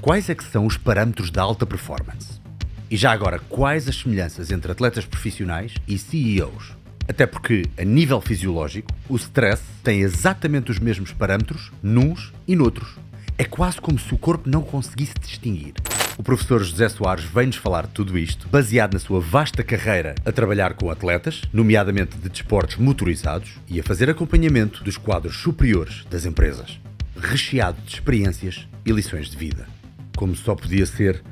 quais é que são os parâmetros da alta performance? E já agora, quais as semelhanças entre atletas profissionais e CEOs? Até porque, a nível fisiológico, o stress tem exatamente os mesmos parâmetros nuns e noutros. É quase como se o corpo não conseguisse distinguir. O professor José Soares vem-nos falar de tudo isto, baseado na sua vasta carreira a trabalhar com atletas, nomeadamente de desportos motorizados, e a fazer acompanhamento dos quadros superiores das empresas, recheado de experiências e lições de vida. Como só podia ser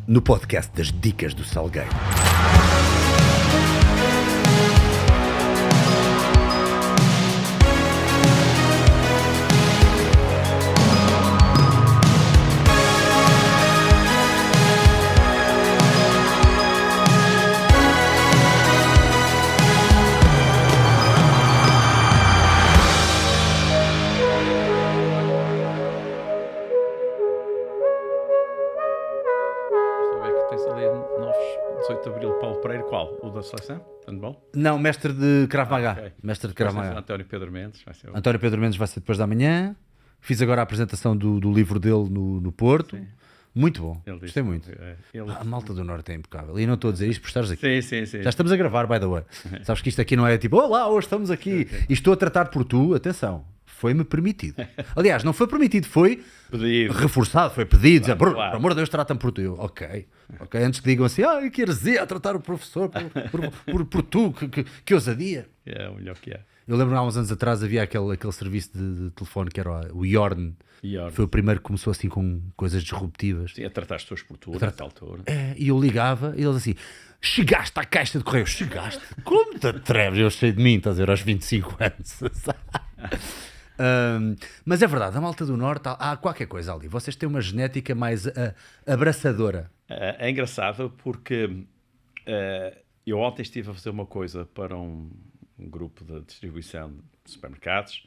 no podcast das Dicas do Salgueiro. Da seleção? Handball? Não, mestre de Krav Maga. Okay. Mestre de Krav Maga. António Pedro Mendes. António Pedro Mendes vai ser depois da manhã. Fiz agora a apresentação do livro dele no Porto. Sim. Muito bom. Gostei muito. A malta do Norte é impecável. E não estou a dizer isto por estares aqui. Sim. Já estamos a gravar, by the way. Sabes que isto aqui não é tipo, olá, hoje estamos aqui. E estou a tratar por tu, atenção. Foi-me permitido. Aliás, não foi permitido, foi pedido. Reforçado, foi pedido. Dizer, claro. Por amor de Deus, tratam por tu. Eu, ok. Antes que digam assim, que heresia a tratar o professor por tu, que ousadia. É o melhor que é. Eu lembro-me há uns anos atrás havia aquele serviço de telefone que era o Yorn. Foi o primeiro que começou assim com coisas disruptivas. Sim, a tratar as tuas por tu, nessa altura. E eu ligava e eles assim, chegaste à caixa de correio, chegaste? Como te atreves? Eu cheio de mim, estás a ver, aos 25 anos. Mas é verdade, a malta do Norte há qualquer coisa ali. Vocês têm uma genética mais abraçadora. É engraçado porque eu ontem estive a fazer uma coisa para um grupo de distribuição de supermercados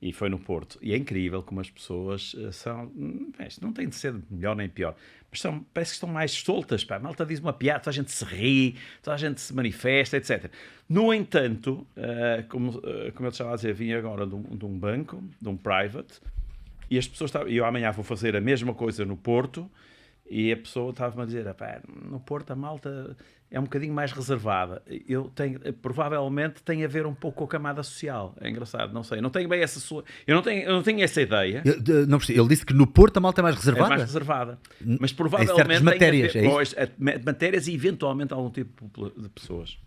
e foi no Porto. E é incrível como as pessoas são... Isto não tem de ser melhor nem pior, mas parece que estão mais soltas. Pá. A malta diz uma piada, toda a gente se ri, toda a gente se manifesta, etc. No entanto, como eu estava a dizer, vim agora de um banco, de um private, e as pessoas estavam... Eu amanhã vou fazer a mesma coisa no Porto, e a pessoa estava-me a dizer, no Porto a malta é um bocadinho mais reservada. Provavelmente tem a ver um pouco com a camada social. É engraçado, não sei. Não tenho bem essa sua... Eu não tenho essa ideia. Não percebi. Ele disse que no Porto a malta é mais reservada? É mais reservada. Mas provavelmente em certas matérias, tem a ver, matérias e eventualmente algum tipo de pessoas.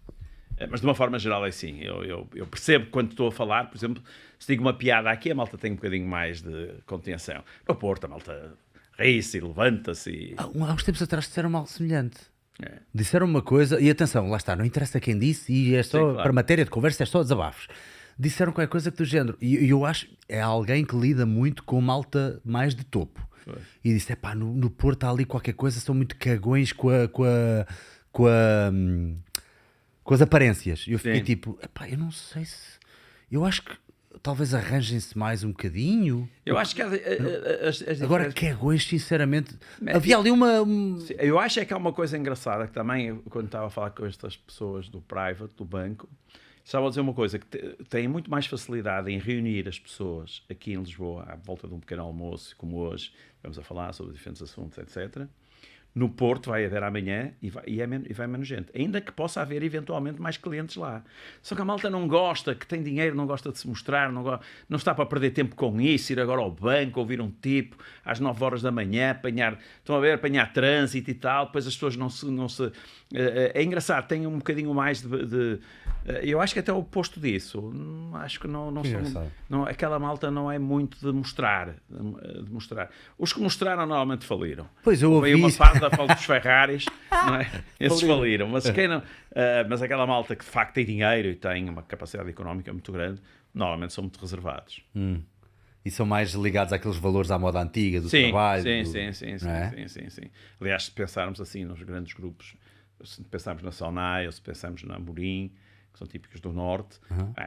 Mas de uma forma geral é assim. Eu percebo que quando estou a falar, por exemplo, se digo uma piada aqui, a malta tem um bocadinho mais de contenção. No Porto a malta ri-se e levanta-se. Há uns tempos atrás disseram algo semelhante. Disseram uma coisa, e atenção, lá está, não interessa quem disse, e é só, para matéria de conversa, é só desabafos. Disseram qualquer coisa que do género, e eu acho, é alguém que lida muito com malta mais de topo. E disse, no Porto há ali qualquer coisa, são muito cagões com as aparências. E eu fiquei tipo, eu não sei se... Eu acho que talvez arranjem-se mais um bocadinho. Eu acho que agora cagões, sinceramente, havia ali uma... Eu acho que há uma coisa engraçada que também, quando estava a falar com estas pessoas do private, do banco, estava a dizer uma coisa, que têm muito mais facilidade em reunir as pessoas aqui em Lisboa, à volta de um pequeno almoço, como hoje, vamos a falar sobre diferentes assuntos, etc. No Porto vai haver amanhã e vai menos gente. Ainda que possa haver eventualmente mais clientes lá. Só que a malta não gosta, que tem dinheiro, não gosta de se mostrar, não está para perder tempo com isso, ir agora ao banco, ouvir um tipo às 9 horas da manhã, apanhar trânsito e tal, depois as pessoas não se... É engraçado, tem um bocadinho mais de eu acho que até o oposto disso. Acho que não aquela malta não é muito de mostrar. Os que mostraram normalmente faliram. Pois eu ouvi uma parte da falta dos Ferraris, não é? Esses faliram. Mas quem não... mas aquela malta que de facto tem dinheiro e tem uma capacidade económica muito grande, normalmente são muito reservados. E são mais ligados àqueles valores à moda antiga, do trabalho. Sim. Aliás, se pensarmos assim nos grandes grupos, se pensarmos na Sonai ou se pensarmos na Amorim, que são típicas do Norte,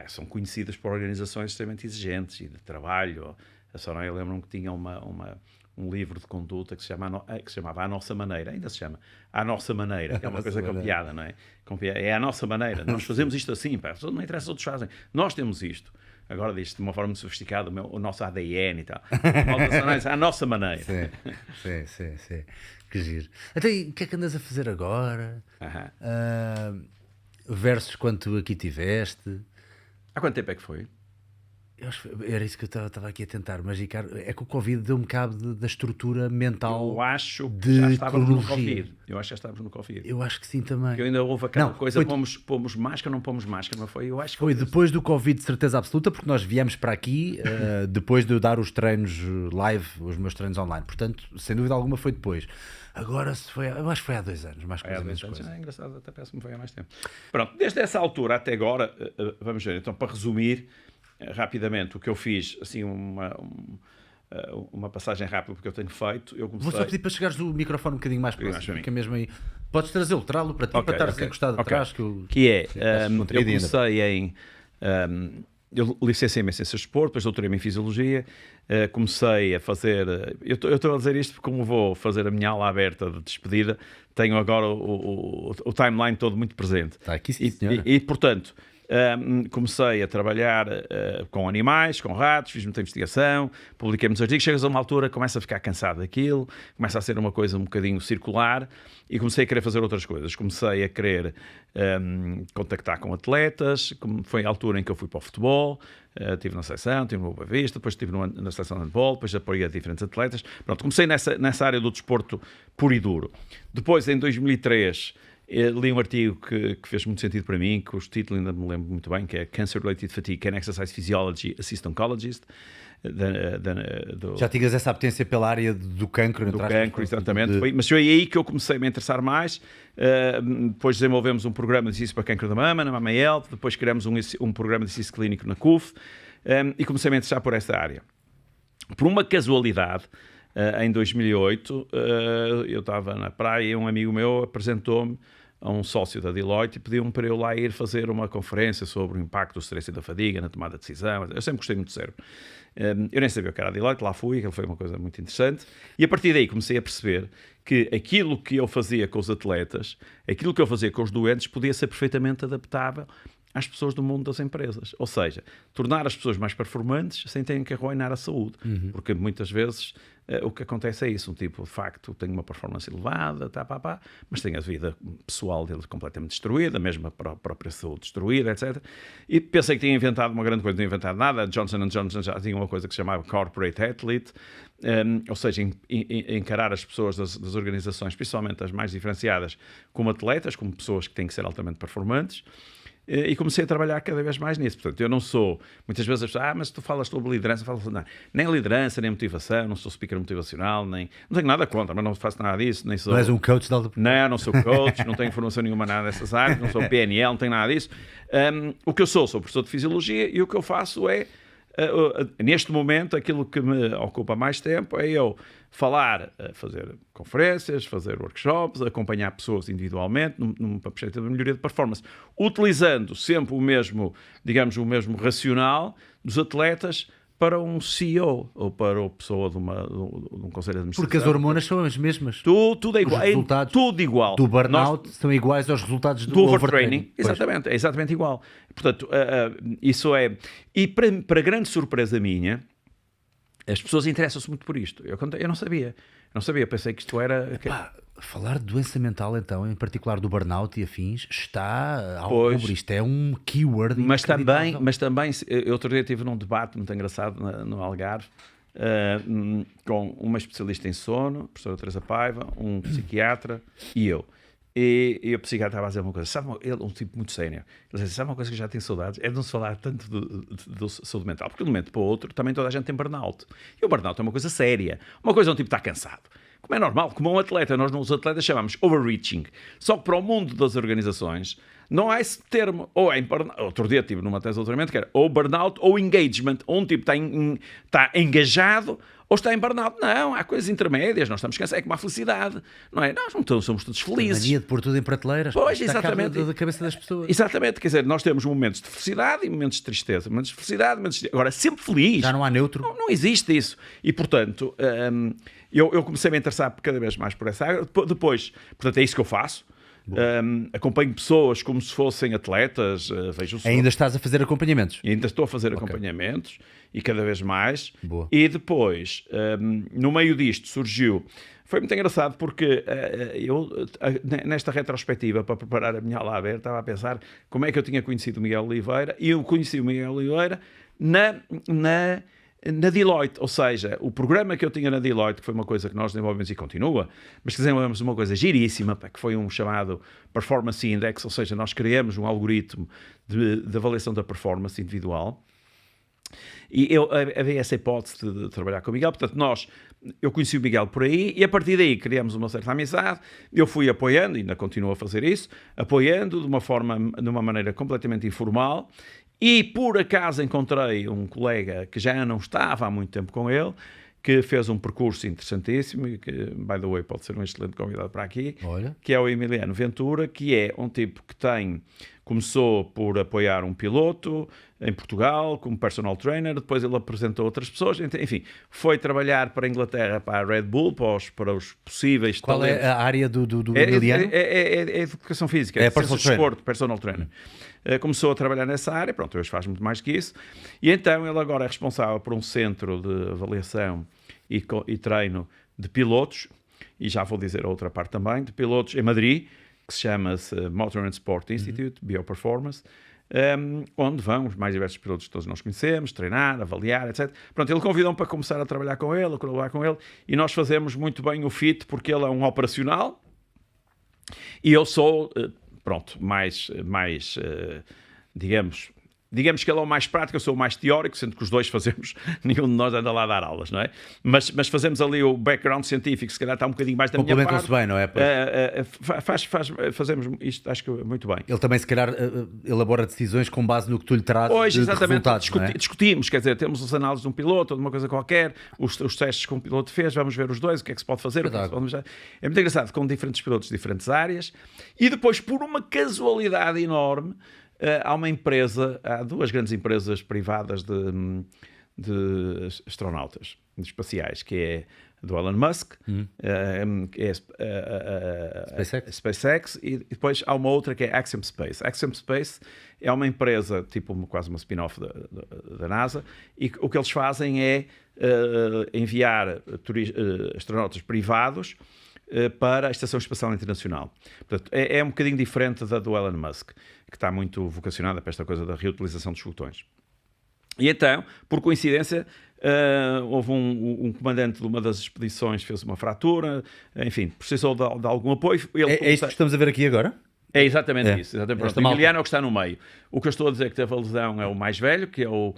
são conhecidas por organizações extremamente exigentes e de trabalho. A Sonai, eu lembro-me que tinha um livro de conduta que se chamava A Nossa Maneira, ainda se chama A Nossa Maneira, que é uma coisa com piada, não é? É a nossa maneira, nós fazemos isto assim, não interessa o que outros fazem, nós temos isto. agora diz de uma forma muito sofisticada, o nosso ADN e tal. À nossa maneira. Sim. Que giro. Então, e o que é que andas a fazer agora? Versus quanto aqui tiveste? Há quanto tempo é que foi? Era isso que eu estava aqui a tentar magicar. É que o Covid deu-me cabo da estrutura mental. Eu acho que de já estávamos no cronologia. Covid. Eu acho que já estávamos no Covid. Eu acho que sim também. Que ainda houve aquela Não, coisa, foi- pomos máscara, não pomos máscara, não foi? Eu acho que Foi depois do Covid, de certeza absoluta, porque nós viemos para aqui depois de eu dar os treinos live, os meus treinos online. Portanto, sem dúvida alguma, foi depois. Agora, eu acho que foi há 2 anos, mais coisa, menos coisa. É engraçado, até parece que me foi há mais tempo. Pronto, desde essa altura até agora, vamos ver, então para resumir rapidamente o que eu fiz, assim uma passagem rápida porque eu tenho feito, eu comecei... Vou só pedir para chegares o microfone um bocadinho mais mais próximo, para mim. fica mesmo aí. Podes trazê-lo, trá-lo para ti, para estares encostado atrás. Eu comecei em... eu licenciei-me em Ciências de Desporto, depois doutorei-me em Fisiologia, comecei a fazer... Eu estou a dizer isto porque como vou fazer a minha aula aberta de despedida, tenho agora o timeline todo muito presente. Está aqui, sim, senhora. E portanto... comecei a trabalhar com animais, com ratos, fiz muita investigação, publiquei muitos artigos, chegas a uma altura, começa a ficar cansado daquilo, começa a ser uma coisa um bocadinho circular e comecei a querer fazer outras coisas. Comecei a querer contactar com atletas, foi a altura em que eu fui para o futebol, estive na seleção, estive no Boa Vista, depois estive na seleção de handball, depois apoiei a diferentes atletas. Pronto, comecei nessa área do desporto puro e duro. Depois, em 2003... li um artigo que fez muito sentido para mim, que o título ainda me lembro muito bem, que é Cancer-Related Fatigue and Exercise Physiology Assist Oncologist. Já tinhas essa apetência pela área do cancro? Do cancro, exatamente. Mas foi aí que eu comecei a me interessar mais. Depois desenvolvemos um programa de exercício para cancro da mama, na Mama Health. Depois criamos um programa de exercício clínico na CUF. E comecei a me interessar por esta área. Por uma casualidade, em 2008, eu estava na praia e um amigo meu apresentou-me a um sócio da Deloitte e pediu-me para eu lá ir fazer uma conferência sobre o impacto do stress e da fadiga na tomada de decisão. Eu sempre gostei muito de cérebro. Eu nem sabia o que era a Deloitte, lá fui, aquilo foi uma coisa muito interessante. E a partir daí comecei a perceber que aquilo que eu fazia com os atletas, aquilo que eu fazia com os doentes, podia ser perfeitamente adaptável às pessoas do mundo das empresas. Ou seja, tornar as pessoas mais performantes sem terem que arruinar a saúde. Porque muitas vezes o que acontece é isso. Um tipo, de facto, tem uma performance elevada, mas tem a vida pessoal dele completamente destruída, mesmo a própria saúde destruída, etc. E pensei que tinha inventado uma grande coisa, não tinha inventado nada. A Johnson & Johnson já tinha uma coisa que se chamava Corporate Athlete, ou seja, encarar as pessoas das organizações, principalmente as mais diferenciadas, como atletas, como pessoas que têm que ser altamente performantes. E comecei a trabalhar cada vez mais nisso. Portanto, eu não sou... Muitas vezes as pessoas... mas tu falas sobre liderança. Não, nem liderança, nem motivação. Não sou speaker motivacional, nem... Não tenho nada contra, mas não faço nada disso. Nem sou... Não és um coach de alta... Não sou coach, não tenho formação nenhuma nada dessas áreas, não sou PNL, não tenho nada disso. O que eu sou professor de Fisiologia e o que eu faço é... neste momento, aquilo que me ocupa mais tempo é eu falar, fazer conferências, fazer workshops, acompanhar pessoas individualmente numa perspectiva de melhoria de performance, utilizando sempre o mesmo, digamos, o mesmo racional dos atletas para um CEO ou para a pessoa de um conselho de administração. Porque as hormonas são as mesmas. Tudo é igual. Os resultados tudo igual. Do burnout são iguais aos resultados do overtraining. Exatamente, é exatamente igual. Portanto, isso é... E para grande surpresa minha, as pessoas interessam-se muito por isto. Eu não sabia. Pensei que isto era... Falar de doença mental, então, em particular do burnout e afins, está ao rubro. Isto é um keyword. Mas também, eu outro dia estive num debate muito engraçado no Algarve, com uma especialista em sono, a professora Teresa Paiva, um psiquiatra e eu. E o psiquiatra estava a dizer uma coisa, ele é um tipo muito sério. Ele disse, sabe uma coisa que eu já tenho saudades? É de não se falar tanto de saúde mental, porque de um momento para o outro também toda a gente tem burnout. E o burnout é uma coisa séria. Uma coisa é um tipo que está cansado. Como é normal, como um atleta, nós os atletas chamamos overreaching. Só que para o mundo das organizações não há esse termo. Ou é outro dia tive numa tese de doutoramento que era ou burnout ou engagement. Ou um tipo está engajado ou está em burnout. Não, há coisas intermédias. Nós estamos cansados, é como a felicidade. Não é? Nós não somos todos felizes. A mania de pôr tudo em prateleiras. Pois, exatamente. Da cabeça das pessoas. Exatamente. Quer dizer, nós temos momentos de felicidade e momentos de tristeza. Momentos de felicidade, momentos de... Agora, sempre feliz. Já não há neutro. Não existe isso. E, portanto, eu comecei a me interessar cada vez mais por essa área. Depois, portanto, é isso que eu faço. acompanho pessoas como se fossem atletas, vejo Ainda estás a fazer acompanhamentos? Ainda estou a fazer acompanhamentos e cada vez mais. Boa. E depois, no meio disto, surgiu... Foi muito engraçado porque eu, nesta retrospectiva, para preparar a minha aula aberta, estava a pensar como é que eu tinha conhecido o Miguel Oliveira, e eu conheci o Miguel Oliveira na Deloitte, ou seja, o programa que eu tinha na Deloitte, que foi uma coisa que nós desenvolvemos e continua, mas que desenvolvemos uma coisa giríssima, que foi um chamado Performance Index, ou seja, nós criamos um algoritmo de avaliação da performance individual. E havia essa hipótese de trabalhar com o Miguel, portanto eu conheci o Miguel por aí e a partir daí criamos uma certa amizade, eu fui apoiando, ainda continuo a fazer isso, apoiando de uma maneira completamente informal, e por acaso encontrei um colega que já não estava há muito tempo com ele, que fez um percurso interessantíssimo e que, by the way, pode ser um excelente convidado para aqui, que é o Emiliano Ventura, que é um tipo que começou por apoiar um piloto em Portugal como personal trainer, depois ele apresentou outras pessoas, enfim, foi trabalhar para a Inglaterra, para a Red Bull, para os possíveis Qual talentos. É a área do Emiliano? É educação física, é personal trainer. Começou a trabalhar nessa área, pronto, hoje faz muito mais que isso, e então ele agora é responsável por um centro de avaliação e treino de pilotos, e já vou dizer a outra parte também, de pilotos em Madrid, que se chama-se Motor and Sport Institute, Bioperformance, onde vão os mais diversos pilotos que todos nós conhecemos, treinar, avaliar, etc. Pronto, ele convidou-me para começar a trabalhar com ele, a colaborar com ele, e nós fazemos muito bem o fit, porque ele é um operacional, e eu sou... pronto, digamos que ele é o mais prático, eu sou o mais teórico, sendo que os dois fazemos, nenhum de nós anda lá a dar aulas, não é? Mas fazemos ali o background científico, se calhar está um bocadinho mais da minha parte. Complementam-se bem, não é? Fazemos isto, acho que muito bem. Ele também, se calhar, elabora decisões com base no que tu lhe trazes hoje, exatamente, resultados, discutimos, quer dizer, temos as análises de um piloto ou de uma coisa qualquer, os testes que um piloto fez, vamos ver os dois, o que é que se pode fazer. É muito engraçado, com diferentes pilotos de diferentes áreas, e depois, por uma casualidade enorme, há duas grandes empresas privadas de astronautas espaciais, que é do Elon Musk, que é SpaceX, e depois há uma outra que é Axiom Space. Axiom Space é uma empresa, tipo quase uma spin-off da NASA, e o que eles fazem é enviar astronautas privados para a Estação Espacial Internacional. Portanto, é um bocadinho diferente da do Elon Musk, que está muito vocacionada para esta coisa da reutilização dos foguetões. E então, por coincidência, houve um comandante de uma das expedições que fez uma fratura, enfim, precisou de algum apoio. É isto que estamos a ver aqui agora? É exatamente isso. Exatamente. O Emiliano é o que está no meio. O que eu estou a dizer que teve a lesão é o mais velho, que é o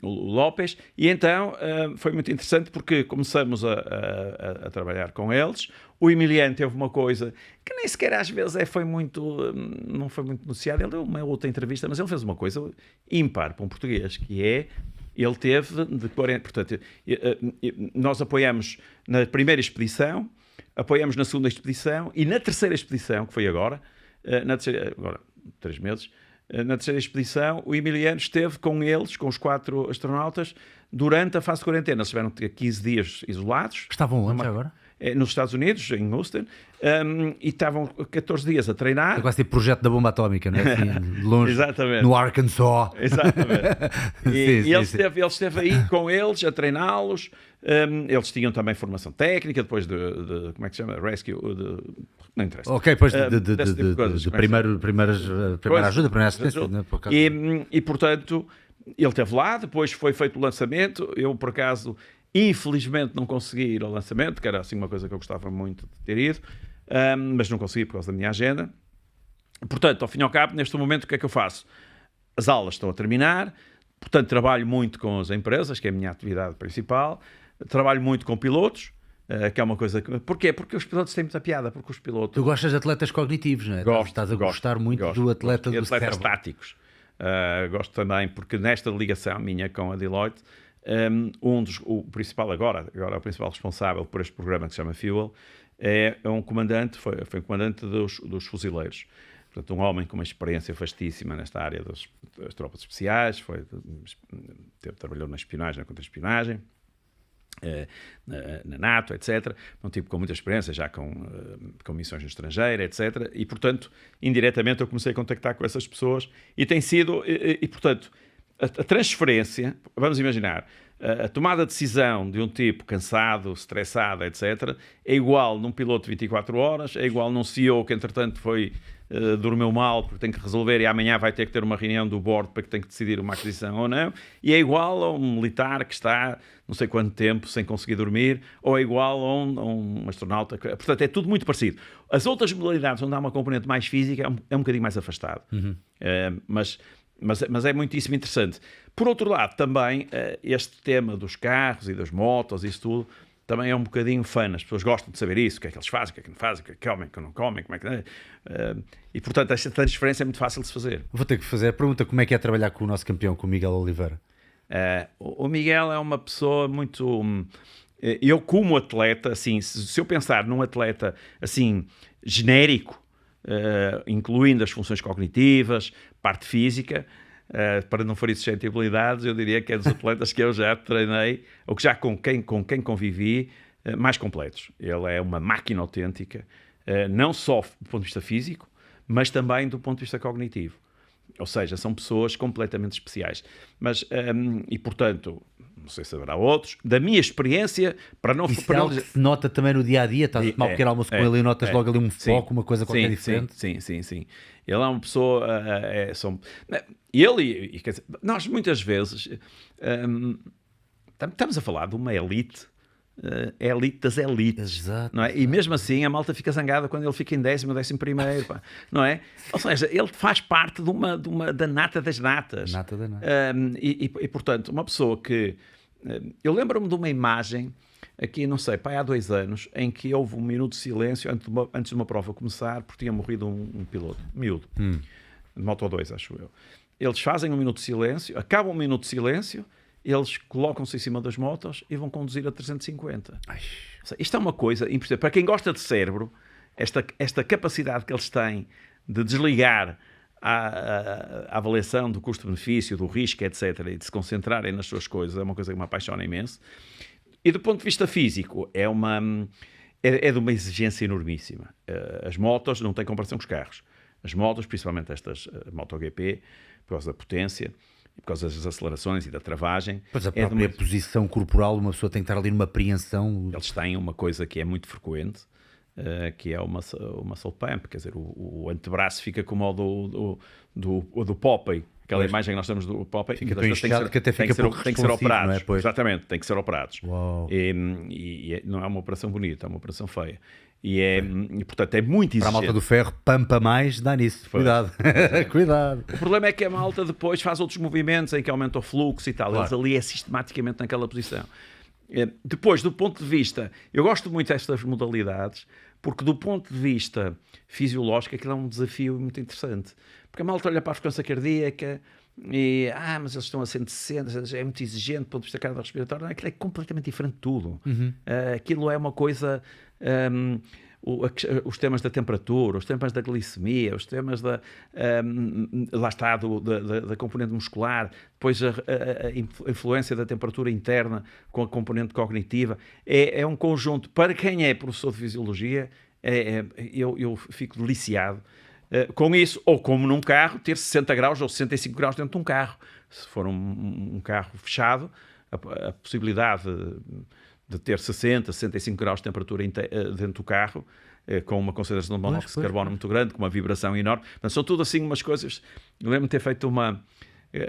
López, e então foi muito interessante porque começamos a trabalhar com eles. O Emiliano teve uma coisa que nem sequer às vezes não foi muito noticiada. Ele deu uma outra entrevista, mas ele fez uma coisa ímpar para um português, que é, ele teve de 40, portanto, nós apoiamos na primeira expedição, apoiamos na segunda expedição e na terceira expedição, que foi agora 3 meses, na terceira expedição, o Emiliano esteve com eles, com os 4 astronautas, durante a fase de quarentena. Eles tiveram 15 dias isolados. Estavam onde agora? Nos Estados Unidos, em Houston, e estavam 14 dias a treinar. É quase tipo projeto da bomba atómica, não é? Assim, longe, exatamente. No Arkansas. Exatamente. E ele esteve aí com eles, a treiná-los. Eles tinham também formação técnica, depois de como é que se chama? Rescue, não interessa. Ok, depois de primeira ajuda, primeira assistência. Né? E, portanto, ele esteve lá, depois foi feito o lançamento. Eu, por acaso, infelizmente não consegui ir ao lançamento, que era assim uma coisa que eu gostava muito de ter ido, mas não consegui por causa da minha agenda. Portanto, ao fim e ao cabo, neste momento, o que é que eu faço? As aulas estão a terminar, portanto, trabalho muito com as empresas, que é a minha atividade principal, trabalho muito com pilotos, que é uma coisa que... Porquê? Porque os pilotos têm muita piada, porque os pilotos... Tu gostas de atletas cognitivos, não é? Estás a gostar muito do atleta do cérebro. Atletas táticos. Gosto também, porque nesta ligação minha com a Deloitte, o principal agora o principal responsável por este programa que se chama Fuel, é um comandante, foi um comandante dos fuzileiros. Portanto, um homem com uma experiência vastíssima nesta área das tropas especiais, trabalhou na espionagem, na contra-espionagem, na NATO, etc. Um tipo com muita experiência, já com missões no estrangeiro, etc. E, portanto, indiretamente eu comecei a contactar com essas pessoas e tem sido, portanto, a transferência, vamos imaginar, a tomada de decisão de um tipo cansado, estressado, etc., é igual num piloto de 24 horas, é igual num CEO que, entretanto, dormiu mal porque tem que resolver e amanhã vai ter que ter uma reunião do board para que tem que decidir uma aquisição ou não, e é igual a um militar que está não sei quanto tempo sem conseguir dormir, ou é igual a um astronauta. Portanto, é tudo muito parecido. As outras modalidades onde há uma componente mais física é um bocadinho mais afastado. Mas é muitíssimo interessante. Por outro lado, também, este tema dos carros e das motos, isso tudo, também é um bocadinho fã. As pessoas gostam de saber isso, o que é que eles fazem, o que é que não fazem, o que é que comem, o que não comem, como é que... e, portanto, esta transferência é muito fácil de se fazer. Vou ter que fazer a pergunta, como é que é trabalhar com o nosso campeão, com o Miguel Oliveira? O Miguel é uma pessoa muito... Eu, como atleta, assim, se eu pensar num atleta, assim, genérico, incluindo as funções cognitivas, parte física, para não ferir suscetibilidades, eu diria que é dos atletas que eu já treinei, ou que já com quem convivi, mais completos. Ele é uma máquina autêntica, não só do ponto de vista físico, mas também do ponto de vista cognitivo. Ou seja, são pessoas completamente especiais. Mas, e portanto, não sei se haverá outros, da minha experiência, para não... Isso é algo que se nota também no dia-a-dia, estás a tomar um pequeno almoço com ele e notas logo ali um foco, uma coisa qualquer diferente. Sim. Ele é uma pessoa... Ele, quer dizer, nós muitas vezes estamos a falar de uma elite, é a elite das elites. Exato, não é? E mesmo assim a malta fica zangada quando ele fica em 10º ou 11º, pá, não é? Ou seja, ele faz parte da nata das natas. Nata da nata. E portanto, uma pessoa que... eu lembro-me de uma imagem aqui, não sei, há 2 anos, em que houve um minuto de silêncio antes de uma prova começar, porque tinha morrido um piloto, miúdo, de Moto 2, acho eu. Eles fazem um minuto de silêncio, acabam um minuto de silêncio, eles colocam-se em cima das motos e vão conduzir a 350. Isto é uma coisa impressionante. Para quem gosta de cérebro, esta capacidade que eles têm de desligar a avaliação do custo-benefício, do risco, etc., e de se concentrarem nas suas coisas, é uma coisa que me apaixona imenso. E do ponto de vista físico, é de uma exigência enormíssima. As motos não têm comparação com os carros. As motos, principalmente estas MotoGP, por causa da potência, por causa das acelerações e da travagem. Pois a própria posição corporal, uma pessoa tem que estar ali numa apreensão. Eles têm uma coisa que é muito frequente, que é o muscle pump, quer dizer, o antebraço fica como o do Popeye. Aquela imagem que nós temos do Popeye, fica tão inchado que até fica pouco tem que ser operados. Não é? Exatamente, tem que ser operados. E não é uma operação bonita, é uma operação feia. E portanto é muito exigente. Para a malta do ferro, pampa mais, dá nisso. Cuidado. Cuidado. O problema é que a malta depois faz outros movimentos em que aumenta o fluxo e tal. Claro. Eles ali é sistematicamente naquela posição. Depois, do ponto de vista... Eu gosto muito destas modalidades porque do ponto de vista fisiológico aquilo é um desafio muito interessante. Porque a malta olha para a frequência cardíaca e... mas eles estão a 160, é muito exigente do ponto de vista cardiorrespiratório. Não, aquilo é completamente diferente de tudo. Aquilo é uma coisa... os temas da temperatura, os temas da glicemia, os temas da componente muscular, depois a influência da temperatura interna com a componente cognitiva, é um conjunto. Para quem é professor de fisiologia, eu fico deliciado com isso, ou como num carro, ter 60 graus ou 65 graus dentro de um carro. Se for um carro fechado, a possibilidade de ter 60, 65 graus de temperatura dentro do carro, com uma concentração de monóxido de carbono muito grande, com uma vibração enorme. Portanto, são tudo assim umas coisas... Eu lembro-me de ter feito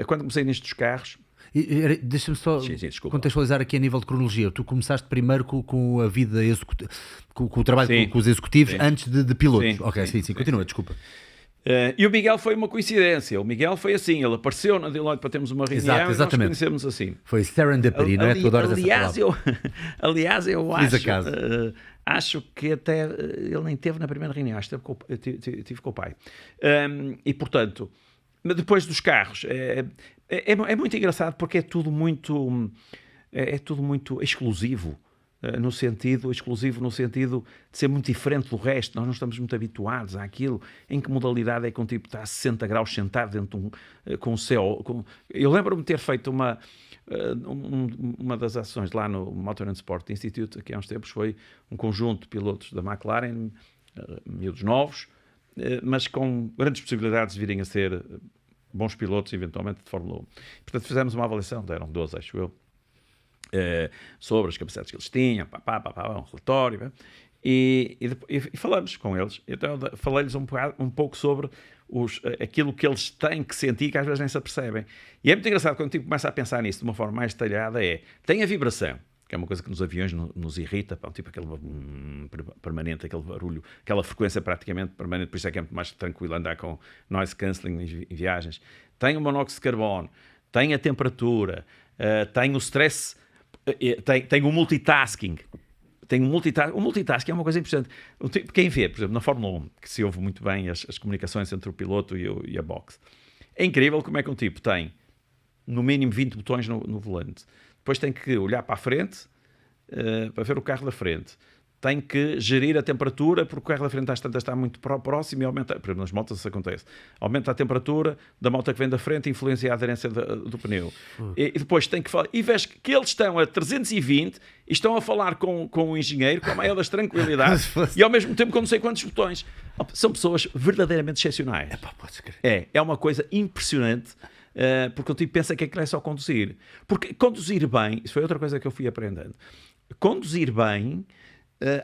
quando comecei nisto dos carros... Deixa-me só contextualizar aqui a nível de cronologia. Tu começaste primeiro com a vida executiva, com o trabalho com os executivos, antes de pilotos. Sim, continua, desculpa. E o Miguel foi uma coincidência. O Miguel foi assim, ele apareceu na Deloitte para termos uma reunião e nós conhecemos assim. Foi serendipity, não é? Tu adoras essa palavra. Aliás, eu acho que até ele nem teve na primeira reunião, acho que tive com o pai. E portanto, depois dos carros, é muito engraçado porque é tudo muito exclusivo. no sentido exclusivo, no sentido de ser muito diferente do resto. Nós não estamos muito habituados àquilo. Em que modalidade é que um tipo está a 60 graus sentado dentro de com o céu? Eu lembro-me de ter feito uma das ações lá no Motor and Sport Institute, aqui há uns tempos, foi um conjunto de pilotos da McLaren, miúdos novos, mas com grandes possibilidades de virem a ser bons pilotos, eventualmente, de Fórmula 1. Portanto, fizemos uma avaliação, deram 12, acho eu, sobre as capacidades que eles tinham, um relatório, e falamos com eles. Então, falei-lhes um pouco sobre aquilo que eles têm que sentir, que às vezes nem se apercebem. E é muito engraçado quando o tipo começa a pensar nisso de uma forma mais detalhada, tem a vibração, que é uma coisa que nos aviões nos irrita, tipo aquele permanente, aquele barulho, aquela frequência praticamente permanente, por isso é que é muito mais tranquilo andar com noise cancelling em viagens. Tem o monóxido de carbono, tem a temperatura, tem o stress, tem o multitasking. O multitasking é uma coisa importante. Quem vê, por exemplo, na Fórmula 1, que se ouve muito bem as comunicações entre o piloto e a boxe, é incrível como é que um tipo tem no mínimo 20 botões no volante. Depois tem que olhar para a frente para ver o carro da frente. Tem que gerir a temperatura, porque o carro da frente às tantas está muito próximo e aumenta. Por exemplo, nas motas isso acontece. Aumenta a temperatura da moto que vem da frente e influencia a aderência do pneu. E depois tem que falar. E vês que eles estão a 320 e estão a falar com o engenheiro com a maior das tranquilidades e ao mesmo tempo com não sei quantos botões. São pessoas verdadeiramente excepcionais. É uma coisa impressionante. Porque o tipo pensa que aquilo é só conduzir. Porque conduzir bem, isso foi outra coisa que eu fui aprendendo. Conduzir bem,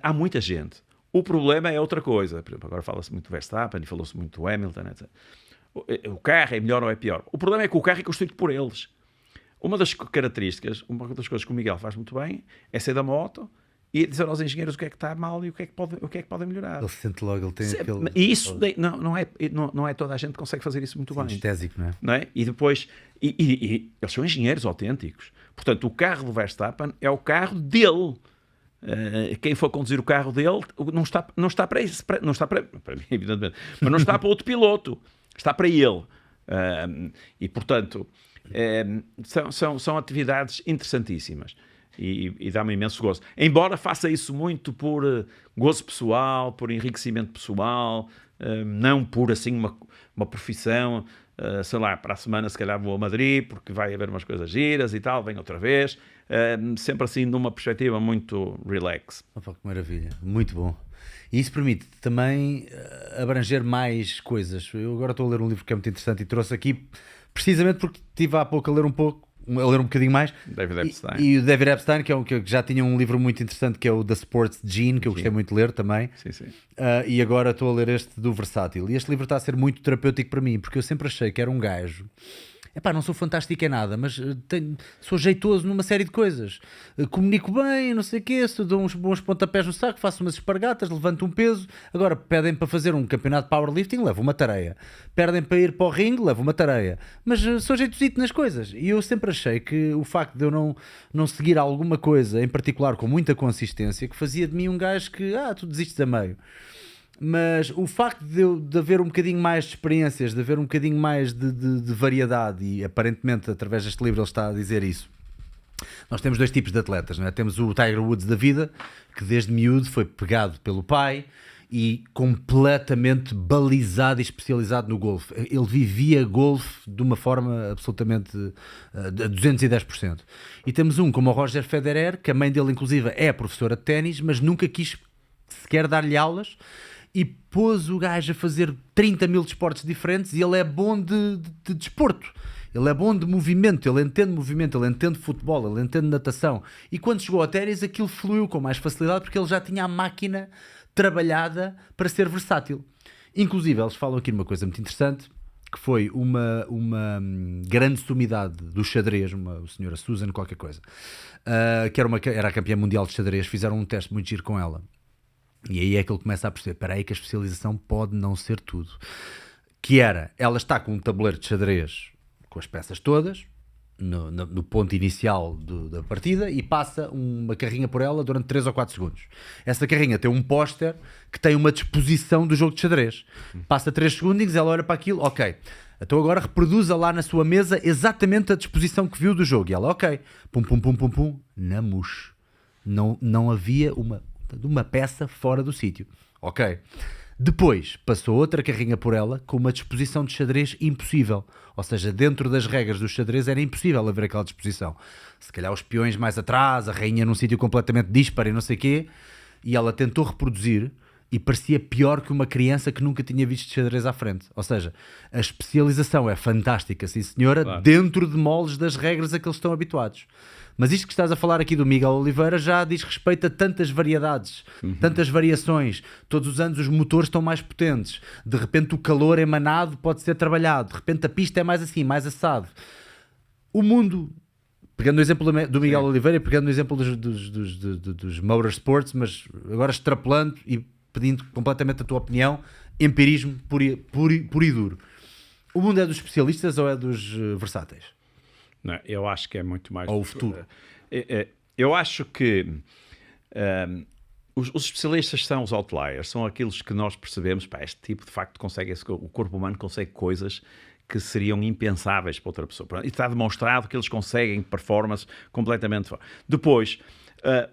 há muita gente. O problema é outra coisa. Por exemplo, agora fala-se muito do Verstappen e falou-se muito do Hamilton, etc. O carro é melhor ou é pior? O problema é que o carro é construído por eles. Uma das características, uma das coisas que o Miguel faz muito bem é sair da moto e dizer aos engenheiros o que é que está mal e o que é que podem melhorar. Ele sente logo, ele tem aquele... E isso não é toda a gente que consegue fazer isso muito bem. Sinestésico, não é? E depois... E eles são engenheiros autênticos. Portanto, o carro do Verstappen é o carro dele. Quem for conduzir o carro dele não está para isso. Não está para mim, evidentemente. Mas não está para outro piloto. Está para ele. E, portanto, são atividades interessantíssimas. E dá-me imenso gozo. Embora faça isso muito por gozo pessoal, por enriquecimento pessoal, não por assim uma profissão, sei lá, para a semana se calhar vou a Madrid porque vai haver umas coisas giras e tal, venho outra vez, sempre assim numa perspectiva muito relax. Opa, que maravilha, muito bom. E isso permite também abranger mais coisas. Eu agora estou a ler um livro que é muito interessante e trouxe aqui precisamente porque estive há pouco a ler um bocadinho mais. David Epstein. E o David Epstein, que já tinha um livro muito interessante que é o The Sports Gene, que eu gostei muito de ler também. Sim. E agora estou a ler este do Versátil. E este livro está a ser muito terapêutico para mim, porque eu sempre achei que era um gajo. Epá, não sou fantástico em nada, mas sou jeitoso numa série de coisas. Comunico bem, não sei o quê, dou uns bons pontapés no saco, faço umas espargatas, levanto um peso. Agora pedem para fazer um campeonato de powerlifting, levo uma tareia. Pedem para ir para o ringue, levo uma tareia. Mas sou jeitosito nas coisas. E eu sempre achei que o facto de eu não seguir alguma coisa, em particular com muita consistência, que fazia de mim um gajo que, tu desistes a meio. Mas o facto de haver um bocadinho mais de experiências, de haver um bocadinho mais de variedade, e aparentemente através deste livro ele está a dizer isso. Nós temos dois tipos de atletas, não é? Temos o Tiger Woods da vida, que desde miúdo foi pegado pelo pai e completamente balizado e especializado no golfe. Ele vivia golfe de uma forma absolutamente a 210%. E temos um como o Roger Federer, que a mãe dele inclusive é professora de ténis, mas nunca quis sequer dar-lhe aulas, e pôs o gajo a fazer 30 mil desportos diferentes, e ele é bom de desporto, ele é bom de movimento, ele entende futebol, ele entende natação, e quando chegou ao ténis aquilo fluiu com mais facilidade porque ele já tinha a máquina trabalhada para ser versátil. Inclusive eles falam aqui numa coisa muito interessante, que foi uma grande sumidade do xadrez, a senhora Susan qualquer coisa, que era a campeã mundial de xadrez. Fizeram um teste muito giro com ela. E aí é que ele começa a perceber, espera aí que a especialização pode não ser tudo. Que era, ela está com um tabuleiro de xadrez com as peças todas, no ponto inicial da partida, e passa uma carrinha por ela durante 3 ou 4 segundos. Essa carrinha tem um póster que tem uma disposição do jogo de xadrez. Passa 3 segundinhos, ela olha para aquilo, ok, então agora reproduza lá na sua mesa exatamente a disposição que viu do jogo. E ela, ok, pum, na mousse. Não havia uma peça fora do sítio. Ok. Depois passou outra carrinha por ela com uma disposição de xadrez impossível. Ou seja, dentro das regras do xadrez era impossível haver aquela disposição. Se calhar os peões mais atrás, a rainha num sítio completamente disparo e não sei o quê. E ela tentou reproduzir e parecia pior que uma criança que nunca tinha visto xadrez à frente. Ou seja, a especialização é fantástica, sim senhora, claro, dentro de moldes das regras a que eles estão habituados. Mas isto que estás a falar aqui do Miguel Oliveira já diz respeito a tantas variedades, tantas variações. Todos os anos os motores estão mais potentes. De repente o calor emanado pode ser trabalhado. De repente a pista é mais assim, mais assado. O mundo... Pegando o exemplo do Miguel Oliveira e pegando o exemplo dos motorsports, mas agora extrapolando e pedindo completamente a tua opinião, empirismo puro e duro. O mundo é dos especialistas ou é dos versáteis? Não, eu acho que é muito mais... Ou o futuro? Eu acho que os especialistas são os outliers, são aqueles que nós percebemos, pá, este tipo de facto consegue, o corpo humano consegue coisas que seriam impensáveis para outra pessoa. E está demonstrado que eles conseguem performance completamente fora. Depois,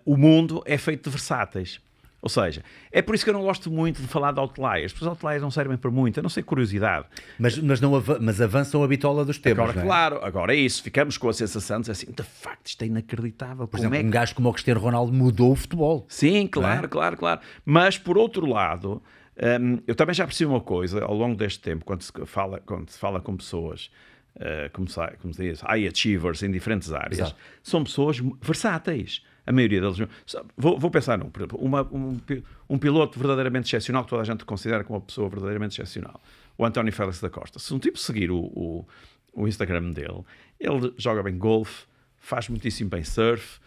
o mundo é feito de versáteis. Ou seja, é por isso que eu não gosto muito de falar de outliers, porque os outliers não servem para muito, a não ser curiosidade. Mas avançam a bitola dos temas, agora, não é? Claro, agora é isso, ficamos com a sensação de dizer assim, de facto, isto é inacreditável. Por exemplo, um gajo como o Cristiano Ronaldo mudou o futebol. Sim, claro, claro. Mas, por outro lado, eu também já percebi uma coisa, ao longo deste tempo, quando se fala com pessoas, como se diz, high achievers em diferentes áreas, exato, são pessoas versáteis. A maioria deles... Vou pensar num, por exemplo, um piloto verdadeiramente excepcional, que toda a gente considera como uma pessoa verdadeiramente excepcional. O António Félix da Costa. Se um tipo seguir o Instagram dele, ele joga bem golfe, faz muitíssimo bem surf,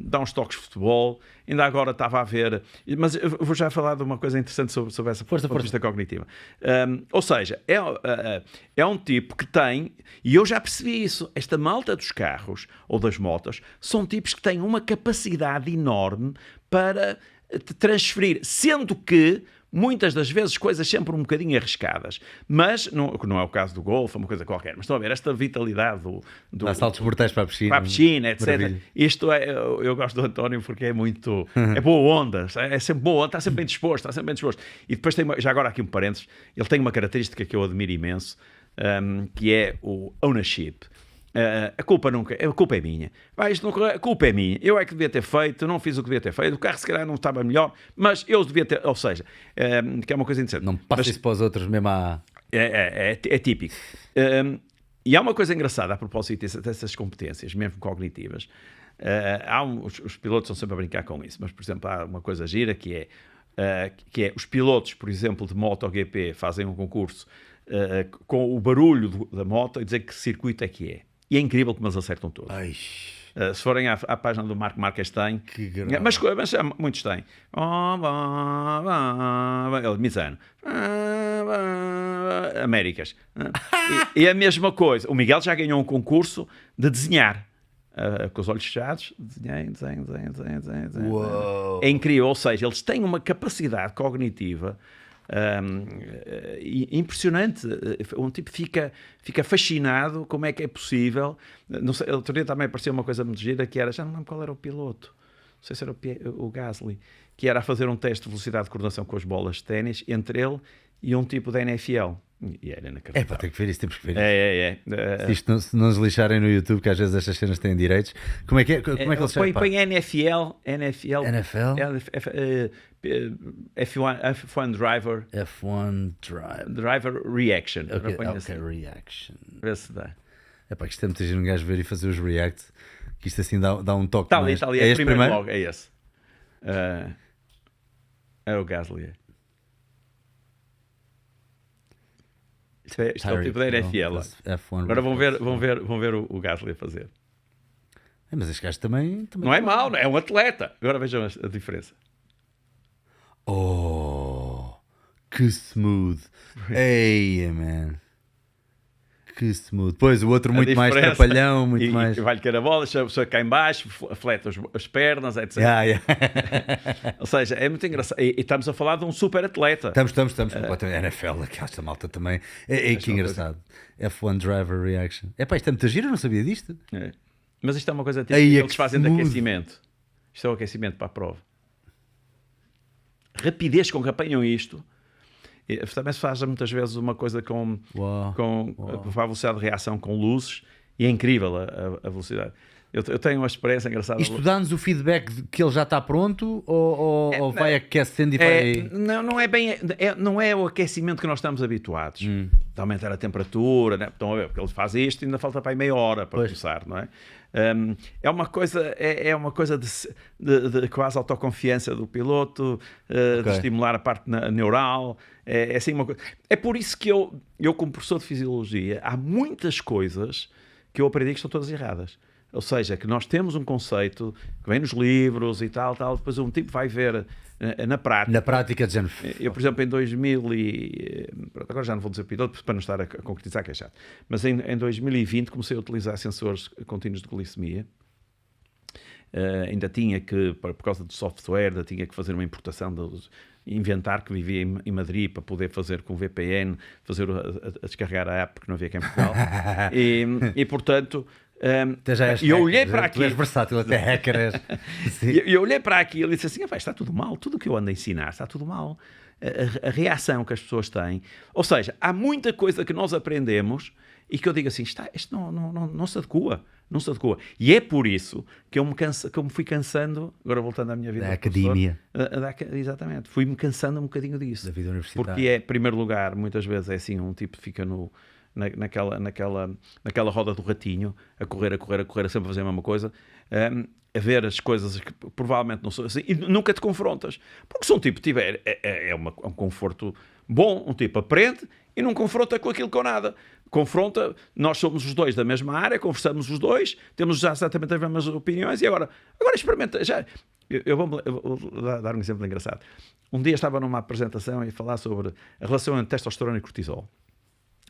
dá uns toques de futebol. Ainda agora estava a ver... Mas eu vou já falar de uma coisa interessante sobre essa força cognitiva. Ou seja, é um tipo que tem... E eu já percebi isso. Esta malta dos carros ou das motos são tipos que têm uma capacidade enorme para transferir, sendo que muitas das vezes coisas sempre um bocadinho arriscadas, mas não é o caso do golfe, é uma coisa qualquer, mas estão a ver esta vitalidade dá saltos mortais para a piscina, etc. Maravilha. Isto eu gosto do António porque é muito, é boa onda, é sempre boa onda, está sempre bem disposto, E depois tem, já agora aqui um parênteses, ele tem uma característica que eu admiro imenso, que é o ownership. A culpa é minha. A culpa é minha. Eu é que devia ter feito, não fiz o que devia ter feito. O carro se calhar não estava melhor, mas eu devia ter. Ou seja, que é uma coisa interessante. Não passa isso para os outros mesmo É típico. E há uma coisa engraçada a propósito dessas competências, mesmo cognitivas. Os pilotos estão sempre a brincar com isso, mas, por exemplo, há uma coisa gira que é os pilotos, por exemplo, de MotoGP fazem um concurso com o barulho da moto e dizer que circuito é que é. E é incrível como eles acertam todos. Se forem à página do Marco Marques tem, mas muitos têm. Misano. Américas. E a mesma coisa. O Miguel já ganhou um concurso de desenhar. Com os olhos fechados, desenho. É incrível, ou seja, eles têm uma capacidade cognitiva impressionante. Um tipo fica fascinado como é que é possível. Não sei, outro dia também apareceu uma coisa muito gira que era, já não lembro qual era o piloto, não sei se era o Gasly, que era a fazer um teste de velocidade de coordenação com as bolas de ténis entre ele e um tipo da NFL. E era inacreditável. Para ter que ver isso, temos que ver isso. Se não nos lixarem no YouTube, que às vezes estas cenas têm direitos, como é que eles chamam? Põe NFL F1 Driver. F1 Driver Reaction. Ok, Reaction. Vê se dá. Que isto é muito giro um gajo ver e fazer os reacts, que isto assim dá um toque. Está ali, é este primeiro logo, é esse. É o Gasly. Isto é o tipo da NFL. Agora vão ver o Gasly a fazer. Mas este gajo também não é mau, é um atleta. Agora vejam a diferença. Que smooth. Ei, man. Que smooth. Pois o outro muito mais trapalhão, muito mais. Vai-lhe querer a bola, só cá em baixo, afleta as pernas, etc. Ou seja, é muito engraçado. E estamos a falar de um super atleta. Estamos completamente. NFL, esta malta também. Que engraçado. F1 Driver Reaction. Isto é muito giro, eu não sabia disto. Mas isto é uma coisa típica que eles fazem de aquecimento. Isto é o aquecimento para a prova. Rapidez com que apanham isto. Também se faz muitas vezes uma coisa com a velocidade de reação com luzes e é incrível a velocidade. Eu tenho uma experiência engraçada. Isto dá-nos o feedback de que ele já está pronto ou vai aquecendo e vai... Não é bem... não é o aquecimento que nós estamos habituados. De aumentar a temperatura, né? Estão a ver, porque ele faz isto e ainda falta para aí meia hora para começar, não é? É uma coisa de quase autoconfiança do piloto, de estimular a parte neural. É assim uma coisa. É por isso que eu, como professor de Fisiologia, há muitas coisas que eu aprendi que estão todas erradas. Ou seja, que nós temos um conceito que vem nos livros e tal, depois um tipo vai ver na prática. Na prática, de género. Eu, por exemplo, em 2000 agora já não vou dizer piloto para não estar a concretizar, que é chato. Mas em 2020 comecei a utilizar sensores contínuos de glicemia. Ainda tinha que, por causa do software, ainda tinha que fazer uma importação, inventar que vivia em Madrid para poder fazer com VPN, fazer a descarregar a app, porque não havia cá em Portugal. E portanto... eu olhei para aquilo. Tu és versátil, até hacker. Eu olhei para aquilo e disse assim: está tudo mal, tudo o que eu ando a ensinar está tudo mal. A reação que as pessoas têm. Ou seja, há muita coisa que nós aprendemos e que eu digo assim: isto não se adequa. Não se adequa. E é por isso que eu me fui cansando, agora voltando à minha vida. Da academia. Exatamente. Fui-me cansando um bocadinho disso. Da vida universitária. Porque em primeiro lugar, muitas vezes é assim: um tipo fica naquela roda do ratinho, a correr, sempre a fazer a mesma coisa, a ver as coisas que provavelmente não são assim, e nunca te confrontas. Porque se um tipo tiver, um conforto bom, um tipo aprende e não confronta com aquilo com nada. Confronta, nós somos os dois da mesma área, conversamos os dois, temos já exatamente as mesmas opiniões e agora experimenta. Eu vou dar um exemplo engraçado. Um dia estava numa apresentação e falar sobre a relação entre testosterona e cortisol.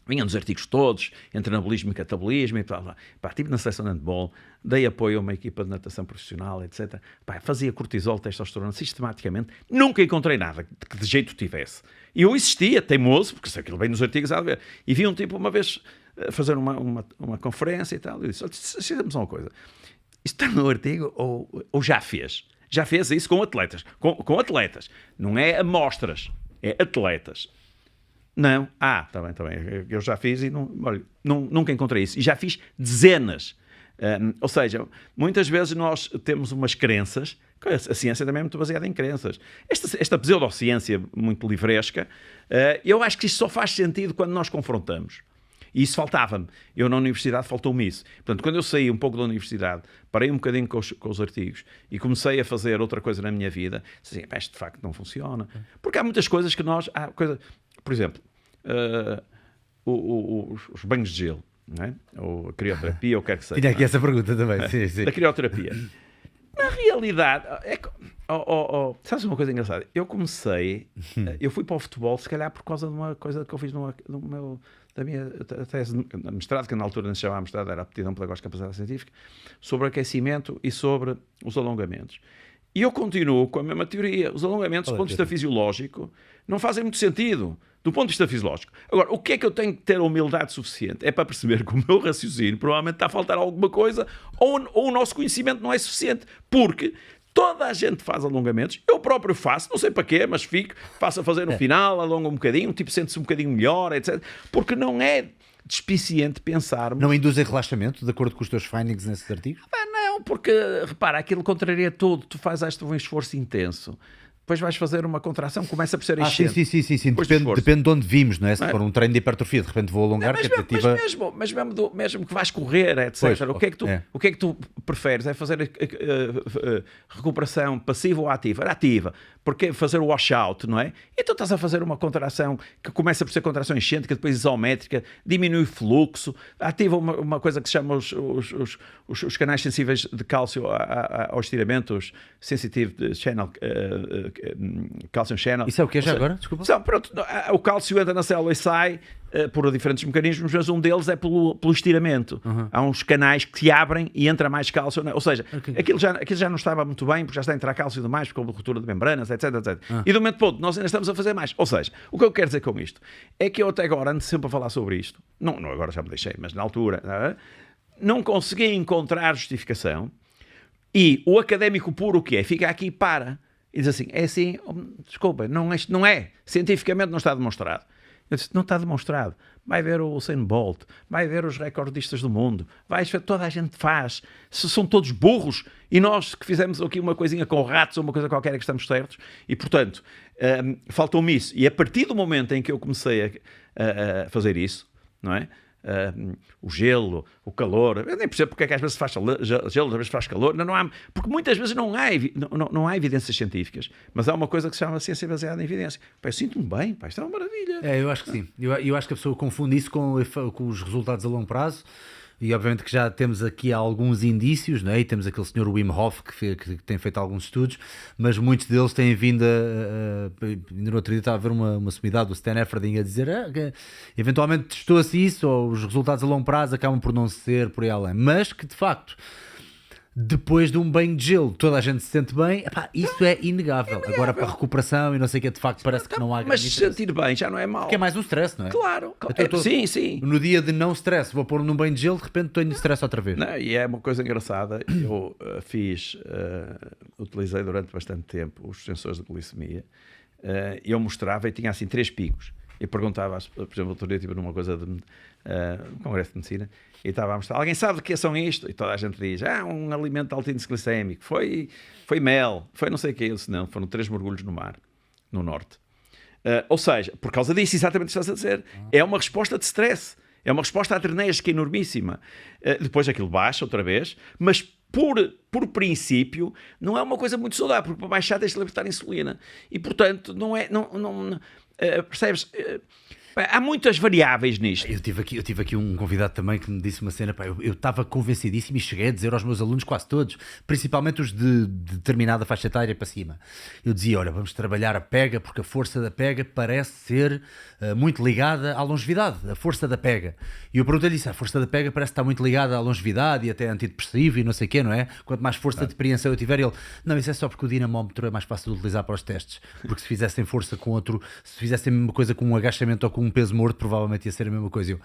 Vinham dos artigos todos, entre anabolismo e catabolismo e tal. Estive na seleção de handball, dei apoio a uma equipa de natação profissional, etc. Fazia cortisol, testosterona sistematicamente. Nunca encontrei nada que de jeito tivesse. E eu insistia, teimoso, porque se aquilo vem nos artigos, há de ver. E vi um tipo uma vez fazer uma conferência e tal. E disse: fizemos uma coisa. Isto está no artigo ou já fez? Já fez isso com atletas. Com atletas. Não é amostras, é atletas. Não. Está bem. Eu já fiz e nunca encontrei isso. E já fiz dezenas. Ou seja, muitas vezes nós temos umas crenças, a ciência também é muito baseada em crenças. Esta pseudociência muito livresca, eu acho que isto só faz sentido quando nós confrontamos. E isso faltava-me. Eu na universidade faltou-me isso. Portanto, quando eu saí um pouco da universidade, parei um bocadinho com os artigos e comecei a fazer outra coisa na minha vida, assim, isto de facto não funciona. Porque há muitas coisas que nós... Por exemplo, os banhos de gelo, não é? Ou a crioterapia, ou quer que seja. Tinha aqui essa pergunta também. Sim. Da crioterapia. Na realidade, sabes uma coisa engraçada? Eu fui para o futebol, se calhar por causa de uma coisa que eu fiz da minha tese de mestrado, que na altura não se chamava mestrado, era aptidão pedagógica aplicada científica, sobre aquecimento e sobre os alongamentos. E eu continuo com a mesma teoria. Os alongamentos, do ponto de vista fisiológico, não fazem muito sentido. Do ponto de vista fisiológico. Agora, o que é que eu tenho que ter a humildade suficiente? É para perceber que o meu raciocínio provavelmente está a faltar alguma coisa ou o nosso conhecimento não é suficiente. Porque toda a gente faz alongamentos. Eu próprio faço, não sei para quê, mas faço a fazer no final, alongo um bocadinho, o tipo sente-se um bocadinho melhor, etc. Porque não é despiciente pensarmos... Não induzem relaxamento, de acordo com os teus findings nesses artigos? Não, porque, repara, aquilo contraria tudo. Tu fazes um esforço intenso. Depois vais fazer uma contração, começa por ser enchente. Sim. Depende de onde vimos, não é? Se for um treino de hipertrofia, de repente vou alongar, mas mesmo que vais correr, etc. Pois, o que é que tu preferes? É fazer recuperação passiva ou ativa? Ativa. Porque fazer o washout, não é? E tu estás a fazer uma contração que começa por ser contração enchente, que depois isométrica, diminui o fluxo, ativa uma coisa que se chama os canais sensíveis de cálcio aos estiramentos, sensitive channel, calcium channel. Isso é o que é já agora? Desculpa. O cálcio entra na célula e sai por diferentes mecanismos, mas um deles é pelo estiramento. Há uns canais que se abrem e entra mais cálcio. Ou seja, aquilo já não estava muito bem, porque já está a entrar cálcio demais, porque houve ruptura de membranas, etc. E de um momento para outro, nós ainda estamos a fazer mais. Ou seja, o que eu quero dizer com isto é que eu até agora ando sempre a falar sobre isto. Não agora já me deixei, mas na altura não consegui encontrar justificação E o académico puro o que é? Fica aqui e para. E diz assim, é assim, desculpa, não é. Cientificamente não está demonstrado. Eu disse, não está demonstrado. Vai ver o Usain Bolt, vai ver os recordistas do mundo, vai ver, toda a gente faz. Se são todos burros e nós que fizemos aqui uma coisinha com ratos ou uma coisa qualquer que estamos certos. E, portanto, faltou-me isso. E a partir do momento em que eu comecei a fazer isso, não é? O gelo, o calor, eu nem percebo porque é que às vezes faz gelo, às vezes faz calor, não há, porque muitas vezes não há evidências científicas, mas há uma coisa que se chama ciência baseada em evidência. Pá, eu sinto-me bem, pá, isto é uma maravilha. Eu acho que sim, eu acho que a pessoa confunde isso com os resultados a longo prazo. E obviamente que já temos aqui alguns indícios, não é? E temos aquele senhor Wim Hof que tem feito alguns estudos, mas muitos deles têm vindo ainda no outro dia estava a ver uma sumidade do Stan Efferding a dizer que eventualmente testou-se isso, ou os resultados a longo prazo acabam por não ser por aí além, mas que de facto depois de um banho de gelo toda a gente se sente bem, epá, isso é inegável. Agora para a recuperação e não sei o que, de facto parece que não há mas se sentir bem já não é mau. Porque é mais um stress, não é? Claro. Sim. No dia de não stress, vou pôr num banho de gelo, de repente tenho stress outra vez. Não, e é uma coisa engraçada, eu utilizei durante bastante tempo os sensores de glicemia, e eu mostrava e tinha assim 3 picos. E perguntava, por exemplo, outro dia tive numa coisa de um congresso de medicina, e estava a mostrar, alguém sabe o que são isto? E toda a gente diz, um alimento de alto índice glicémico, foi mel, foi não sei o que. Eu disse, não, foram 3 mergulhos no mar, no norte. Ou seja, por causa disso, exatamente o que estás a dizer, é uma resposta de stress, é uma resposta adrenérgica enormíssima. Depois aquilo baixa outra vez, mas por princípio, não é uma coisa muito saudável, porque para baixar tens de libertar insulina. E, portanto, não é... percebes? Há muitas variáveis nisto. Eu tive aqui um convidado também que me disse uma cena, pá, eu estava convencidíssimo e cheguei a dizer aos meus alunos, quase todos, principalmente os de determinada faixa etária para cima, eu dizia, olha, vamos trabalhar a pega, porque a força da pega parece ser muito ligada à longevidade, a força da pega. E eu perguntei-lhe isso, a força da pega parece estar muito ligada à longevidade e até antidepressivo e não sei o quê, não é? Quanto mais força de apreensão eu tiver, ele, não, isso é só porque o dinamómetro é mais fácil de utilizar para os testes, porque se fizessem força com outro, se fizessem a mesma coisa com um agachamento ou com um peso morto, provavelmente ia ser a mesma coisa.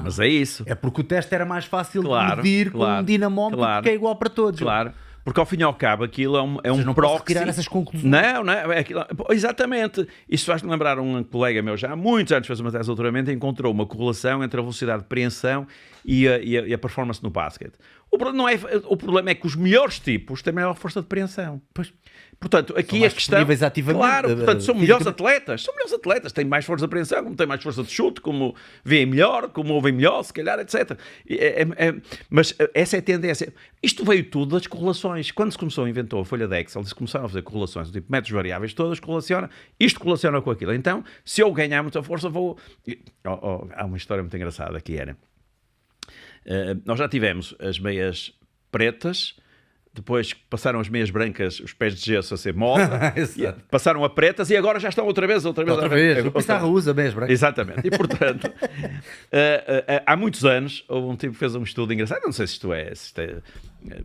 Mas é isso. É porque o teste era mais fácil de medir com um dinamómetro, porque é igual para todos. Claro. Porque ao fim e ao cabo aquilo é um não proxy. Posso tirar essas conclusões. Não, é aquilo, exatamente. Isso faz-me lembrar um colega meu já há muitos anos fez uma tese de doutoramento e encontrou uma correlação entre a velocidade de apreensão e a performance no basquete. O problema é que os melhores tipos têm maior força de apreensão. Pois. Portanto, aqui a questão... ativamente, claro, portanto, são melhores atletas. São melhores atletas. Têm mais força de apreensão, como têm mais força de chute, como veem melhor, como ouvem melhor, se calhar, etc. Mas essa é a tendência. Isto veio tudo das correlações. Quando se começou, inventou a folha de Excel, se começaram a fazer correlações, tipo métodos variáveis, todas correlacionam. Isto correlaciona com aquilo. Então, se eu ganhar muita força, vou... há uma história muito engraçada que era... nós já tivemos as meias pretas, depois passaram as meias brancas, os pés de gesso a ser moda, passaram a pretas e agora já estão outra vez. O Pissarra usa meias brancas. Exatamente. E portanto, há muitos anos, houve um tipo que fez um estudo engraçado, não sei se isto é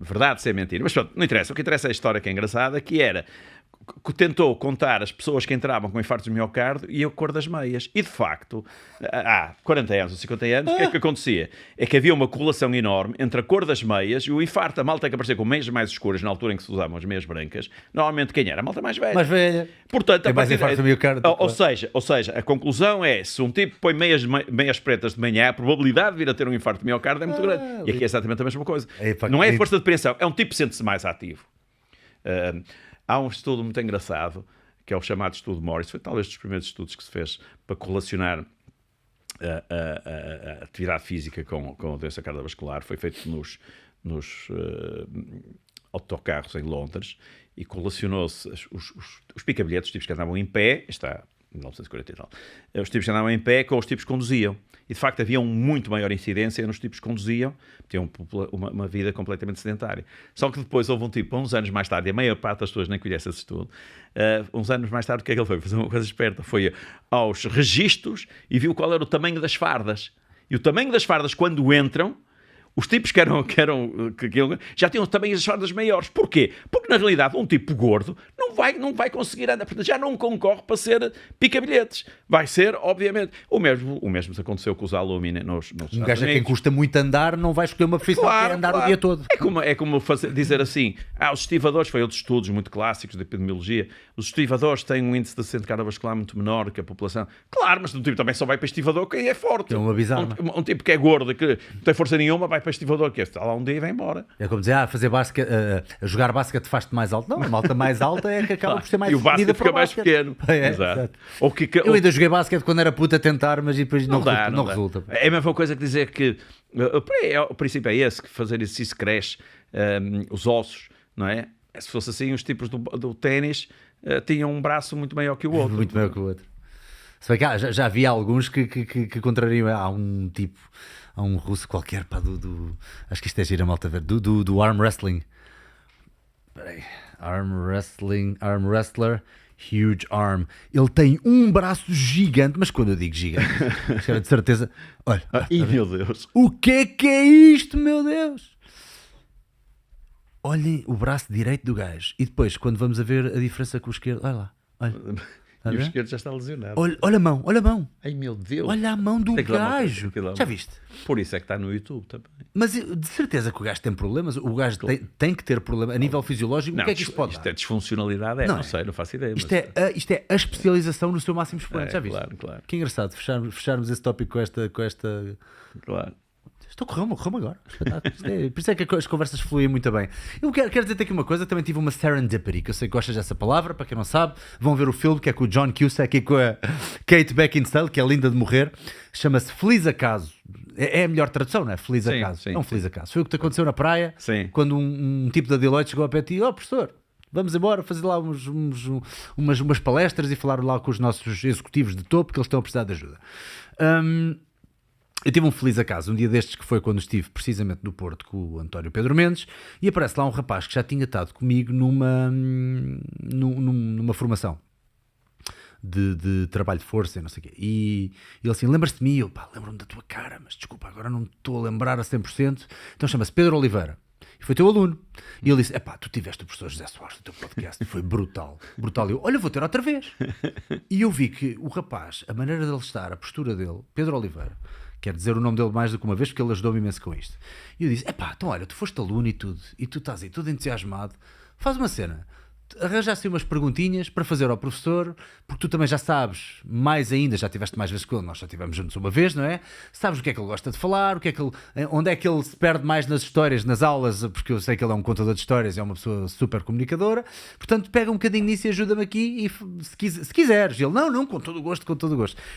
verdade, se é mentira, mas pronto, não interessa. O que interessa é a história que é engraçada, que era... tentou contar as pessoas que entravam com infartos de miocárdio e a cor das meias. E, de facto, há 40 anos ou 50 anos, o que é que acontecia? É que havia uma correlação enorme entre a cor das meias e o infarto. A malta que aparecia com meias mais escuras, na altura em que se usavam as meias brancas, normalmente quem era? A malta mais velha. Mais velha. Portanto, tem mais infarto de miocárdio. Ou seja, a conclusão é, se um tipo põe meias pretas de manhã, a probabilidade de vir a ter um infarto de miocárdio é muito grande. E aqui é exatamente a mesma coisa. Não é a força de apreensão, é um tipo que sente-se mais ativo. Há um estudo muito engraçado, que é o chamado estudo Morris. Foi talvez dos primeiros estudos que se fez para correlacionar a atividade física com a doença cardiovascular. Foi feito nos autocarros em Londres e correlacionou-se os picabilhetes, os tipos que andavam em pé, está 1940 e tal, os tipos que andavam em pé com os tipos que conduziam. E, de facto, havia muito maior incidência nos tipos que conduziam, tinham uma vida completamente sedentária. Só que depois houve um tipo, uns anos mais tarde, e a maior parte das pessoas nem conhece esse estudo, uns anos mais tarde, o que é que ele foi? Fazer uma coisa esperta. Foi aos registros e viu qual era o tamanho das fardas. E o tamanho das fardas, quando entram, Os tipos que já tinham também as cordas maiores. Porquê? Porque, na realidade, um tipo gordo não vai conseguir andar. Portanto, já não concorre para ser pica-bilhetes. Vai ser, obviamente... O mesmo se aconteceu com os alumínios nos Um gajo a quem custa muito andar não vai escolher uma profissão que é andar o dia todo. É como dizer assim, os estivadores, foi outros estudos muito clássicos de epidemiologia, os estivadores têm um índice de acidente cardiovascular muito menor que a população. Claro, mas um tipo também só vai para estivador quem é forte. É uma bizarra. Um tipo que é gordo, que não tem força nenhuma, vai para estivador, que está lá um dia e vai embora. É como dizer, fazer basquete, jogar basquete faz-te mais alto. Não, a malta mais alta é que acaba por ser mais... E o basquete fica mais pequeno. Exato. Eu ainda joguei basquete quando era puta a tentar, mas depois não resulta. É a mesma coisa que dizer que o princípio é esse, que fazer exercício cresce os ossos, não é? Se fosse assim, os tipos do ténis tinham um braço muito maior que o outro. Muito maior que o outro. Se bem que já havia alguns que contrariam. Há um tipo, há um russo qualquer, pá, acho que isto é gira, malta, ver, do arm wrestling. Peraí, arm wrestler, huge arm. Ele tem um braço gigante, mas quando eu digo gigante, de certeza. Olha, meu Deus, o que é isto, meu Deus? Olhem o braço direito do gajo. E depois, quando vamos a ver a diferença com o esquerdo, olha lá, olha. E o esquerdo já está lesionado. Olha a mão. Ai, meu Deus. Olha a mão do gajo. Já viste? Por isso é que está no YouTube também. Mas de certeza que o gajo tem problemas. O gajo tem que ter problema a nível fisiológico. O que é que isto pode dar? Isto é disfuncionalidade, não sei, não faço ideia. Isto é a especialização no seu máximo expoente. Já viste? Claro. Que engraçado fecharmos esse tópico com esta... Claro. Estou correndo agora. Por isso é que as conversas fluem muito bem. Eu quero dizer-te aqui uma coisa. Também tive uma serendipity, que eu sei que gostas dessa palavra. Para quem não sabe, vão ver o filme que é com o John Cusack e com a Kate Beckinsale, que é linda de morrer. Chama-se Feliz Acaso. É a melhor tradução, não é? Feliz Acaso. Sim, é um feliz acaso. Foi o que te aconteceu na praia, quando um tipo da Deloitte chegou ao pé de ti: professor, vamos embora fazer lá umas palestras e falar lá com os nossos executivos de topo, que eles estão a precisar de ajuda. Eu tive um feliz acaso, um dia destes, que foi quando estive precisamente no Porto com o António Pedro Mendes, e aparece lá um rapaz que já tinha estado comigo numa formação de trabalho de força e não sei o quê. E ele assim: lembras-te de mim? Eu, lembro-me da tua cara, mas desculpa, agora não me estou a lembrar a 100%. Então chama-se Pedro Oliveira. E foi teu aluno. E ele disse: tu tiveste o professor José Soares no teu podcast. Foi brutal. E eu: olha, vou ter outra vez. E eu vi que o rapaz, a maneira dele estar, a postura dele, Pedro Oliveira, quero dizer o nome dele mais do que uma vez, porque ele ajudou-me imenso com isto. E eu disse: então olha, tu foste aluno e tudo, e tu estás aí todo entusiasmado, faz uma cena, arranjasse umas perguntinhas para fazer ao professor, porque tu também já sabes, mais ainda, já tiveste mais vezes com ele, nós só estivemos juntos uma vez, não é? Sabes o que é que ele gosta de falar, onde é que ele se perde mais nas histórias, nas aulas, porque eu sei que ele é um contador de histórias, é uma pessoa super comunicadora, portanto pega um bocadinho nisso e ajuda-me aqui, e se quiseres. E ele: não, com todo o gosto.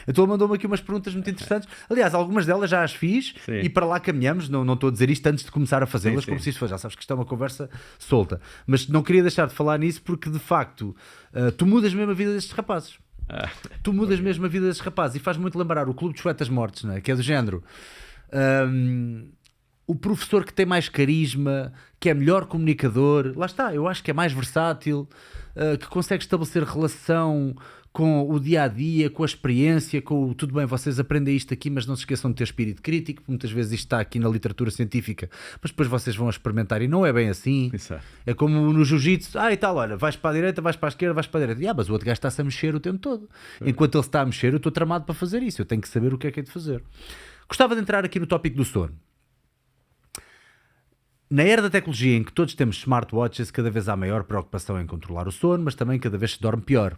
Então ele mandou-me aqui umas perguntas muito interessantes, aliás, algumas delas já as fiz. Sim. E para lá caminhamos, não estou a dizer isto antes de começar a fazê-las, como se isto fosse, já sabes que isto é uma conversa solta, mas não queria deixar de falar nisso, porque de facto tu mudas mesmo a vida destes rapazes. Tu mudas mesmo a vida destes rapazes, e faz muito lembrar o Clube dos Poetas Mortos, não é? Que é do género o professor que tem mais carisma, que é melhor comunicador, lá está, eu acho que é mais versátil, que consegue estabelecer relação com o dia-a-dia, com a experiência, com o tudo bem, vocês aprendem isto aqui, mas não se esqueçam de ter espírito crítico, muitas vezes isto está aqui na literatura científica, mas depois vocês vão experimentar e não é bem assim. É como no jiu-jitsu: e tal, olha, vais para a direita, vais para a esquerda, vais para a direita, mas o outro gajo está-se a mexer o tempo todo. Enquanto ele está a mexer, eu estou tramado para fazer isso, eu tenho que saber o que é de fazer. Gostava de entrar aqui no tópico do sono. Na era da tecnologia em que todos temos smartwatches, cada vez há maior preocupação em controlar o sono, mas também cada vez se dorme pior.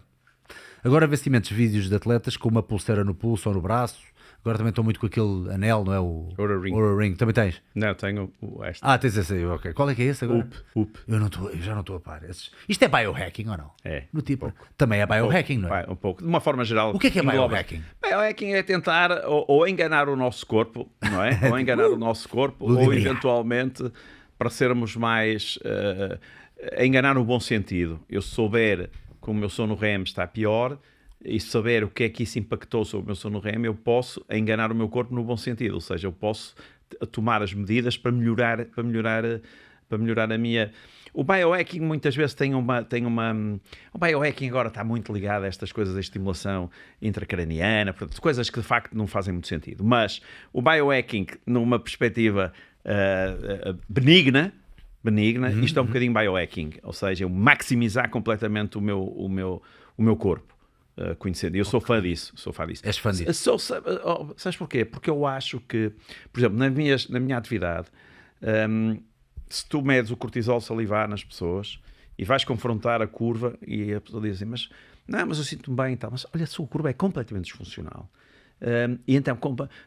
Agora vê-se imensos vídeos de atletas com uma pulseira no pulso ou no braço. Agora também estou muito com aquele anel, não é? O Oura Ring. Também tens? Não, tenho o este. Tens esse aí, ok. Qual é que é esse agora? Up. Eu já não estou a par. Isto é biohacking ou não? É. No tipo, também é biohacking, não é? Um pouco. De uma forma geral. O que é biohacking? Biohacking é tentar ou enganar o nosso corpo, não é? Ou enganar o nosso corpo, ou eventualmente para sermos mais... enganar no bom sentido. Eu souber como o meu sono REM está pior, e saber o que é que isso impactou sobre o meu sono REM, eu posso enganar o meu corpo no bom sentido, ou seja, eu posso tomar as medidas para melhorar a minha... O biohacking muitas vezes tem uma... O biohacking agora está muito ligado a estas coisas da estimulação intracraniana, portanto, coisas que de facto não fazem muito sentido, mas o biohacking, numa perspectiva benigna, isto é um bocadinho biohacking, ou seja, eu maximizar completamente o meu corpo, conhecendo. Eu sou fã disso. És fã disso? Sabes porquê? Porque eu acho que, por exemplo, na minha atividade, se tu medes o cortisol salivar nas pessoas e vais confrontar a curva e a pessoa diz assim, mas eu sinto-me bem e tal, mas olha, a sua curva é completamente disfuncional. E então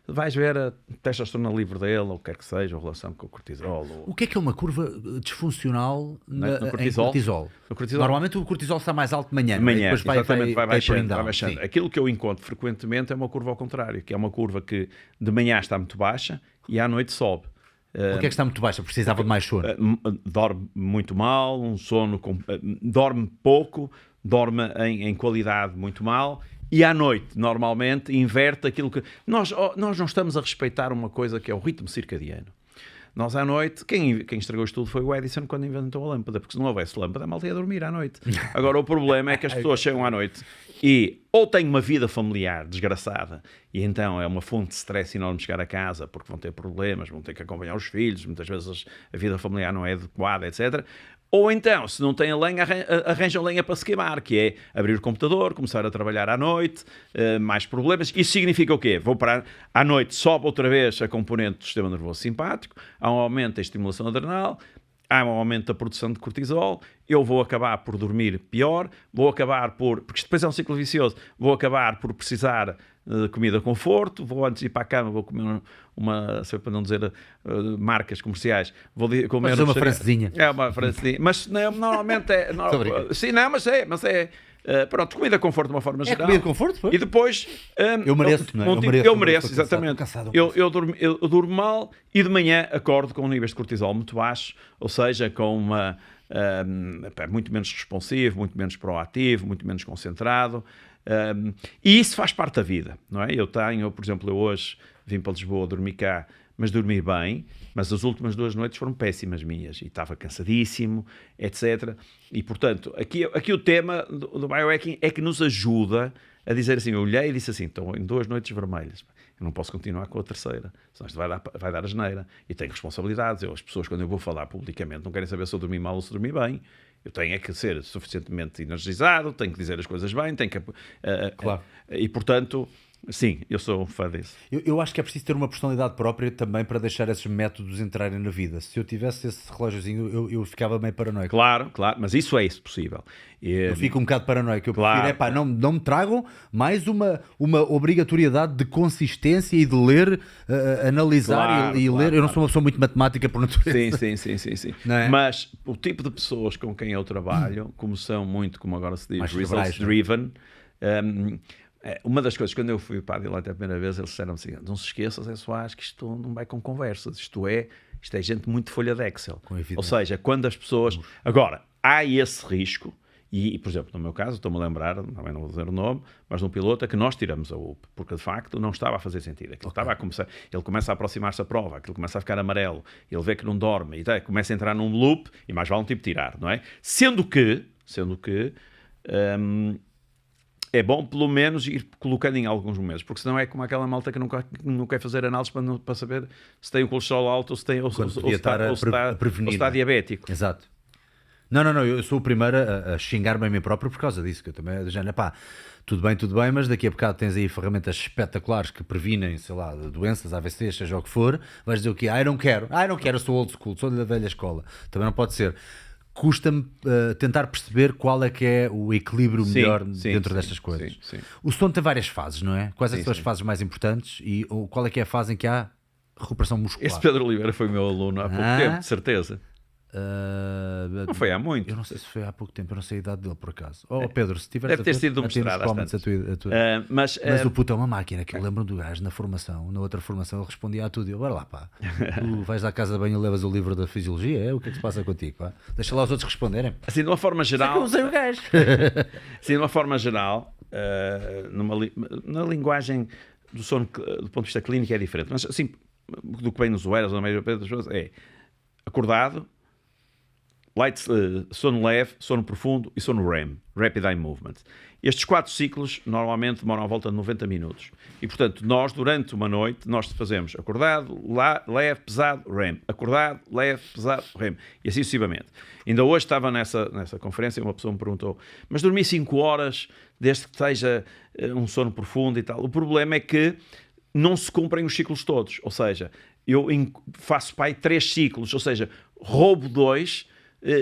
vais ver a testosterona livre dele, ou o que quer que seja, a relação com o cortisol. O que é uma curva disfuncional no cortisol? Normalmente o cortisol está mais alto de manhã. Depois vai baixando. Sim. Aquilo que eu encontro frequentemente é uma curva ao contrário, que é uma curva que de manhã está muito baixa e à noite sobe. Porquê é que está muito baixa? Precisava de mais sono? Dorme muito mal, dorme pouco, dorme em qualidade muito mal. E à noite, normalmente, inverte aquilo que... Nós não estamos a respeitar uma coisa que é o ritmo circadiano. Nós à noite, quem estragou isto tudo foi o Edison quando inventou a lâmpada, porque se não houvesse lâmpada, a malta ia dormir à noite. Agora, o problema é que as pessoas chegam à noite e ou têm uma vida familiar desgraçada, e então é uma fonte de stress enorme chegar a casa, porque vão ter problemas, vão ter que acompanhar os filhos, muitas vezes a vida familiar não é adequada, etc., ou então, se não têm lenha, arranjam lenha para se queimar, que é abrir o computador, começar a trabalhar à noite, mais problemas. Isso significa o quê? Vou parar à noite, sobe outra vez a componente do sistema nervoso simpático, há um aumento da estimulação adrenal, há um aumento da produção de cortisol, eu vou acabar por dormir pior, porque depois é um ciclo vicioso, vou acabar por precisar de comida conforto, vou antes de ir para a cama, vou comer para não dizer marcas comerciais, vou comer uma francesinha. É uma francesinha, mas normalmente é... Sim, não, mas é... pronto, comida conforto de uma forma geral. Comida conforto, foi? E depois... eu mereço, não é? Eu mereço, exatamente. Eu durmo mal e de manhã acordo com níveis de cortisol muito baixos, ou seja, com muito menos responsivo, muito menos proativo, muito menos concentrado. E isso faz parte da vida, não é? Por exemplo, eu hoje vim para Lisboa, dormi cá, mas dormi bem, mas as últimas 2 noites foram péssimas minhas, e estava cansadíssimo, etc. E, portanto, aqui o tema do biohacking é que nos ajuda a dizer assim, eu olhei e disse assim, estão em 2 noites vermelhas, eu não posso continuar com a terceira, senão isto vai dar asneira, e tenho responsabilidades, as pessoas quando eu vou falar publicamente não querem saber se eu dormi mal ou se dormi bem, eu tenho que ser suficientemente energizado, tenho que dizer as coisas bem, claro. E portanto, sim, eu sou um fã disso. Eu acho que é preciso ter uma personalidade própria também para deixar esses métodos entrarem na vida. Se eu tivesse esse relógiozinho, eu ficava meio paranoico. Claro, mas isso é possível. Eu fico um bocado paranoico. Eu prefiro, não me tragam mais uma obrigatoriedade de consistência e de ler, analisar e ler. Eu não sou uma pessoa muito matemática por natureza. Sim. É? Mas o tipo de pessoas com quem eu trabalho, como são muito, como agora se diz, results-driven, uma das coisas, quando eu fui para a Deloitte a primeira vez, eles disseram assim, não se esqueças, Soares, que isto não vai com conversas, isto é gente muito folha de Excel. Ou seja, quando as pessoas... Agora, há esse risco, e, por exemplo, no meu caso, estou-me a lembrar, também não vou dizer o nome, mas de um piloto a que nós tiramos a UP, porque de facto não estava a fazer sentido. Estava a começar, ele começa a aproximar-se da prova, aquilo começa a ficar amarelo, ele vê que não dorme, e começa a entrar num loop, e mais vale um tipo tirar, não é? Sendo que é bom pelo menos ir colocando em alguns momentos, porque senão é como aquela malta que não quer fazer análises para saber se tem o colesterol alto ou se está diabético. Exato. Não, eu sou o primeiro a xingar-me a mim próprio por causa disso, que eu também, tudo bem, mas daqui a bocado tens aí ferramentas espetaculares que previnem, sei lá, doenças, AVCs, seja o que for, vais dizer o quê? Eu não quero, eu sou old school, sou da velha escola, também não pode ser. Custa-me tentar perceber qual é que é o equilíbrio melhor dentro destas coisas. Sim. O sono tem várias fases, não é? Quais são as fases mais importantes e qual é que é a fase em que há recuperação muscular? Esse Pedro Oliveira foi meu aluno há pouco tempo, de certeza. Não foi há muito. Eu não sei se foi há pouco tempo, eu não sei a idade dele por acaso. Pedro, se tiveres deve ter sido mostrado mas o puto é uma máquina, que eu lembro do gajo na formação, na outra formação ele respondia a tudo, eu, bora lá pá, tu vais à casa de banho e levas o livro da fisiologia, o que é que se passa contigo, pá? Deixa lá os outros responderem. Assim, de uma forma geral, eu não sei o gajo. Assim, de uma forma geral, na linguagem do sono, do ponto de vista clínico é diferente, mas assim, do que vem nos UERAs, na maioria das pessoas, é acordado, sono leve, sono profundo e sono REM, Rapid Eye Movement. Estes 4 ciclos normalmente demoram à volta de 90 minutos. E, portanto, nós, durante uma noite, nós fazemos acordado, leve, pesado, REM. Acordado, leve, pesado, REM. E assim sucessivamente. Ainda hoje estava nessa conferência e uma pessoa me perguntou, mas dormir 5 horas, desde que seja um sono profundo e tal. O problema é que não se cumprem os ciclos todos. Ou seja, eu faço 3 ciclos, ou seja, roubo 2,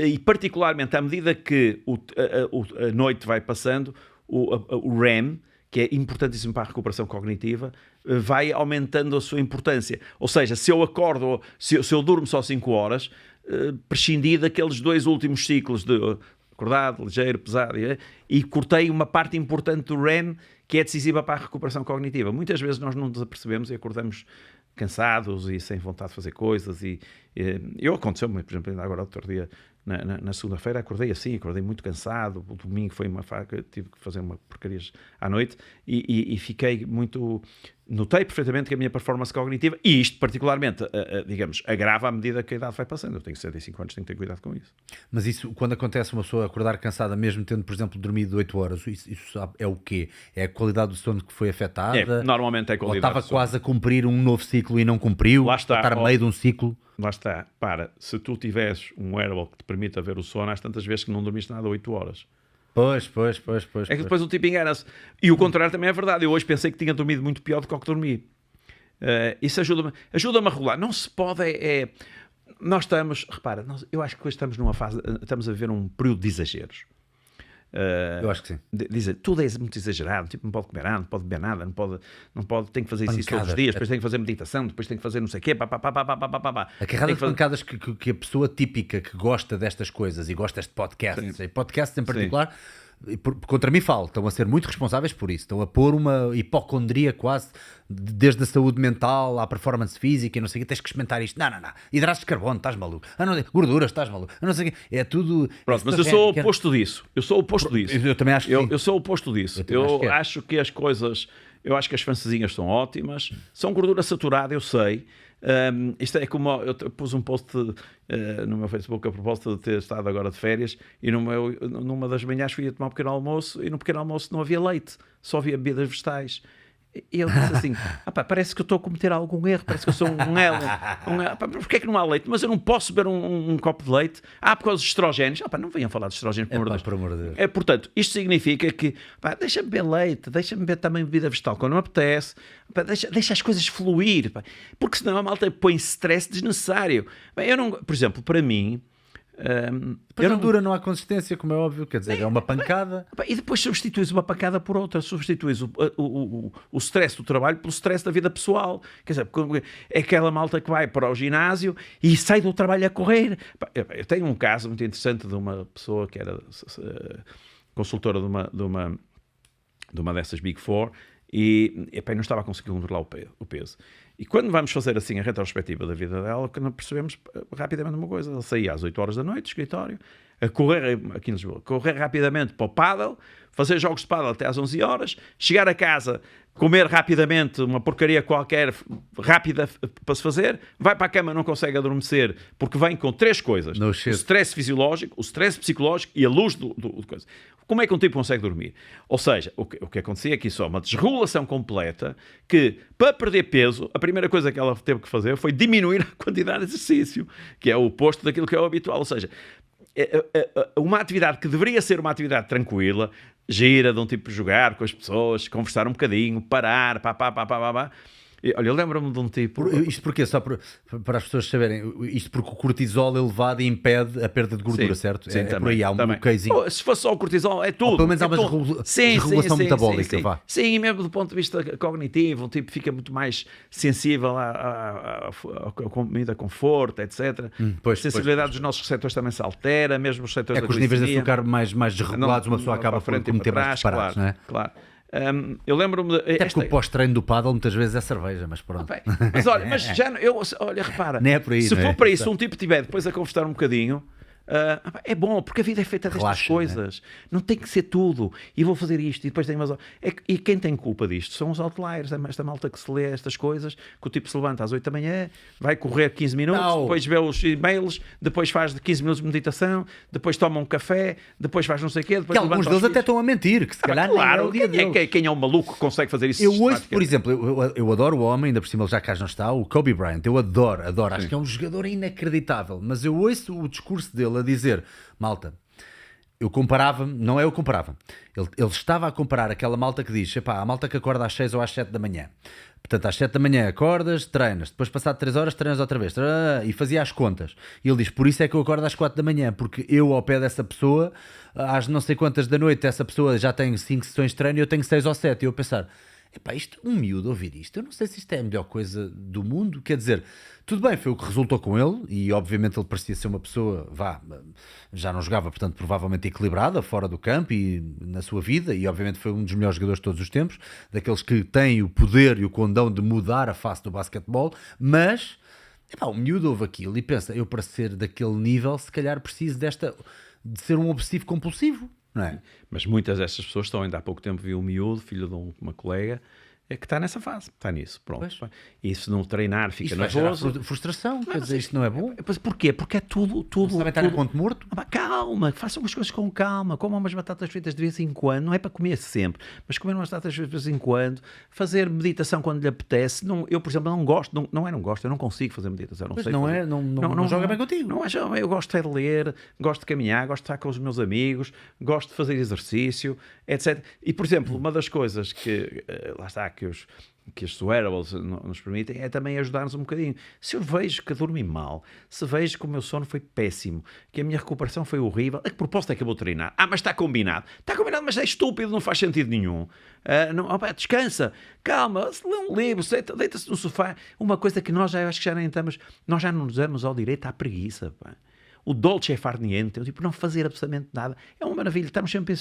e particularmente à medida que a noite vai passando, o REM, que é importantíssimo para a recuperação cognitiva, vai aumentando a sua importância. Ou seja, se eu acordo, se eu durmo só 5 horas, prescindi daqueles 2 últimos ciclos de acordado, ligeiro, pesado, e cortei uma parte importante do REM que é decisiva para a recuperação cognitiva. Muitas vezes nós não nos apercebemos e acordamos cansados e sem vontade de fazer coisas. Aconteceu-me, por exemplo, ainda agora outro dia, na segunda-feira, acordei muito cansado. O domingo foi uma faca, tive que fazer uma porcarias à noite e fiquei muito... Notei perfeitamente que a minha performance cognitiva, e isto particularmente, digamos, agrava à medida que a idade vai passando. Eu tenho 65 anos, tenho que ter cuidado com isso. Mas isso, quando acontece uma pessoa acordar cansada, mesmo tendo, por exemplo, dormido 8 horas, isso é o quê? É a qualidade do sono que foi afetada? Normalmente é a qualidade. Ou estava quase a cumprir um novo ciclo e não cumpriu? Lá está. Ou estar a meio de um ciclo? Lá está. Se tu tiveres um wearable que te permita ver o sono, há tantas vezes que não dormiste nada 8 horas. Pois. É que depois o tipo engana-se. E o contrário também é verdade. Eu hoje pensei que tinha dormido muito pior do que o que dormi. Isso ajuda-me a regular. Não se pode... Nós estamos... Repara, eu acho que hoje estamos numa fase... Estamos a viver um período de exageros. Eu acho que sim. Dizem, tudo é muito exagerado, tipo, não pode comer nada, não pode beber nada, não pode, tem que fazer isso todos os dias, depois tem que fazer meditação, depois tem que fazer não sei o quê, A carrada de pancadas que a pessoa típica que gosta destas coisas e gosta deste podcast, e podcasts em particular, contra mim falo, estão a ser muito responsáveis por isso, estão a pôr uma hipocondria quase, desde a saúde mental à performance física e não sei o quê, tens que experimentar isto, não, hidratos de carbono, estás maluco, gorduras, estás maluco, não sei o quê, é tudo... Pronto, mas eu sou o oposto disso, eu também acho que sim. Eu sou o oposto disso, eu acho que as coisas, eu acho que as francesinhas são ótimas, são gordura saturada, eu sei. Isto é como eu pus um post no meu Facebook a propósito de ter estado agora de férias e numa das manhãs fui a tomar um pequeno almoço e no pequeno almoço não havia leite, só havia bebidas vegetais. E eu disse assim, parece que eu estou a cometer algum erro, parece que eu sou um elo. Porquê é que não há leite? Mas eu não posso beber um copo de leite? Por causa dos estrogénios. Não venham falar de estrogénios, por amor de Deus. Portanto, isto significa que deixa-me beber leite, deixa-me beber também bebida vegetal quando me apetece, deixa as coisas fluir, porque senão a malta põe stress desnecessário. Eu não, por exemplo, para mim... Depois não dura, não há consistência, como é óbvio, quer dizer, é uma pancada. E depois substituís uma pancada por outra, substituís o stress do trabalho pelo stress da vida pessoal. Quer dizer, é aquela malta que vai para o ginásio e sai do trabalho a correr. Eu tenho um caso muito interessante de uma pessoa que era consultora de uma dessas Big Four e não estava a conseguir controlar o peso. E quando vamos fazer assim a retrospectiva da vida dela, que não percebemos rapidamente uma coisa. Ela saía às 8 horas da noite do escritório, a correr aqui em Lisboa, correr rapidamente para o pádel, fazer jogos de pádel até às 11 horas, chegar a casa, comer rapidamente uma porcaria qualquer rápida para se fazer, vai para a cama, não consegue adormecer, porque vem com 3 coisas. O stress fisiológico, o stress psicológico e a luz do coisa. Como é que um tipo consegue dormir? Ou seja, o que acontecia aqui só uma desregulação completa que, para perder peso, a primeira coisa que ela teve que fazer foi diminuir a quantidade de exercício, que é o oposto daquilo que é o habitual. Ou seja, uma atividade que deveria ser uma atividade tranquila, gira, de um tipo jogar com as pessoas, conversar um bocadinho, parar, Olha, eu lembro-me de um tipo... Isto porquê? Só para as pessoas saberem. Isto porque o cortisol elevado impede a perda de gordura, certo? Sim, é por aí, há um casezinho. Se fosse só o cortisol, é tudo. Ou pelo menos há uma desregulação metabólica. Sim, mesmo do ponto de vista cognitivo, um tipo fica muito mais sensível à comida, conforto, etc. A sensibilidade dos nossos receptores também se altera, mesmo os receptores da com os níveis de açúcar mais desregulados, uma pessoa acaba por cometer mais disparates, não é? Claro. Eu lembro-me... Até porque o pós-treino do pádel muitas vezes é cerveja, mas pronto. Mas olha, repara, nem é por aí, se for para isso, um tipo tiver depois a conversar um bocadinho, É bom, porque a vida é feita destas Relaxa, coisas. Não tem que ser tudo. E vou fazer isto, e depois tenho mais... E quem tem culpa disto são os outliers, esta malta que se lê estas coisas, que o tipo se levanta às 8 da manhã, vai correr 15 minutos, depois vê os e-mails, depois faz de 15 minutos de meditação, depois toma um café, depois faz não sei o quê. Depois Que alguns deles até estão a mentir, que se calhar claro, nem é o dia deles. quem é o maluco que consegue fazer isso? Eu ouço, por exemplo, eu adoro o homem, ainda por cima ele já cá não está, o Kobe Bryant, eu adoro, acho que é um jogador inacreditável, mas eu ouço o discurso dele a dizer, malta, eu comparava, não é eu comparava, ele estava a comparar aquela malta que diz, epá, a malta que acorda às 6 ou às 7 da manhã, portanto às 7 da manhã acordas, treinas, depois passado 3 horas treinas outra vez, e fazia as contas, e ele diz, por isso é que eu acordo às 4 da manhã, porque eu ao pé dessa pessoa, às não sei quantas da noite, essa pessoa já tem 5 sessões de treino e eu tenho 6 ou 7, e eu pensar, epá, isto, um miúdo ouvir isto, eu não sei se isto é a melhor coisa do mundo, quer dizer, tudo bem, foi o que resultou com ele, e obviamente ele parecia ser uma pessoa, já não jogava, portanto, provavelmente equilibrada, fora do campo e na sua vida, e obviamente foi um dos melhores jogadores de todos os tempos, daqueles que têm o poder e o condão de mudar a face do basquetebol, mas, epá, o miúdo ouve aquilo e pensa, eu para ser daquele nível, se calhar preciso de ser um obsessivo compulsivo. Não é? Mas muitas destas pessoas estão, ainda há pouco tempo vi um miúdo, filho de uma colega, que está nessa fase, está nisso, pronto. Pois. E se não treinar fica nervoso. Frustração, quer dizer, isto não é bom. Porquê? Porque é tudo... Sabem estar em ponto morto? Calma, façam as coisas com calma, comam umas batatas fritas de vez em quando, não é para comer sempre, mas comer umas batatas fritas de vez em quando, fazer meditação quando lhe apetece. Não, eu, por exemplo, não gosto, eu não consigo fazer meditação. Não, pois sei não fazer. É, não joga bem contigo. Não, eu gosto de ler, gosto de caminhar, gosto de estar com os meus amigos, gosto de fazer exercício, etc. E, por exemplo, uma das coisas que, lá está, que estes wearables nos permitem é também ajudar-nos um bocadinho. Se eu vejo que dormi mal, se vejo que o meu sono foi péssimo, que a minha recuperação foi horrível, a que propósito é que eu vou treinar? Mas está combinado. Está combinado, mas é estúpido, não faz sentido nenhum. Descansa, calma, lê um livro, deita-se no sofá. Uma coisa que nós já acho que já nem estamos, nós já não nos damos ao direito à preguiça, pá. O dolce é far niente, tipo, não fazer absolutamente nada. É uma maravilha. Estamos sempre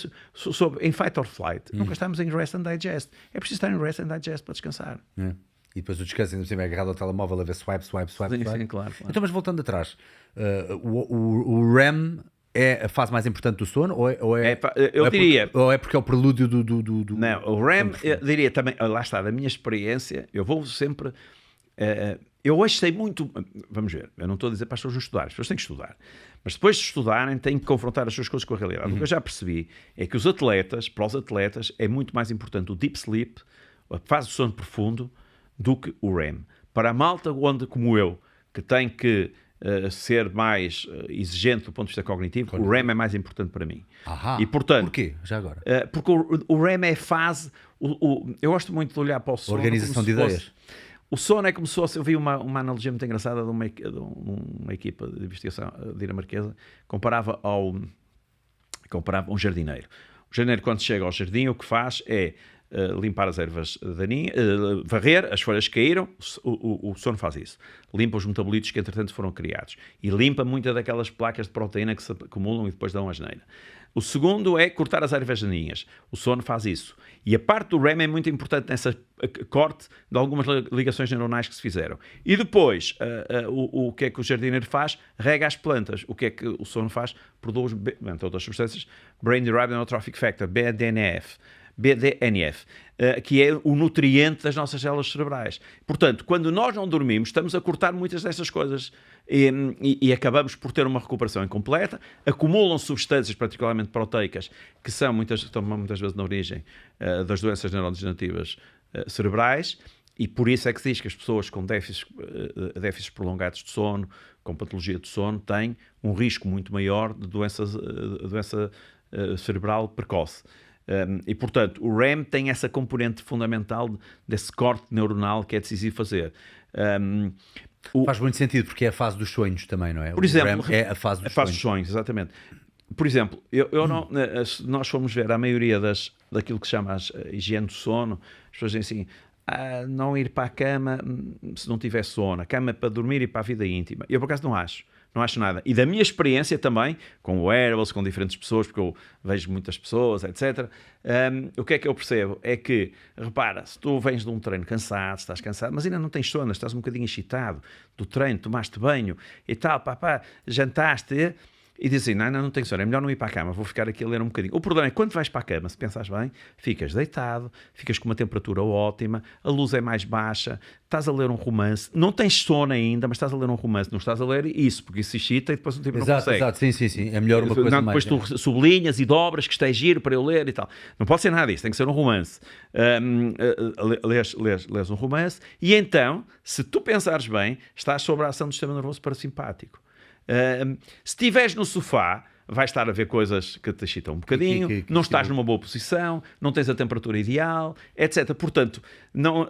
em fight or flight. Nunca estamos em rest and digest. É preciso estar em rest and digest para descansar. É. E depois o descanso ainda é agarrado ao telemóvel a ver swipe. Sim, claro. Então, mas voltando atrás, o REM é a fase mais importante do sono? Eu diria... Ou é porque é o prelúdio do... Não, o REM, eu diria também... Lá está, da minha experiência, eu vou sempre... eu hoje sei muito, vamos ver, eu não estou a dizer para as pessoas não estudar, as pessoas têm que estudar, mas depois de estudarem têm que confrontar as suas coisas com a realidade. O que eu já percebi é que para os atletas é muito mais importante o deep sleep, a fase do sono profundo, do que o REM. Para a malta como eu, que tem que ser mais exigente do ponto de vista cognitivo, o REM é mais importante para mim. E portanto, porquê? Já agora? Porque o REM é a fase, eu gosto muito de olhar para o sono. Organização de ideias. O sono é como se fosse... Eu vi uma analogia muito engraçada de uma equipa de investigação dinamarquesa, comparava um jardineiro. O jardineiro, quando chega ao jardim, o que faz é limpar as ervas daninhas, varrer, as folhas que caíram, o sono faz isso. Limpa os metabolitos que, entretanto, foram criados. E limpa muitas daquelas placas de proteína que se acumulam e depois dão asneira. O segundo é cortar as ervas daninhas. O sono faz isso. E a parte do REM é muito importante nessa corte de algumas ligações neuronais que se fizeram. E depois, o que é que o jardineiro faz? Rega as plantas. O que é que o sono faz? Produz, entre outras substâncias, Brain Derived Neurotrophic Factor, BDNF, que é o nutriente das nossas células cerebrais. Portanto, quando nós não dormimos, estamos a cortar muitas dessas coisas e acabamos por ter uma recuperação incompleta. Acumulam substâncias, particularmente proteicas, que estão muitas vezes na origem das doenças neurodegenerativas cerebrais, e por isso é que se diz que as pessoas com déficits prolongados de sono, com patologia de sono, têm um risco muito maior de doença cerebral precoce. E, portanto, o REM tem essa componente fundamental desse corte neuronal que é decisivo fazer. Faz muito sentido, porque é a fase dos sonhos também, não é? Por exemplo, o REM é a fase dos sonhos, exatamente. Por exemplo, se nós formos ver a maioria daquilo que se chama a higiene do sono, as pessoas dizem assim, não ir para a cama se não tiver sono, a cama é para dormir e para a vida íntima. Eu, por acaso, não acho nada. E da minha experiência também, com wearables, com diferentes pessoas, porque eu vejo muitas pessoas, etc. O que é que eu percebo? É que, repara, se tu vens de um treino cansado, estás cansado, mas ainda não tens sono, estás um bocadinho excitado do treino, tomaste banho e tal, jantaste, e dizem, não tem sono, é melhor não ir para a cama, vou ficar aqui a ler um bocadinho. O problema é que quando vais para a cama, se pensares bem, ficas deitado, ficas com uma temperatura ótima, a luz é mais baixa, estás a ler um romance, não tens sono ainda, mas estás a ler um romance, não estás a ler isso, porque isso excita e depois o tipo não consegue. Exato, sim, é melhor uma coisa não, mais. Depois tu sublinhas e dobras que está giro para eu ler e tal. Não pode ser nada disso, tem que ser um romance. Lês um romance e então, se tu pensares bem, estás sob a ação do sistema nervoso parasimpático. Se estiveres no sofá, vais estar a ver coisas que te excitam um bocadinho, não estás numa boa posição, não tens a temperatura ideal, etc. Portanto, não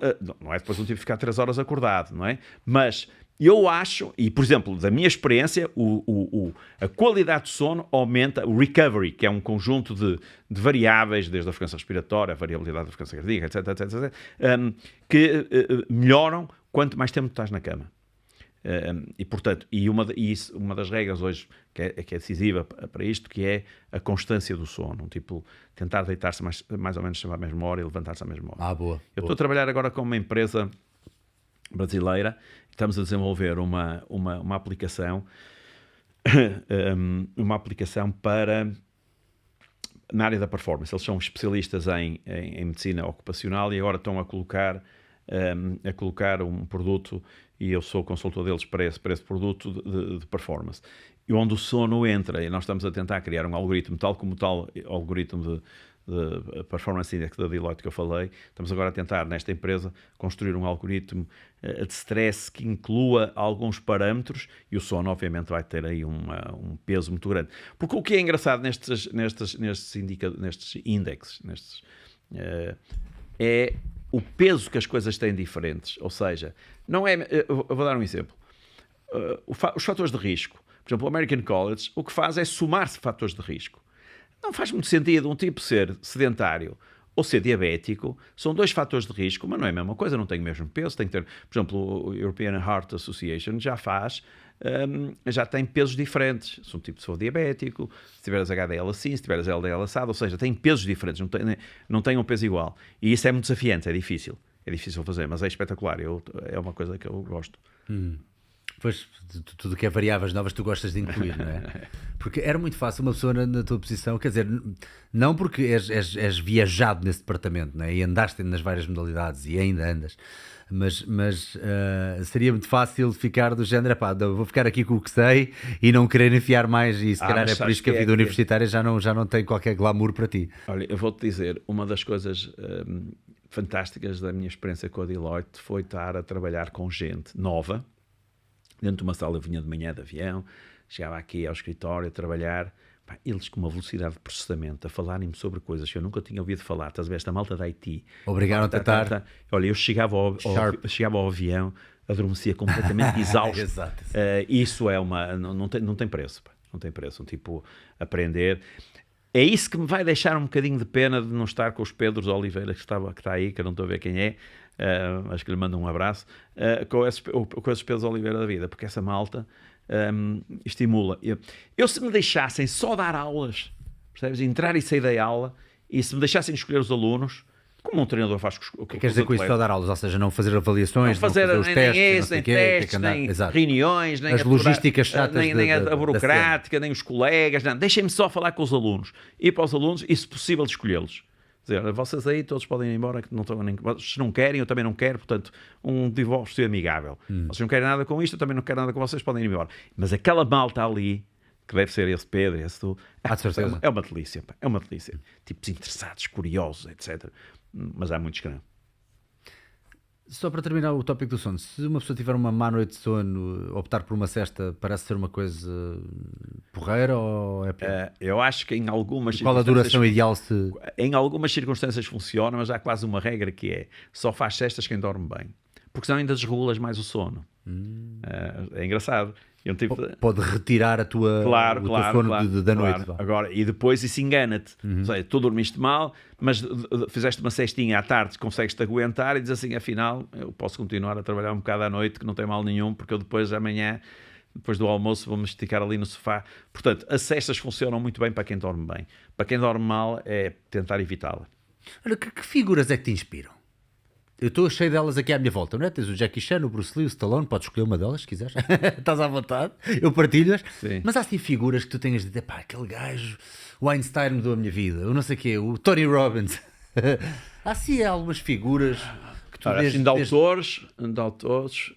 é depois um tipo ficar 3 horas acordado, não é? Mas eu acho, e por exemplo, da minha experiência, a qualidade do sono aumenta, o recovery, que é um conjunto de variáveis, desde a frequência respiratória, a variabilidade da frequência cardíaca, etc. Que melhoram quanto mais tempo estás na cama. E portanto, uma das regras hoje que é decisiva para isto, que é a constância do sono, tipo, tentar deitar-se mais ou menos sempre à mesma hora e levantar-se à mesma hora. Boa. Eu estou a trabalhar agora com uma empresa brasileira, estamos a desenvolver uma aplicação para na área da performance. Eles são especialistas em medicina ocupacional e agora estão a colocar um produto, e eu sou consultor deles para esse produto de performance, e onde o sono entra, e nós estamos a tentar criar um algoritmo, tal como o tal algoritmo de Performance Index da Deloitte que eu falei. Estamos agora a tentar, nesta empresa, construir um algoritmo de stress que inclua alguns parâmetros, e o sono, obviamente, vai ter aí um peso muito grande. Porque o que é engraçado nestes índices, é o peso que as coisas têm diferentes. Ou seja, não é... Eu vou dar um exemplo. Os fatores de risco. Por exemplo, o American College, o que faz é somar-se fatores de risco. Não faz muito sentido um tipo ser sedentário ou ser diabético. São 2 fatores de risco, mas não é a mesma coisa, não tem o mesmo peso. Tem que ter, por exemplo, o European Heart Association já tem pesos diferentes. Se um tipo for diabético, se tiveres HDL assim, se tiveres LDL assado, ou seja, tem pesos diferentes, não tem um peso igual. E isso é muito desafiante, é difícil fazer, mas é espetacular, é uma coisa que eu gosto. Pois, tudo que é variáveis novas tu gostas de incluir, não é? Porque era muito fácil uma pessoa na tua posição, quer dizer, não porque és viajado nesse departamento, não é? E andaste nas várias modalidades e ainda andas, mas seria muito fácil ficar do género, vou ficar aqui com o que sei e não querer enfiar mais, e se calhar é por isso que a vida universitária já não tem qualquer glamour para ti. Olha, eu vou-te dizer, uma das coisas fantásticas da minha experiência com a Deloitte foi estar a trabalhar com gente nova. Dentro de uma sala, eu vinha de manhã de avião, chegava aqui ao escritório a trabalhar, eles com uma velocidade de processamento, a falarem-me sobre coisas que eu nunca tinha ouvido falar. Estás a ver, esta malta da IT. Obrigado a tentar. Olha, eu chegava ao avião, adormecia completamente exausto. Exato. Isso é não tem preço. Não tem preço. Tipo, aprender. É isso que me vai deixar um bocadinho de pena de não estar com os Pedros Oliveira, que está aí, que eu não estou a ver quem é. Acho que lhe mando um abraço, com esses Pedros Oliveira da vida, porque essa malta estimula. Eu se me deixassem só dar aulas, percebes? Entrar e sair da aula, e se me deixassem escolher os alunos, como um treinador faz o que queres dizer com isso, só dar aulas? Ou seja, não fazer avaliações, não fazer os testes, nem testes, nem reuniões, nem as logísticas chatas, nem a burocrática, nem os colegas, deixem-me só falar com os alunos, ir para os alunos e, se possível, escolhê-los. Quer dizer, vocês aí todos podem ir embora, que não estão nem... Se não querem, eu também não quero, portanto, um divórcio amigável. Vocês não querem nada com isto, eu também não quero nada com vocês, podem ir embora. Mas aquela malta ali, que deve ser esse Pedro, esse tu, é uma delícia, é uma delícia. Tipos interessados, curiosos, etc. Mas há muitos que não. Só para terminar o tópico do sono, se uma pessoa tiver uma má noite de sono, optar por uma sesta parece ser uma coisa porreira ou é... eu acho que em algumas Qual a duração ideal Em algumas circunstâncias funciona, mas há quase uma regra que é só faz cestas quem dorme bem. Porque senão ainda desregulas mais o sono. É engraçado. Pode retirar o teu sono da noite. Agora, e depois isso engana-te. Ou seja, tu dormiste mal, mas fizeste uma cestinha à tarde, consegues-te aguentar e dizes assim, afinal, eu posso continuar a trabalhar um bocado à noite, que não tem mal nenhum, porque eu depois, amanhã, depois do almoço, vou-me esticar ali no sofá. Portanto, as cestas funcionam muito bem para quem dorme bem. Para quem dorme mal, é tentar evitá-la. Olha, que figuras é que te inspiram? Eu estou cheio delas aqui à minha volta, não é? Tens o Jackie Chan, o Bruce Lee, o Stallone, podes escolher uma delas se quiseres. Estás à vontade, eu partilho-as. Sim. Mas há assim figuras que tu tenhas de dizer, pá, aquele gajo, o Einstein mudou a minha vida, o não sei o quê, o Tony Robbins. Há assim algumas figuras que tu vês... Assim, de autores,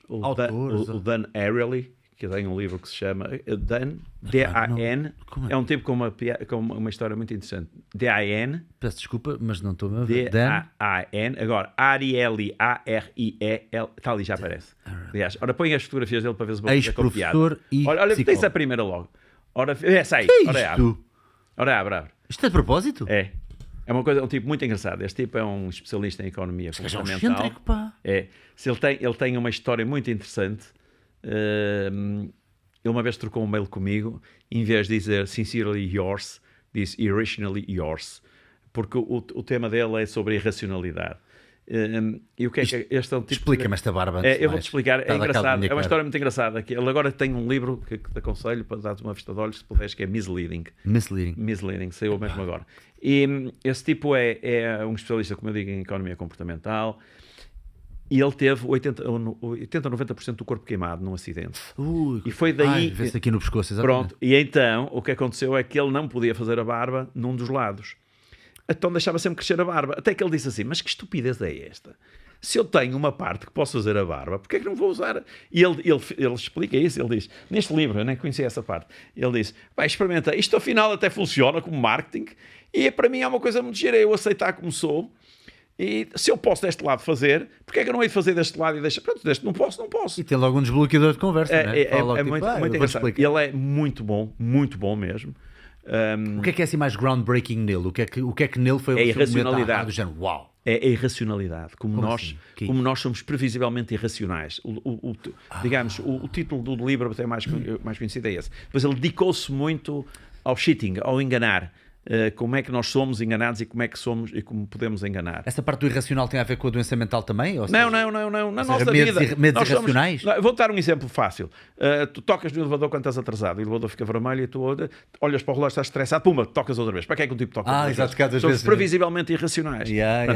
Autores, o Dan Ariely, que tem um livro que se chama Dan, D-A-N, como é? é um tipo com uma história muito interessante. D-A-N, Peço desculpa, mas não estou a ver. D-A-N, agora Ariely, A-R-I-E-L, está ali, já aparece. Aliás, ora põe as fotografias dele para ver se vou fazer copiado. Ex-professor e Olha, tens psicólogo. a primeira logo. Ora, essa aí, Que é ora abre. isto? Ora abre. Isto é de propósito? É. É uma coisa, um tipo muito engraçado. Este tipo é um especialista em economia É um comportamental. excêntrico, pá. É. Se ele tem uma história muito interessante. Ele uma vez trocou um mail comigo, em vez de dizer sincerely yours, diz irrationally yours, porque o tema dele é sobre irracionalidade. E o que é que este é um tipo... Explica-me esta barba antes de eu vou-te mais. explicar, Está é da cabo da engraçado, minha é uma cara. história muito engraçada. Ele agora tem um livro que te aconselho para dar-te uma vista de olhos, se puderes, que é Misleading. Misleading. Saiu mesmo agora. E esse tipo é um especialista, como eu digo, em economia comportamental, e ele teve 80-90% do corpo queimado num acidente. Ui, E foi daí... vê-se aqui no pescoço, exatamente. Pronto, e então o que aconteceu é que ele não podia fazer a barba num dos lados. Então deixava sempre crescer a barba. Até que ele disse assim, mas que estupidez é esta? Se eu tenho uma parte que posso fazer a barba, porquê é que não vou usar? E ele explica isso, ele diz, neste livro, eu nem conhecia essa parte, ele diz, vai, experimenta, isto afinal até funciona como marketing, e para mim é uma coisa muito gira, eu aceitar como sou, e se eu posso deste lado fazer, porquê é que eu não hei de fazer deste lado e deixar, pronto, deste não posso. E tem logo um desbloqueador de conversa, não é? Fala logo, É tipo, muito, eu muito vou engraçado. explicar. Ele é muito bom mesmo. O que é assim mais groundbreaking nele? O que é que nele foi É o seu momento irracionalidade. do género, uau. É a irracionalidade, como assim? Que é como nós somos previsivelmente irracionais. Digamos, o título do livro até mais conhecido é esse. Depois ele dedicou-se muito ao cheating, ao enganar. Como é que nós somos enganados e como é que somos e como podemos enganar. Essa parte do irracional tem a ver com a doença mental também? Ou Não. Na nossa vida. Medos nós irracionais? Vou-te dar um exemplo fácil. Tu tocas no elevador quando estás atrasado, o elevador fica vermelho e tu olhas para o relógio, estás estressado, pumba, tocas outra vez. Para que é que um tipo toca? Exato, cada Somos vez. previsivelmente irracionais. Yeah.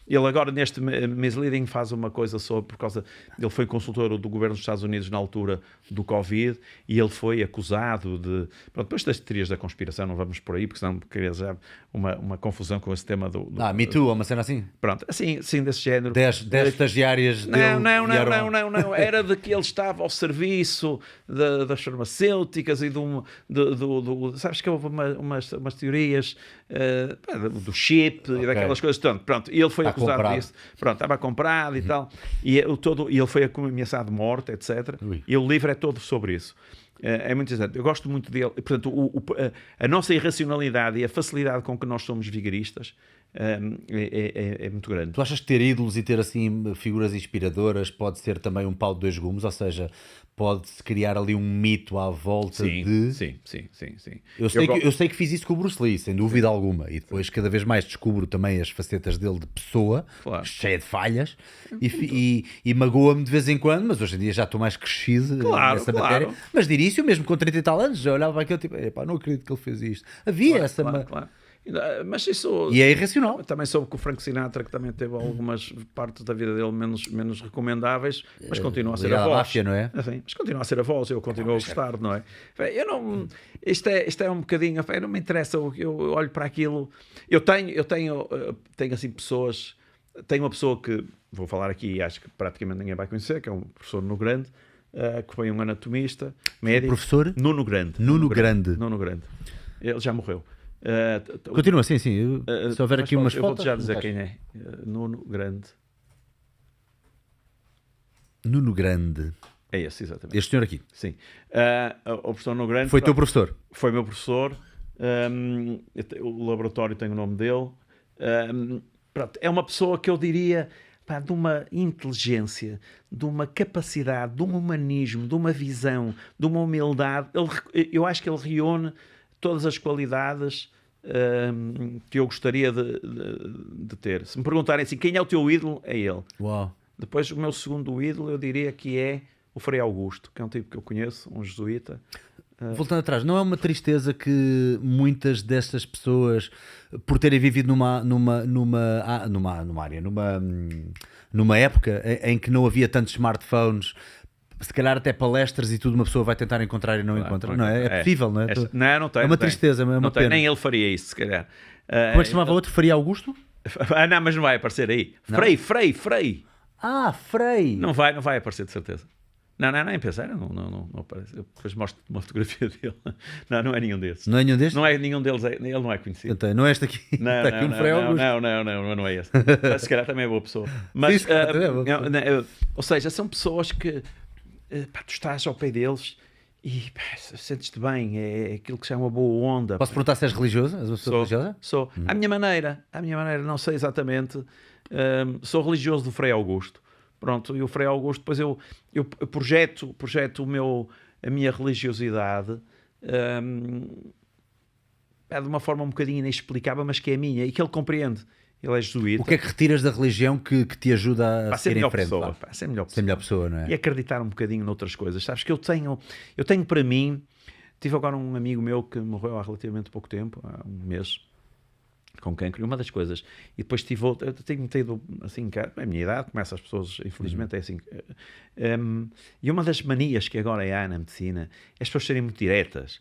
Ele agora neste Misleading faz uma coisa sobre, por causa, ele foi consultor do governo dos Estados Unidos na altura do Covid e ele foi acusado de, pronto, depois das teorias da conspiração, não vamos por aí, porque senão queria já uma confusão com esse tema do Me Too, ou uma cena assim? Pronto, assim desse género. 10 estagiárias dele Não. Era de que ele estava ao serviço das farmacêuticas e sabes que houve umas teorias do chip e daquelas coisas. Pronto, e ele foi acusado comprado. disso. Pronto, estava comprado e tal. E ele foi ameaçado de morte, etc. Ui. E o livro é todo sobre isso. É muito interessante. Eu gosto muito dele. Portanto, a nossa irracionalidade e a facilidade com que nós somos vigaristas é muito grande. Tu achas que ter ídolos e ter assim figuras inspiradoras pode ser também um pau de dois gumes? Ou seja, pode-se criar ali um mito à volta de... Sim. Eu sei que fiz isso com o Bruce Lee, sem dúvida alguma. E depois cada vez mais descubro também as facetas dele de pessoa, Claro. cheia de falhas, e magoa-me de vez em quando, mas hoje em dia já estou mais crescido nessa matéria. Mas de início, mesmo com 30 e tal anos, já olhava para aquilo tipo, epá, não acredito que ele fez isto. Havia Claro. Mas isso... E é irracional. Também soube que o Frank Sinatra, que também teve algumas partes da vida dele menos recomendáveis, mas continua a ser a ligado à voz. máfia, não é? Assim, mas continua a ser a voz, eu continuo a gostar, não é? Eu não... Isto é um bocadinho... Não me interessa, eu olho para aquilo... Eu tenho assim pessoas... Tenho uma pessoa que, vou falar aqui, acho que praticamente ninguém vai conhecer, que é um professor no Grande, que foi um anatomista, médico. Professor? Nuno Grande. Nuno Grande. Ele já morreu. Continua, sim. Se houver aqui umas eu fotos... vou-te já dizer quem é. Nuno Grande. Nuno Grande. É esse, exatamente. Este senhor aqui. Sim. O professor Nuno Grande... Foi teu professor? Foi meu professor. O laboratório tem o nome dele. Pronto, é uma pessoa que eu diria... de uma inteligência, de uma capacidade, de um humanismo, de uma visão, de uma humildade. Eu acho que ele reúne todas as qualidades que eu gostaria de ter. Se me perguntarem assim, quem é o teu ídolo? É ele. Uau. Depois, o meu segundo ídolo, eu diria que é o Frei Augusto, que é um tipo que eu conheço, um jesuíta. Voltando atrás, não é uma tristeza que muitas destas pessoas, por terem vivido numa época em que não havia tantos smartphones, se calhar até palestras e tudo, uma pessoa vai tentar encontrar e não encontra, não é? É possível, não é? Não tem. É uma tristeza, é uma pena. Nem ele faria isso, se calhar. Como é que se chamava outro? Faria Augusto? Não, mas não vai aparecer aí. Frei. Ah, Frei. Não vai aparecer, de certeza. Não, nem pensar, não aparece. Eu depois mostro uma fotografia dele. Não é nenhum desses. Não é nenhum destes? Não é nenhum deles, ele não é conhecido. Então, não é este aqui? Não, Está aqui um Frei Augusto. não é esse. Se calhar também é boa pessoa. Mas, ou seja, são pessoas que tu estás ao pé deles e sentes-te bem, é aquilo que se chama boa onda. Posso perguntar se és religioso? És uma pessoa religiosa? Sou. À minha maneira, não sei exatamente. Sou religioso do Frei Augusto. Pronto, e o Frei Augusto, depois eu projeto a minha religiosidade de uma forma um bocadinho inexplicável, mas que é minha e que ele compreende. Ele é jesuíta. O que é que retiras da religião que te ajuda a ser seguir em frente? Ser melhor pessoa, não é? E acreditar um bocadinho noutras coisas. Sabes que eu tenho para mim... Tive agora um amigo meu que morreu há relativamente pouco tempo, há um mês, com cancro, e uma das coisas, e depois tive outra, eu tenho tido, assim, a minha idade, começa as pessoas, infelizmente, é assim, e uma das manias que agora há na medicina é as pessoas serem muito diretas,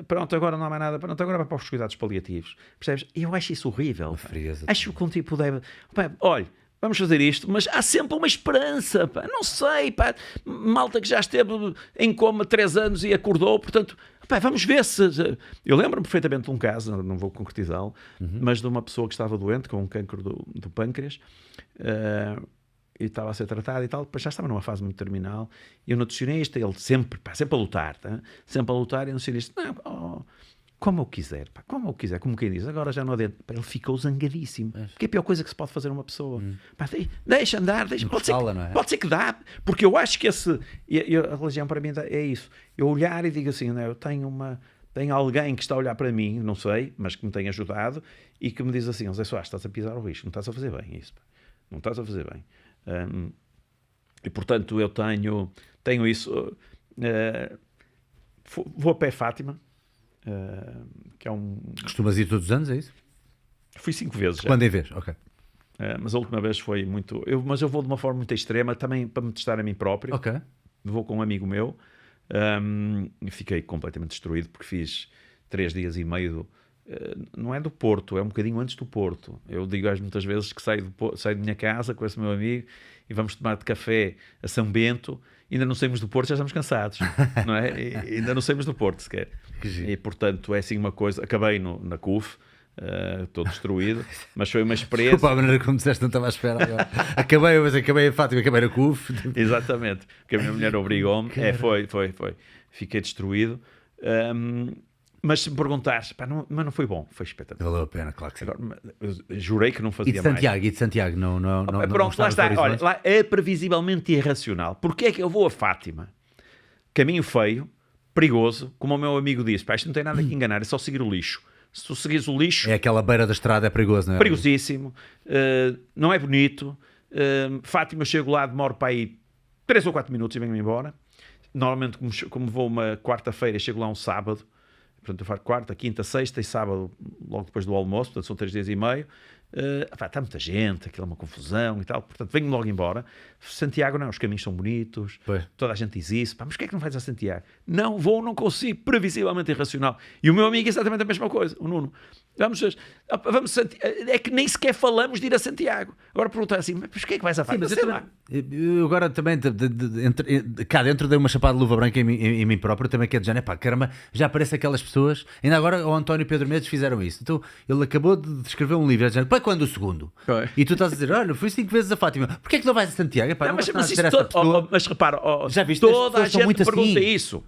pronto, agora não há mais nada, pronto, agora vai para os cuidados paliativos, percebes? E eu acho isso horrível, acho que um tipo deve, olha, vamos fazer isto, mas há sempre uma esperança, pá. Não sei, pá. Malta que já esteve em coma 3 anos e acordou, portanto, pá, vamos ver se... Eu lembro-me perfeitamente de um caso, não vou concretizá-lo, mas de uma pessoa que estava doente com um cancro do pâncreas e estava a ser tratada e tal, depois já estava numa fase muito terminal, e o nutricionista, ele sempre a lutar, tá? Sempre a lutar, e o nutricionista, não, como eu quiser, pá, como quem diz, agora já não adianta. Ele ficou zangadíssimo, que é a pior coisa que se pode fazer a uma pessoa. Pá, deixa andar, pode ser que dá, porque eu acho que a religião para mim é isso. Eu olhar e digo assim, eu tenho alguém que está a olhar para mim, não sei, mas que me tem ajudado, e que me diz assim, José Soares, estás a pisar o risco, não estás a fazer bem isso, pá. Não estás a fazer bem. E portanto eu tenho isso. Vou a pé Fátima, que é Costumas ir todos os anos, é isso? Fui 5 vezes já. Quando em vez? Ok. Mas a última vez foi muito... Mas eu vou de uma forma muito extrema, também para me testar a mim próprio. Ok. Vou com um amigo meu. Fiquei completamente destruído porque fiz 3 dias e meio... não é do Porto, é um bocadinho antes do Porto. Eu digo muitas vezes que saio da minha casa com esse meu amigo e vamos tomar de café a São Bento. Ainda não saímos do Porto, já estamos cansados, não é? Ainda não saímos do Porto sequer. E portanto é assim uma coisa. Acabei na CUF, estou destruído, mas foi uma experiência. Desculpa a maneira como disseste, não estava à espera agora. Acabei a Fátima, acabei na CUF. Exatamente, porque a minha mulher obrigou-me. Foi. Fiquei destruído. Mas se me perguntares, mas não foi bom, foi espetacular. Valeu a pena, claro que sim. Agora, eu jurei que não fazia mais. E de Santiago, não. Pronto, lá está. Olha, lá é previsivelmente irracional. Porquê é que eu vou a Fátima? Caminho feio, perigoso, como o meu amigo disse, isto não tem nada que enganar, é só seguir o lixo. Se tu seguires o lixo... É aquela beira da estrada, é perigoso, não é? Perigosíssimo, não é bonito. Fátima, eu chego lá, demoro para aí 3 ou 4 minutos e venho-me embora. Normalmente, como vou uma quarta-feira, chego lá um sábado. Portanto, eu faço quarta, quinta, sexta e sábado, logo depois do almoço, portanto são 3 dias e meio. Está muita gente, aquilo é uma confusão e tal, portanto venho logo embora. Santiago não, os caminhos são bonitos, toda a gente diz isso, mas porquê é que não vais a Santiago? Não consigo, previsivelmente irracional. E o meu amigo é exatamente a mesma coisa, o Nuno. Vamos é que nem sequer falamos de ir a Santiago. Agora perguntar assim, mas porquê é que vais a Fátima? Eu agora também, cá dentro, dei uma chapada de luva branca em mim próprio, também quer dizer, caramba, já aparecem aquelas pessoas, ainda agora o António Pedro Mendes fizeram isso. Então ele acabou de escrever um livro, dizendo, para quando o segundo? E tu estás a dizer, olha, fui 5 vezes a Fátima, porquê é que não vais a Santiago? Mas repara, já viste, toda a gente muito pergunta assim. Isso.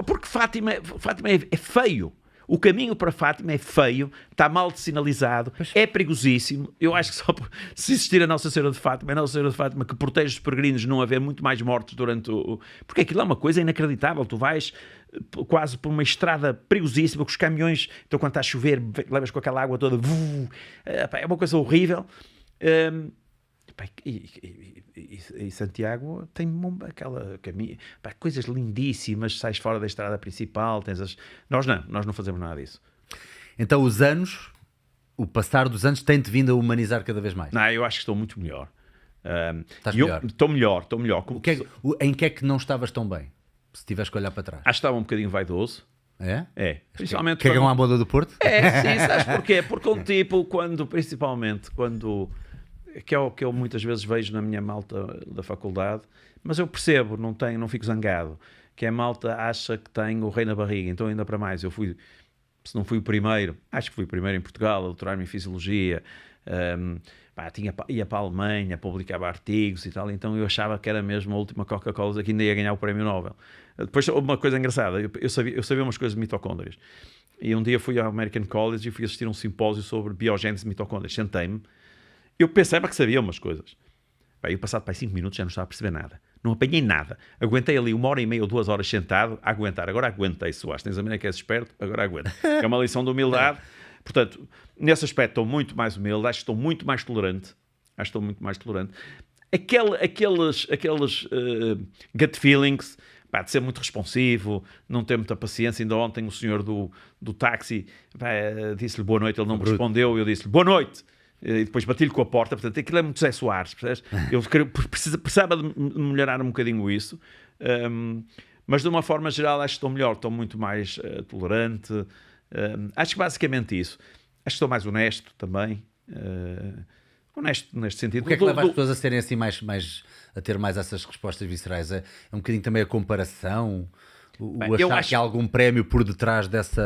Porque Fátima é feio. O caminho para Fátima é feio, está mal sinalizado, é perigosíssimo. Eu acho que só se existir a Nossa Senhora de Fátima, a Nossa Senhora de Fátima que protege os peregrinos, não haver muito mais mortes durante o... Porque aquilo é uma coisa inacreditável. Tu vais quase por uma estrada perigosíssima, com os caminhões, então quando está a chover, levas com aquela água toda... É uma coisa horrível. E Santiago tem aquela caminho, coisas lindíssimas, sais fora da estrada principal, nós não fazemos nada disso. Então o passar dos anos tem-te vindo a humanizar cada vez mais? Não, eu acho que estou muito melhor. Estás melhor? Estou melhor. Em que é que não estavas tão bem? Se tiveres que olhar para trás. Acho que estava um bocadinho vaidoso. É? Principalmente Cagam à moda do Porto? Sim, sabes porquê? Porque principalmente quando... que é o que eu muitas vezes vejo na minha malta da faculdade, mas eu percebo, não fico zangado, que a malta acha que tem o rei na barriga, então ainda para mais, se não fui o primeiro, acho que fui o primeiro em Portugal a doutorar-me em Fisiologia, ia para a Alemanha, publicava artigos e tal, então eu achava que era mesmo a última Coca-Cola que ainda ia ganhar o prémio Nobel. Depois, uma coisa engraçada, eu sabia umas coisas de mitocôndrias, e um dia fui ao American College e fui assistir a um simpósio sobre biogénese de mitocôndrias, sentei-me, eu pensava que sabia umas coisas. Eu passado 5 minutos já não estava a perceber nada. Não apanhei nada. Aguentei ali 1h30 ou 2 horas sentado a aguentar. Agora aguentei, Soares. Tens a maneira que és esperto, agora aguento. É uma lição de humildade. Portanto, nesse aspecto estou muito mais humilde. Acho que estou muito mais tolerante. Aqueles gut feelings, de ser muito responsivo, não ter muita paciência. Ainda ontem o senhor do táxi disse-lhe boa noite, ele não me respondeu. Eu disse-lhe boa noite. E depois bati-lhe com a porta, portanto, aquilo é muito Zé Soares, percebes? Eu precisava de melhorar um bocadinho isso, mas de uma forma geral acho que estou melhor, estou muito mais tolerante, acho que basicamente isso. Acho que estou mais honesto também, honesto neste sentido. O que é que leva as pessoas a serem assim a ter mais essas respostas viscerais? É um bocadinho também a comparação, achar que há algum prémio por detrás desse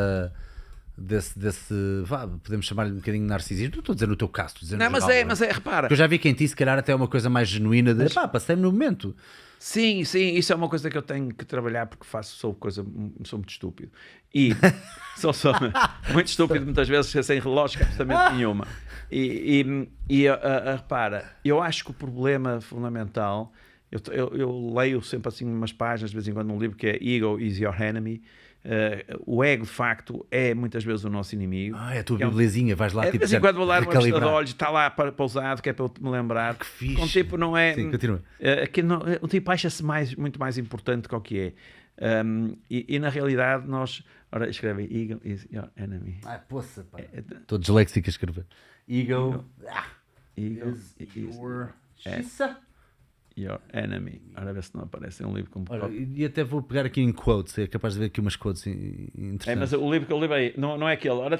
podemos chamar-lhe um bocadinho de narcisismo. Não estou a dizer no teu caso, estou a dizer no geral, mas repara. Porque eu já vi que em ti, se calhar, até é uma coisa mais genuína de passei-me no momento. Sim, isso é uma coisa que eu tenho que trabalhar porque sou muito estúpido. E sou muito estúpido muitas vezes, sem relógio, absolutamente nenhuma. Repara, eu acho que o problema fundamental, eu leio sempre assim umas páginas, de vez em quando, num livro que é Ego is Your Enemy. O ego, de facto, é muitas vezes o nosso inimigo. É a tua bibliazinha, vais lá de vez em quando vou lá numa vista de olhos, está lá pausado, que é para eu me lembrar. Que fixe. Um tipo não é. Sim, continua. O tipo acha-se muito mais importante que o que é. E na realidade, nós. Ora, escreve Ego is your enemy. Poça, pá. Estou disléxico a escrever. Ego is your enemy. Ora, ver se não aparece um livro como. E até vou pegar aqui em quotes, é capaz de ver aqui umas quotes interessantes. Mas o livro que eu levei não é aquele. Ora,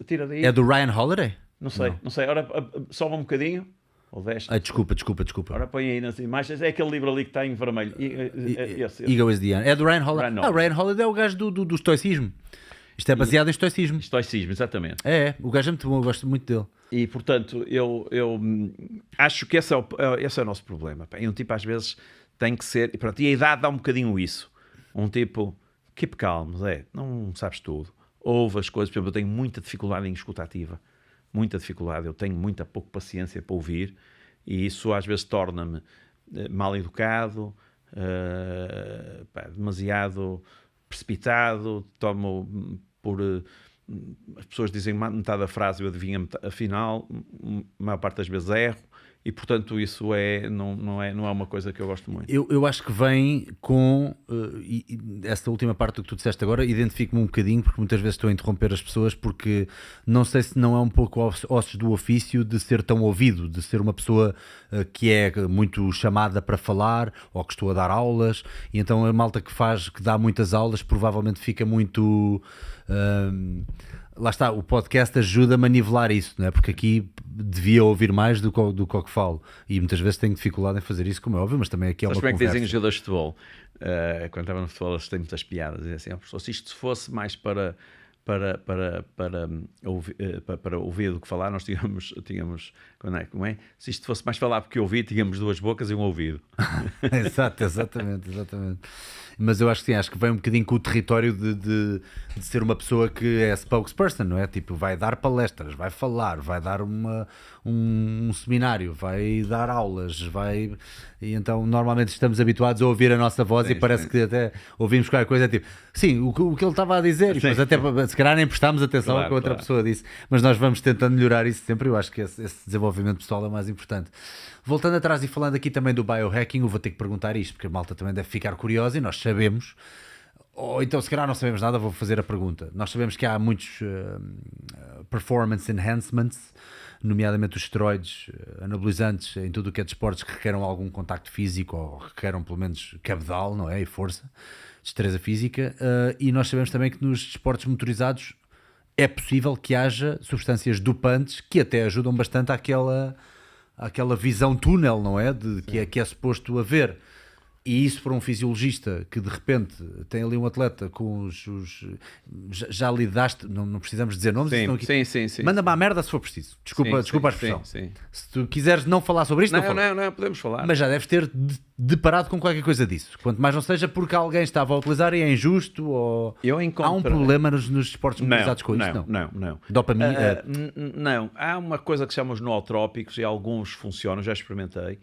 tira daí. É do Ryan Holiday? Não sei. Ora, sobe um bocadinho. Ou desce. Desculpa. Ora, põe aí nas imagens. É aquele livro ali que está em vermelho. Ego is the End. É do Ryan Holiday. Ryan Holiday é o gajo do estoicismo. Isto é baseado em estoicismo. Estoicismo, exatamente. O gajo é muito bom, eu gosto muito dele. E, portanto, eu acho que esse é o nosso problema. E um tipo, às vezes, tem que ser... E a idade dá um bocadinho isso. Um tipo, keep calm, não sabes tudo. Ouve as coisas. Por exemplo, eu tenho muita dificuldade em escuta ativa. Muita dificuldade. Eu tenho muita pouca paciência para ouvir. E isso, às vezes, torna-me mal educado, demasiado precipitado, tomo por... as pessoas dizem metade da frase, eu adivinho afinal, a maior parte das vezes erro, e portanto isso não é uma coisa que eu gosto muito. Eu acho que vem com essa última parte do que tu disseste agora, identifico-me um bocadinho, porque muitas vezes estou a interromper as pessoas, porque não sei se não é um pouco ossos do ofício de ser tão ouvido, de ser uma pessoa que é muito chamada para falar, ou que estou a dar aulas, e então a malta que dá muitas aulas provavelmente fica muito... lá está, o podcast ajuda-me a nivelar isso, não é? Porque aqui devia ouvir mais do que falo, e muitas vezes tenho dificuldade em fazer isso, como é óbvio, mas também aqui é uma conversa. Sabes como é que dizem os jogadores de futebol? Quando estava no futebol eles têm muitas piadas, dizem assim, professor, se isto fosse mais para ouvir do que falar, nós tínhamos como é? Se isto fosse mais falar porque ouvir, tínhamos 2 bocas e um ouvido. Exatamente. Mas eu acho que sim, acho que vem um bocadinho com o território de ser uma pessoa que é spokesperson, não é? Tipo, vai dar palestras, vai falar, vai dar um seminário, vai dar aulas, e então normalmente estamos habituados a ouvir a nossa voz, sim, e parece que até ouvimos qualquer coisa tipo, sim, o que ele estava a dizer, mas até se calhar nem prestámos atenção ao que a outra pessoa disse, mas nós vamos tentando melhorar isso sempre. Eu acho que esse desenvolvimento pessoal é mais importante. Voltando atrás e falando aqui também do biohacking, eu vou ter que perguntar isto, porque a malta também deve ficar curiosa e nós sabemos, ou então se calhar não sabemos nada, vou fazer a pergunta. Nós sabemos que há muitos performance enhancements, nomeadamente os esteroides anabolizantes em tudo o que é desportos que requeram algum contacto físico ou requeram pelo menos cabedal, não é? E força, destreza física, e nós sabemos também que nos desportos motorizados é possível que haja substâncias dopantes que até ajudam bastante àquela visão túnel, não é? Que é suposto haver. E isso para um fisiologista que de repente tem ali um atleta com já lidaste, não precisamos dizer nomes, sim. Manda-me à merda se for preciso. Desculpa a expressão. Sim. Se tu quiseres não falar sobre isto, não, podemos falar. Mas já deves ter deparado com qualquer coisa disso. Quanto mais não seja porque alguém estava a utilizar e é injusto, ou há um problema nos esportes motorizados com isto? Não. Dopamina? Não. Há uma coisa que se chama os nootrópicos e alguns funcionam, já experimentei.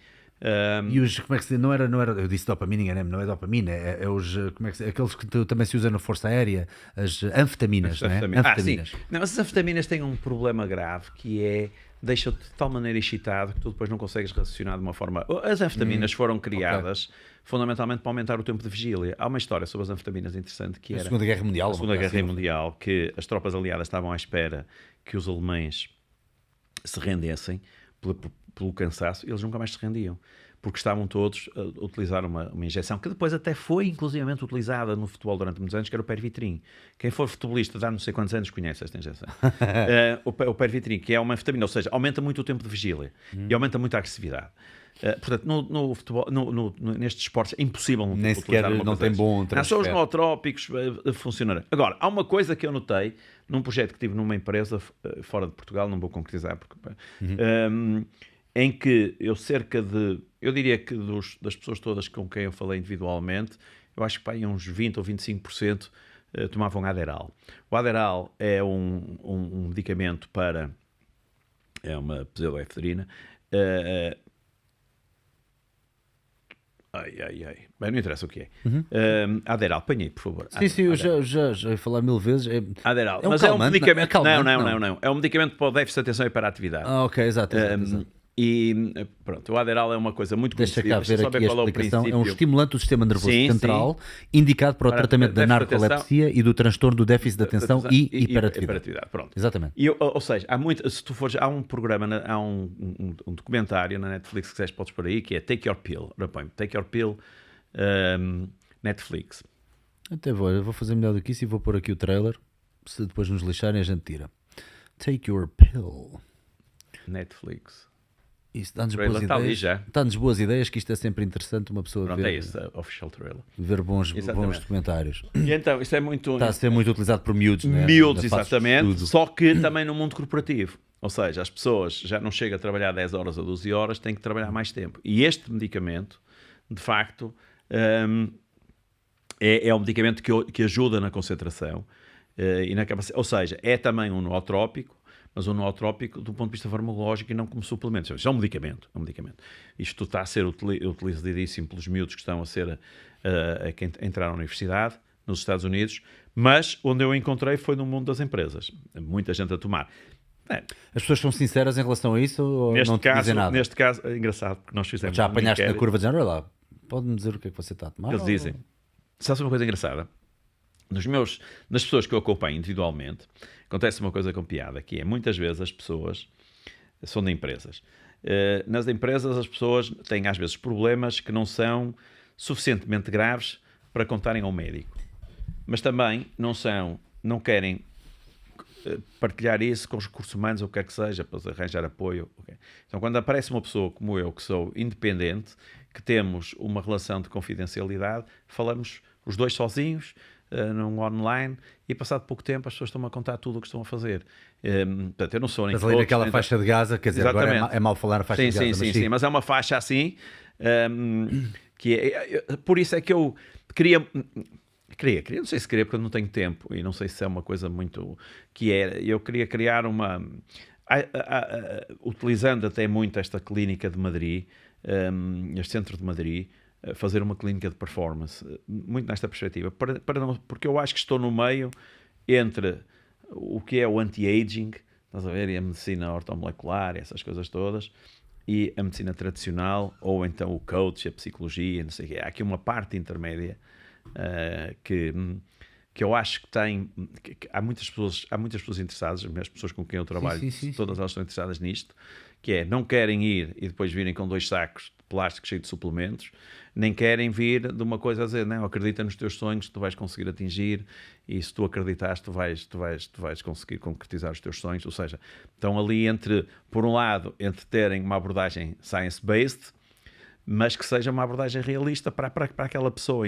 E os, como é que se diz? Não era, eu disse dopamina, não é dopamina, é os, como é que se, aqueles que também se usam na força aérea, as anfetaminas, não é? Anfetaminas. Não, as anfetaminas têm um problema grave que é, deixam-te de tal maneira excitado que tu depois não consegues raciocinar de uma forma. As anfetaminas foram criadas fundamentalmente para aumentar o tempo de vigília. Há uma história sobre as anfetaminas interessante que era a Segunda Guerra Mundial. A Segunda Guerra Mundial, que as tropas aliadas estavam à espera que os alemães se rendessem pelo cansaço, e eles nunca mais se rendiam, porque estavam todos a utilizar uma injeção que depois até foi inclusivamente utilizada no futebol durante muitos anos, que era o Pervitrin. Quem for futebolista de há não sei quantos anos conhece esta injeção. O Pervitrin, que é uma anfetamina, ou seja, aumenta muito o tempo de vigília e aumenta muito a agressividade. Portanto, no futebol, nestes esportes é impossível nem sequer não tem bom transfer. São os nootrópicos funcionarem. Agora, há uma coisa que eu notei num projeto que tive numa empresa fora de Portugal, não vou concretizar porque em que eu diria que das pessoas todas com quem eu falei individualmente, eu acho que uns 20 ou 25% tomavam Adderall. O Adderall é um medicamento para... é uma pseudoefedrina. Bem, não interessa o que é. Adderall, apanhei, por favor. Sim, eu já ia falar 1000 vezes. Adderall, mas é um medicamento... Não. É um medicamento para o déficit de atenção e hiperatividade. Ok, exato. E pronto, o Adderall é uma coisa muito conhecida. Deixa cá ver aqui a explicação. É um estimulante do sistema nervoso central, indicado para o tratamento da narcolepsia e do transtorno do déficit de atenção e hiperatividade. Pronto. Exatamente. Ou seja, há um programa, há um documentário na Netflix que podes por aí, que é Take Your Pill. Take Your Pill, Netflix. Até eu vou fazer melhor do que isso e vou pôr aqui o trailer. Se depois nos lixarem, a gente tira. Take Your Pill. Netflix. Isso dá-nos boas ideias. Dá-nos boas ideias, que isto é sempre interessante uma pessoa ver. É esse official trailer. Ver bons documentários. E então, isso é muito... Está a ser muito utilizado por miúdos, né? Miúdos, exatamente. Só que também no mundo corporativo. Ou seja, as pessoas já não chegam a trabalhar 10 horas ou 12 horas, têm que trabalhar mais tempo. E este medicamento, de facto, é um medicamento que ajuda na concentração e na capacidade. Ou seja, é também um nootrópico, mas um nootrópico do ponto de vista farmacológico e não como suplemento. Isto é um medicamento. Isto está a ser utilizadíssimo pelos miúdos que estão a entrar na universidade, nos Estados Unidos, mas onde eu encontrei foi no mundo das empresas. Muita gente a tomar. As pessoas são sinceras em relação a isso ou não te dizem nada? Neste caso, é engraçado, porque nós fizemos... Já apanhaste na curva de género, olha lá, pode-me dizer o que é que você está a tomar? Eles dizem. Sabe uma coisa engraçada? Nas pessoas que eu acompanho individualmente, acontece uma coisa com piada, que é, muitas vezes as pessoas são de empresas. Nas empresas as pessoas têm às vezes problemas que não são suficientemente graves para contarem ao médico. Mas também não querem partilhar isso com os recursos humanos ou o que quer que seja, para arranjar apoio. Okay. Então, quando aparece uma pessoa como eu, que sou independente, que temos uma relação de confidencialidade, falamos os dois sozinhos, num online, e passado pouco tempo as pessoas estão-me a contar tudo o que estão a fazer. Portanto, eu não sou nem coach. Mas ali naquela faixa de Gaza, quer dizer, exatamente. Agora é mal falar a faixa de Gaza. Sim, mas é uma faixa assim, que é, por isso é que eu queria, não sei se queria porque eu não tenho tempo, e não sei se é uma coisa muito, eu queria criar utilizando até muito esta clínica de Madrid, este centro de Madrid, fazer uma clínica de performance, muito nesta perspectiva, porque eu acho que estou no meio entre o que é o anti-aging, estás a ver? E a medicina ortomolecular, essas coisas todas, e a medicina tradicional, ou então o coach, a psicologia, não sei o quê. Há aqui uma parte intermédia que eu acho que tem... que há muitas pessoas interessadas, as pessoas com quem eu trabalho, todas elas estão interessadas nisto, que é, não querem ir e depois virem com 2 sacos de plástico cheios de suplementos, nem querem vir de uma coisa a dizer, não, acredita nos teus sonhos, tu vais conseguir atingir, e se tu acreditares, tu vais conseguir concretizar os teus sonhos. Ou seja, estão ali por um lado, entre terem uma abordagem science-based, mas que seja uma abordagem realista para aquela pessoa,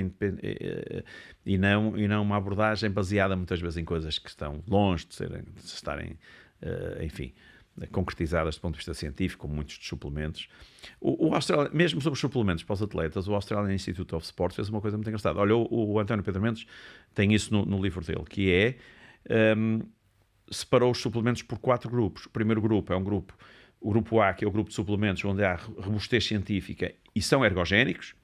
e não uma abordagem baseada muitas vezes em coisas que estão longe de estarem, enfim, concretizadas do ponto de vista científico, como muitos dos suplementos. Mesmo sobre os suplementos para os atletas, o Australian Institute of Sport fez uma coisa muito engraçada. Olha, o António Pedro Mendes tem isso no livro dele, que é, separou os suplementos por 4 grupos. O primeiro grupo é o grupo A, que é o grupo de suplementos onde há robustez científica e são ergogénicos.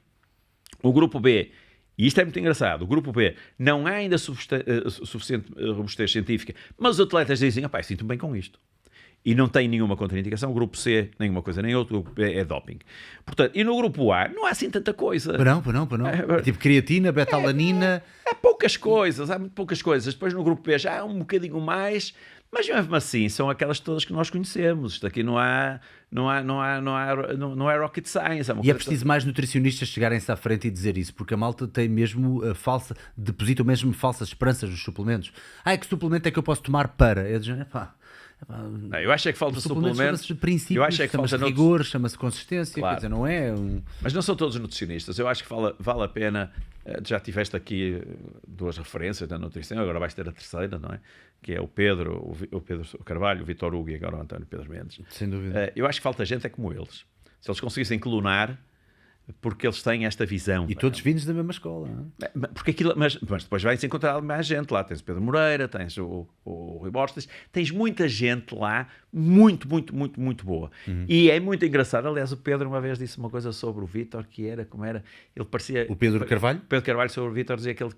O grupo B, e isto é muito engraçado, o grupo B não há ainda suficiente robustez científica, mas os atletas dizem, sinto-me bem com isto. E não tem nenhuma contraindicação. O grupo C, nenhuma coisa nem outra. O grupo B é doping. Portanto, e no grupo A não há assim tanta coisa. Não. Tipo creatina, betalanina... Há poucas coisas, há muito poucas coisas. Depois no grupo B já há um bocadinho mais, mas mesmo assim são aquelas todas que nós conhecemos. Isto aqui não é rocket science. E é preciso mais nutricionistas chegarem-se à frente e dizer isso, porque a malta tem mesmo depositam mesmo falsas esperanças nos suplementos. Que suplemento é que eu posso tomar para? Eu digo, eu acho é que falta suplementos. Chama-se princípios, Eu acho é que chama-se rigor, chama-se consistência, claro. Quer dizer, não é Mas não são todos nutricionistas. Eu acho que vale a pena. Já tiveste aqui 2 referências da nutrição, agora vais ter a terceira, não é? Que é o Pedro Carvalho, o Vitor Hugo e agora o António Pedro Mendes. Sem dúvida. Eu acho que falta gente como eles. Se eles conseguissem clonar, porque eles têm esta visão. E todos vindos da mesma escola. Não é? Porque aquilo, mas depois vais encontrar mais gente lá. Tens o Pedro Moreira, tens o Rui Borges, tens muita gente lá, muito boa. E é muito engraçado. Aliás, o Pedro uma vez disse uma coisa sobre o Vítor, que era, como era, ele parecia... O Pedro Carvalho? O Pedro Carvalho sobre o Vítor dizia que ele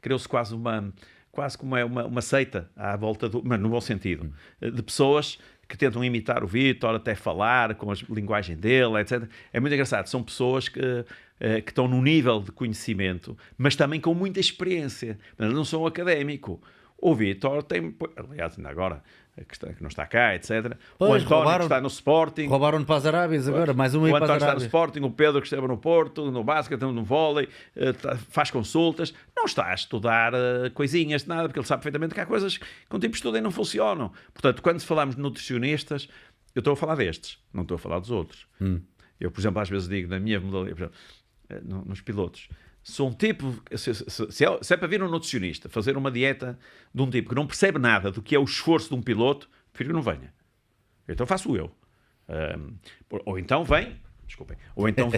criou-se quase como uma seita à volta mas no bom sentido, de pessoas que tentam imitar o Vítor, até falar com a linguagem dele, etc. É muito engraçado. São pessoas que estão num nível de conhecimento, mas também com muita experiência. Não são académico. O Vítor tem... Aliás, ainda agora, que não está cá, etc. Pois, o António que está no Sporting. Roubaram-no para as Arábias agora, mais uma o para as António está no Arábias. Sporting, o Pedro que esteve no Porto, no basquete, no vôlei, faz consultas. Não está a estudar coisinhas de nada, porque ele sabe perfeitamente que há coisas que com tipo de estudo e não funcionam. Portanto, quando falamos de nutricionistas, eu estou a falar destes, não estou a falar dos outros. Eu, por exemplo, às vezes digo na minha modalidade, nos pilotos, sou um tipo, se é para vir um nutricionista fazer uma dieta de um tipo que não percebe nada do que é o esforço de um piloto, prefiro que não venha. Então faço eu. Ou então vem, desculpem, ou então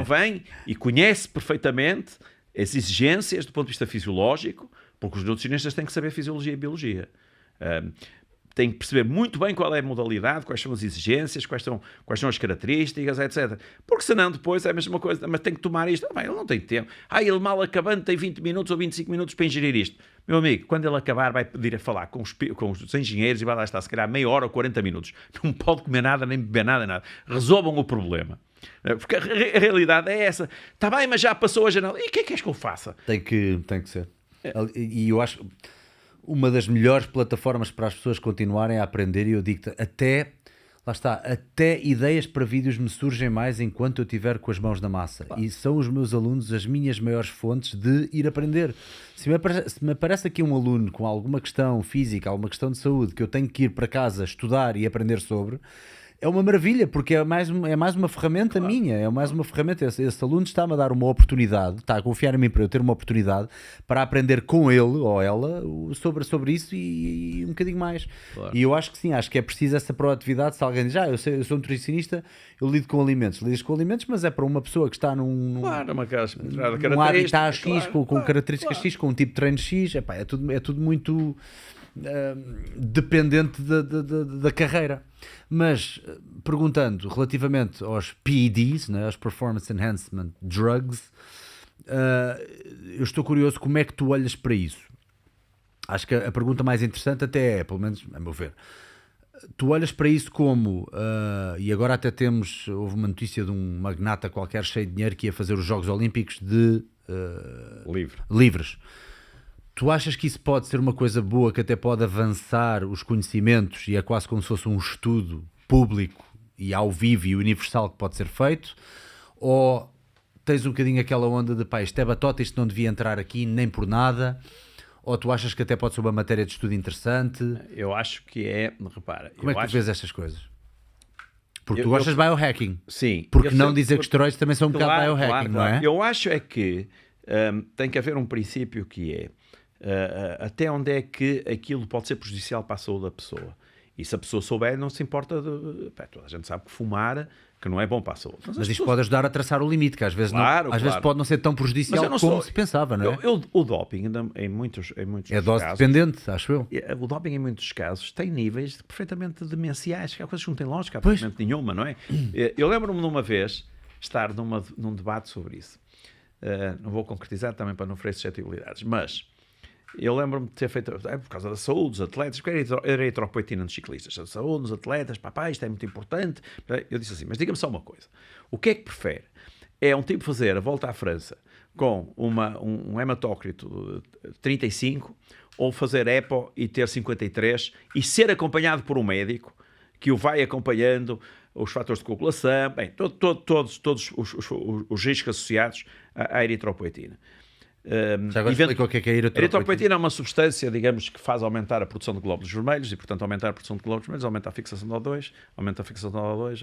vem e conhece perfeitamente as exigências do ponto de vista fisiológico, porque os nutricionistas têm que saber fisiologia e biologia. Tem que perceber muito bem qual é a modalidade, quais são as exigências, quais são as características, etc. Porque senão depois é a mesma coisa, mas tem que tomar isto. Ele não tem tempo. Ele mal acabando tem 20 minutos ou 25 minutos para ingerir isto. Meu amigo, quando ele acabar vai pedir a falar com os engenheiros e vai lá estar se calhar meia hora ou 40 minutos. Não pode comer nada, nem beber nada. Resolvam o problema. Porque a realidade é essa. Está bem, mas já passou a janela. E o que é que és que eu faça? Tem que ser. E eu acho... Uma das melhores plataformas para as pessoas continuarem a aprender, e eu digo-te, até ideias para vídeos me surgem mais enquanto eu estiver com as mãos na massa. Claro. E são os meus alunos as minhas maiores fontes de ir aprender. Se me aparece aqui um aluno com alguma questão física, alguma questão de saúde, que eu tenho que ir para casa estudar e aprender sobre... É uma maravilha, porque é mais uma ferramenta minha, é mais uma ferramenta. Esse aluno está-me a dar uma oportunidade, está a confiar em mim para eu ter uma oportunidade para aprender com ele ou ela sobre isso e um bocadinho mais. Claro. E eu acho que sim, acho que é preciso essa proatividade. Se alguém diz, eu sou um nutricionista, eu lido com alimentos. Lidas com alimentos, mas é para uma pessoa que está num habitat X, com características X, com um tipo de treino X, é tudo muito... dependente da carreira. Mas perguntando relativamente aos PEDs, né, aos Performance Enhancement Drugs, eu estou curioso como é que tu olhas para isso. Acho que a pergunta mais interessante até é, pelo menos a meu ver, tu olhas para isso como, e agora até houve uma notícia de um magnata qualquer cheio de dinheiro que ia fazer os Jogos Olímpicos livres. Tu achas que isso pode ser uma coisa boa, que até pode avançar os conhecimentos e é quase como se fosse um estudo público e ao vivo e universal que pode ser feito? Ou tens um bocadinho aquela onda de pá, isto é batota, isto não devia entrar aqui nem por nada? Ou tu achas que até pode ser uma matéria de estudo interessante? Eu acho que é, repara... Como é que tu vês estas coisas? Porque tu gostas de biohacking. Sim. Porque não dizer que esteroides também são um bocado biohacking, não é? Eu acho é que tem que haver um princípio que é até onde é que aquilo pode ser prejudicial para a saúde da pessoa. E se a pessoa souber, não se importa de... toda a gente sabe que fumar que não é bom para a saúde. Mas isto pode ajudar a traçar o limite, que às vezes, às vezes pode não ser tão prejudicial como se pensava, não é? O doping, em muitos é dose casos, dependente, acho eu. O doping, em muitos casos, tem níveis perfeitamente demenciais, que há coisas que não têm lógica, absolutamente nenhuma, não é? Eu lembro-me de uma vez estar num debate sobre isso. Não vou concretizar também para não oferecer suscetibilidades, mas... eu lembro-me de ter feito, por causa da saúde dos atletas, porque era eritropoetina nos ciclistas, a saúde dos atletas, papai, isto é muito importante. Eu disse assim, mas diga-me só uma coisa, o que é que prefere? É um tipo fazer a volta à França com um hematócrito de 35 ou fazer EPO e ter 53 e ser acompanhado por um médico que o vai acompanhando, os fatores de coagulação, bem, todos os riscos associados à eritropoetina. Já agora explica o que é a eritropoetina. A eritropoetina é uma substância, digamos, que faz aumentar a produção de glóbulos vermelhos e, portanto, aumentar a produção de glóbulos vermelhos, aumenta a fixação de O2, aumenta a fixação de O2,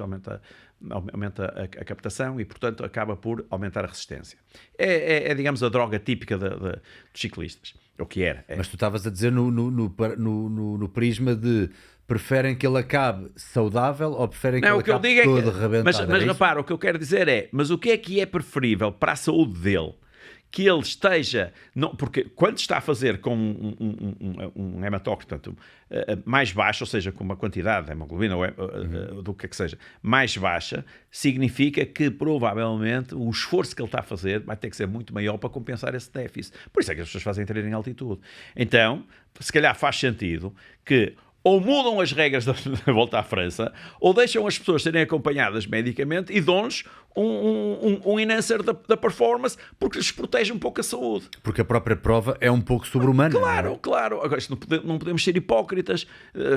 aumenta a captação e, portanto, acaba por aumentar a resistência. É digamos, a droga típica dos ciclistas. O que era. Mas tu estavas a dizer no prisma de preferem que ele acabe saudável ou preferem que ele acabe todo arrebentado? Mas repara, o que eu quero dizer é, mas o que é preferível para a saúde dele? Que ele esteja... porque quando está a fazer com um hematócrito, portanto, mais baixo, ou seja, com uma quantidade de hemoglobina do que seja, mais baixa, significa que provavelmente o esforço que ele está a fazer vai ter que ser muito maior para compensar esse déficit. Por isso é que as pessoas fazem treino em altitude. Então, se calhar faz sentido que ou mudam as regras da volta à França, ou deixam as pessoas serem acompanhadas medicamente e dão-nos um enhancer da performance, porque lhes protege um pouco a saúde. Porque a própria prova é um pouco sobre-humana. Claro. Agora, não podemos ser hipócritas.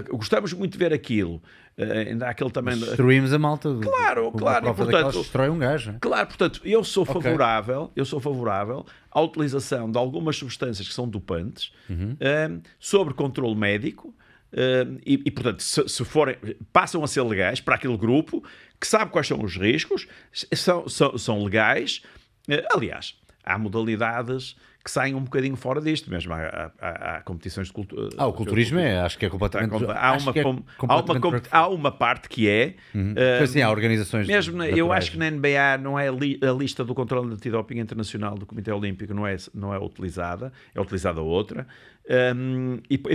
Gostamos muito de ver aquilo. Ainda há aquele também... Destruímos a malta. Claro. A prova portanto, destrói um gajo. Claro, portanto, eu sou favorável à utilização de algumas substâncias que são dopantes sobre controle médico. Portanto, se forem, passam a ser legais para aquele grupo que sabe quais são os riscos, são legais. Aliás, há modalidades que saem um bocadinho fora disto, mesmo há competições de cultura. O culturismo acho que é completamente... Há uma parte que é... sim, há organizações... Mesmo, eu acho que na NBA não é a lista do controle de antidoping internacional do Comitê Olímpico não é utilizada, é utilizada outra.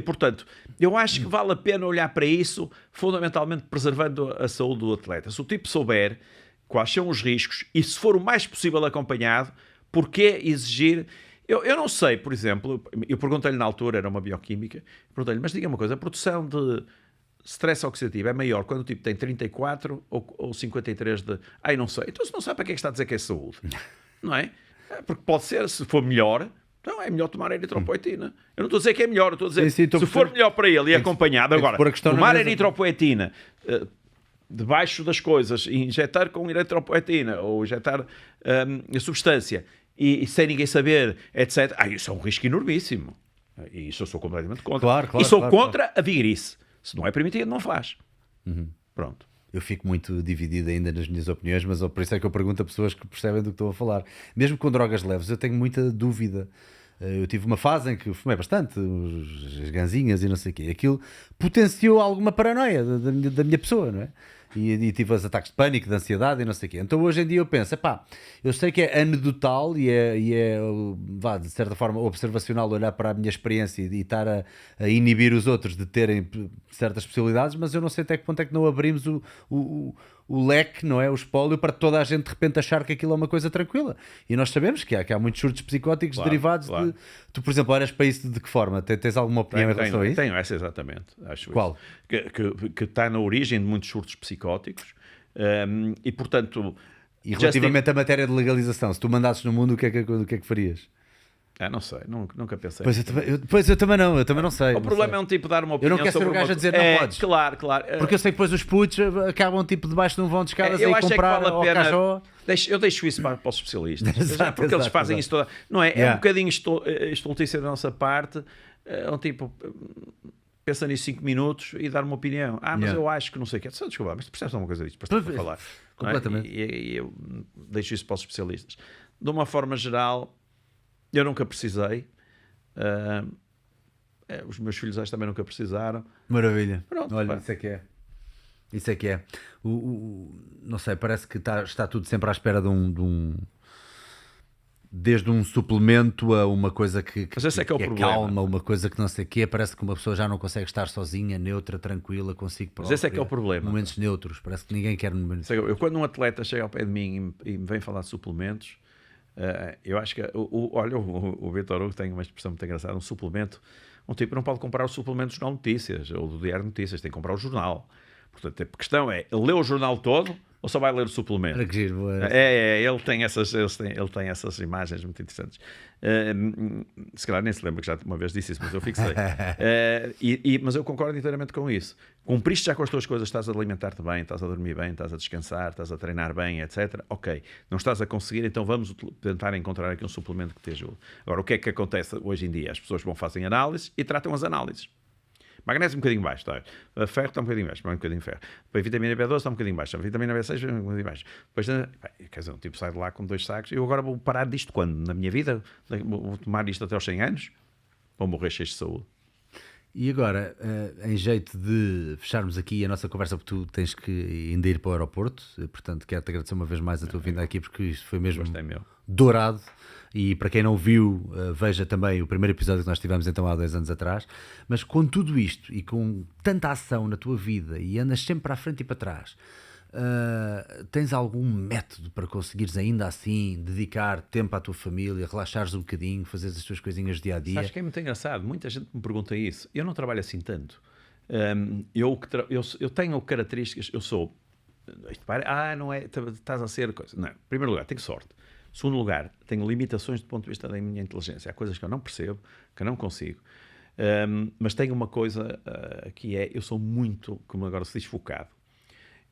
Portanto, eu acho que vale a pena olhar para isso, fundamentalmente preservando a saúde do atleta. Se o tipo souber quais são os riscos e se for o mais possível acompanhado, porquê exigir... Eu não sei, por exemplo, eu perguntei-lhe na altura, era uma bioquímica, perguntei-lhe, mas diga uma coisa, a produção de stress oxidativo é maior quando o tipo tem 34 ou 53 de... não sei. Então se não sabe para que é que está a dizer que é saúde? Não é? Porque pode ser, se for melhor... Então é melhor tomar eritropoetina. Eu não estou a dizer que é melhor, eu estou a dizer se for melhor para ele e acompanhado. Agora, tomar eritropoetina debaixo das coisas, injetar com eritropoetina ou injetar a substância e sem ninguém saber, etc. Isso é um risco enormíssimo. E isso eu sou completamente contra. Claro, sou contra a vigarice. Se não é permitido, não faz. Pronto. Eu fico muito dividido ainda nas minhas opiniões, mas por isso é que eu pergunto a pessoas que percebem do que estou a falar. Mesmo com drogas leves, eu tenho muita dúvida. Eu tive uma fase em que fumei bastante, as ganzinhas e não sei o quê. Aquilo potenciou alguma paranoia da minha pessoa, não é? e tive os ataques de pânico, de ansiedade e não sei o quê. Então hoje em dia eu penso, epá, eu sei que é anedotal vá, de certa forma observacional olhar para a minha experiência e estar a inibir os outros de terem certas possibilidades, mas eu não sei até que ponto é que não abrimos o leque, não é? O espólio para toda a gente de repente achar que aquilo é uma coisa tranquila. E nós sabemos que há muitos surtos psicóticos derivados de... Tu, por exemplo, olhas para isso de que forma? Tens alguma opinião em relação a isso? Tenho essa exatamente. Acho Qual? Isso. Que está na origem de muitos surtos psicóticos e, portanto... E relativamente à matéria de legalização, se tu mandasses no mundo, o que é que farias? Não sei, nunca pensei. Pois eu também não sei. O problema é um tipo dar uma opinião. Eu não quero ser o gajo a dizer não podes. Claro. Porque eu sei que depois os putos acabam tipo debaixo de um vão de escadas e comprar vale ao cachorro. Eu deixo isso para os especialistas. Exato, eles fazem isso toda. Não é? É um bocadinho estultícia da nossa parte. Um tipo pensa nisso 5 minutos e dar uma opinião. Mas eu acho que não sei o que é. Desculpa, mas tu percebes alguma coisa disto para falar? Completamente. E eu deixo isso para os especialistas. De uma forma geral, eu nunca precisei. Os meus filhos acho também nunca precisaram. Maravilha. Pronto, olha, isso é que é. Não sei, parece que está tudo sempre à espera de um desde um suplemento a uma coisa que é calma, uma coisa que não sei o quê. Parece que uma pessoa já não consegue estar sozinha, neutra, tranquila, consigo própria. Mas esse é que é o problema. Momentos neutros, parece que ninguém quer momentos. Quando um atleta chega ao pé de mim e me vem falar de suplementos, eu acho que olha, o Vitor Hugo tem uma expressão muito engraçada, um suplemento. Um tipo não pode comprar o suplemento do Jornal Notícias ou do Diário Notícias, tem que comprar o jornal. Portanto, a questão é, lê o jornal todo ou só vai ler o suplemento? Era que giro, ele tem essas imagens muito interessantes. Se calhar nem se lembra que já uma vez disse isso, mas eu fixei. Mas eu concordo inteiramente com isso. Cumpriste já com as tuas coisas, estás a alimentar-te bem, estás a dormir bem, estás a descansar, estás a treinar bem, etc. Ok, não estás a conseguir, então vamos tentar encontrar aqui um suplemento que te ajude. Agora, o que é que acontece hoje em dia? As pessoas fazem análises e tratam as análises. Magnésio um bocadinho baixo, tá? Ferro está um bocadinho baixo, um bocadinho de ferro. Depois a vitamina B12 está um bocadinho baixo, a vitamina B6 está um bocadinho baixo. Depois, quer dizer, um tipo sai de lá com 2 sacos. Eu agora vou parar disto quando? Na minha vida? Vou tomar isto até aos 100 anos? Vou morrer cheio de saúde. E agora, em jeito de fecharmos aqui a nossa conversa, porque tu tens que ainda ir para o aeroporto, portanto quero-te agradecer uma vez mais a tua vinda aqui, porque isto foi mesmo dourado. E para quem não viu, veja também o primeiro episódio que nós tivemos então há 2 anos atrás. Mas com tudo isto e com tanta ação na tua vida e andas sempre para a frente e para trás, tens algum método para conseguires ainda assim dedicar tempo à tua família, relaxares um bocadinho, fazeres as tuas coisinhas dia a dia? Acho que é muito engraçado, muita gente me pergunta isso. Eu não trabalho assim tanto. Eu tenho características, eu sou... não é, estás a ser coisa. Não, em primeiro lugar, tenho sorte. Segundo lugar, tenho limitações do ponto de vista da minha inteligência. Há coisas que eu não percebo, que eu não consigo. Mas tenho uma coisa que é, eu sou muito, como agora se diz, focado.